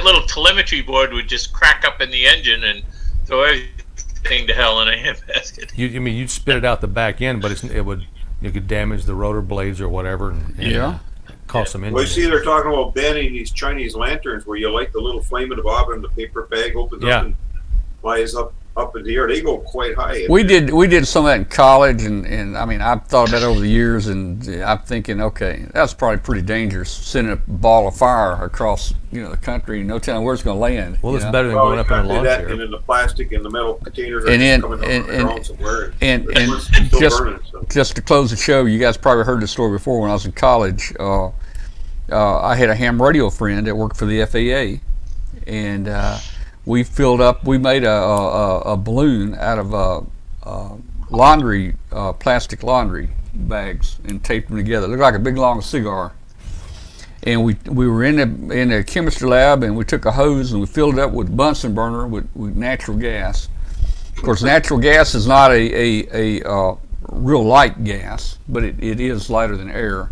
I: little telemetry board would just crack up in the engine and throw everything to hell in a handbasket.
F: You'd spit it out the back end, but you could damage the rotor blades or whatever. And cause some engine.
M: Well, you see, they're talking about banning these Chinese lanterns where you light the little flame in the bottom and the paper bag opens up and flies up in the air. They go quite high.
A: We did some of that in college, and I mean, I've thought that over the years, and I'm thinking, okay, that's probably pretty dangerous, sending a ball of fire across the country, no telling where it's going to land.
F: Well, it's better than going up in a launch area.
M: And then the plastic and the metal containers are coming down the ground somewhere.
A: And just to close the show, you guys probably heard this story before. When I was in college, I had a ham radio friend that worked for the FAA, and we made a balloon out of plastic laundry bags and taped them together. It looked like a big long cigar. And we were in the chemistry lab, and we took a hose and we filled it up with Bunsen burner with natural gas. Of course, natural gas is not a real light gas, but it is lighter than air.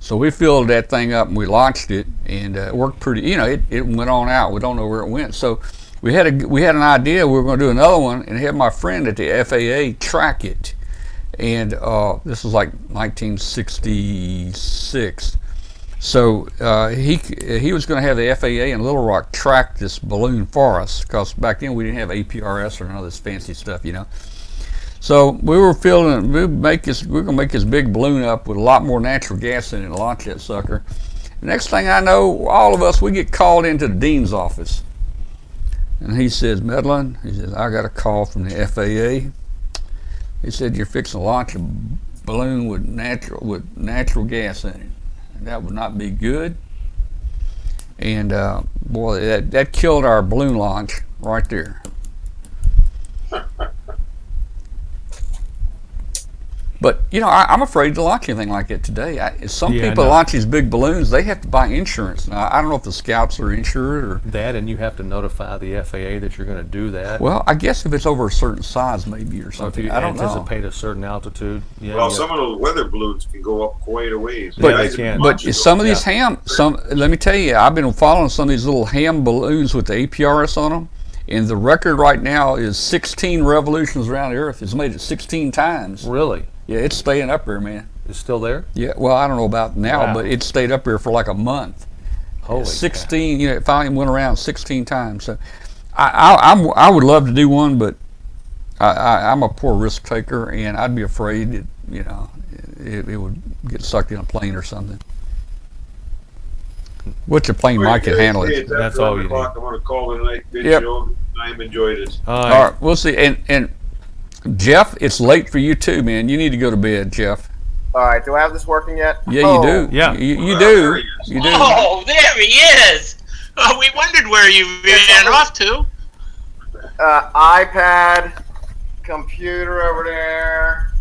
A: So we filled that thing up and we launched it, and it worked pretty. It went on out. We don't know where it went. So we had an idea. We were going to do another one and have my friend at the FAA track it. And this was like 1966. So he was going to have the FAA in Little Rock track this balloon for us, because back then we didn't have APRS or none of this fancy stuff, So we were we're going to make this big balloon up with a lot more natural gas in it and launch that sucker. The next thing I know, all of us, we get called into the dean's office. And he says, Medlin, he says, I got a call from the FAA. He said, you're fixing to launch a balloon with natural gas in it. And that would not be good. And boy, that killed our balloon launch right there. But, I'm afraid to launch anything like that today. Some people launch these big balloons, they have to buy insurance. Now, I don't know if the scouts are insured or...
F: That, and you have to notify the FAA that you're going to do that.
A: Well, I guess if it's over a certain size maybe or something.
F: If you anticipate a certain altitude.
M: Some of those weather balloons can go up quite a ways.
A: But some of these let me tell you, I've been following some of these little ham balloons with the APRS on them. And the record right now is 16 revolutions around the Earth. It's made it 16 times.
F: Really?
A: Yeah, it's staying up there, man.
F: It's still there?
A: Yeah, well, I don't know about now, but it stayed up there for like a month.
F: Holy
A: 16, it finally went around 16 times. So I would love to do one, but I'm a poor risk taker, and I'd be afraid that, it would get sucked in a plane or something. Which a plane might could handle it.
M: That's all you need. I'm going to call it a night video. I've enjoyed it.
A: All right, we'll see. And Jeff, it's late for you too, man. You need to go to bed, Jeff.
N: All right, do I have this working yet?
A: Yeah, you do.
F: Yeah,
A: you do. You do.
I: Oh, there he is. Oh, we wondered where you ran off to.
N: iPad, computer over there.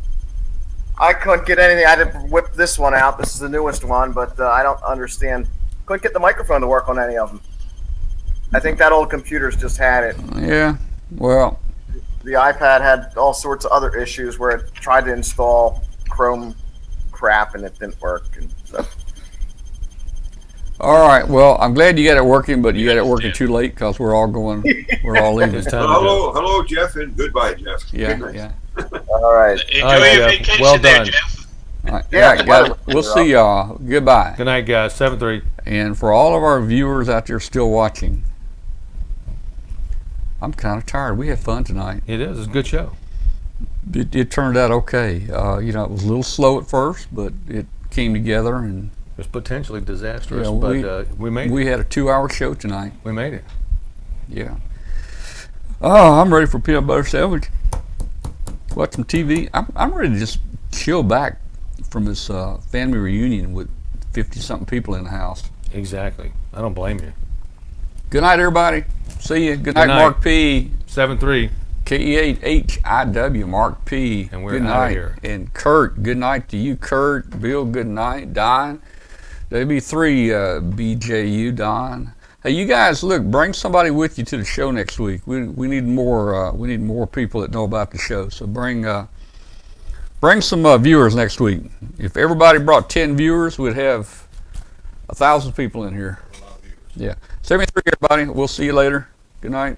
N: I couldn't get anything. I had to whip this one out. This is the newest one, but I don't understand. Couldn't get the microphone to work on any of them. I think that old computer's just had it.
A: Yeah, well.
N: The iPad had all sorts of other issues where it tried to install Chrome crap and it didn't work. And so.
A: All right, well, I'm glad you got it working, but you got it working too late because we're all leaving.
M: Hello, Jeff, and goodbye, Jeff.
A: Yeah.
N: All right.
I: Enjoy your vacation
F: well
I: there,
F: done.
I: Jeff.
A: All right, guys, we'll see y'all. Goodbye.
F: Good night, guys. 7-3.
A: And for all of our viewers out there still watching, I'm kind of tired. We had fun tonight.
F: It is. It's a good show.
A: It turned out okay. It was a little slow at first, but it came together, and
F: it was potentially disastrous, but we made it.
A: We had a 2-hour show tonight.
F: We made it.
A: Yeah. Oh, I'm ready for peanut butter sandwich. Watch some TV. I'm ready to just chill back from this family reunion with 50-something people in the house.
F: Exactly. I don't blame you.
A: Good night, everybody. See you. Good night, Mark P.
F: 7-3.
A: KE8HIW, Mark P.
F: And we're
A: good
F: out
A: night.
F: of here.
A: And Kurt, good night to you, Kurt. Bill, good night. Don, there'll be 3 BJU, Don. Hey, you guys, look, bring somebody with you to the show next week. We need more people that know about the show. So bring some viewers next week. If everybody brought 10 viewers, we'd have 1,000 people in here. Yeah. 73, everybody. We'll see you later. Good night.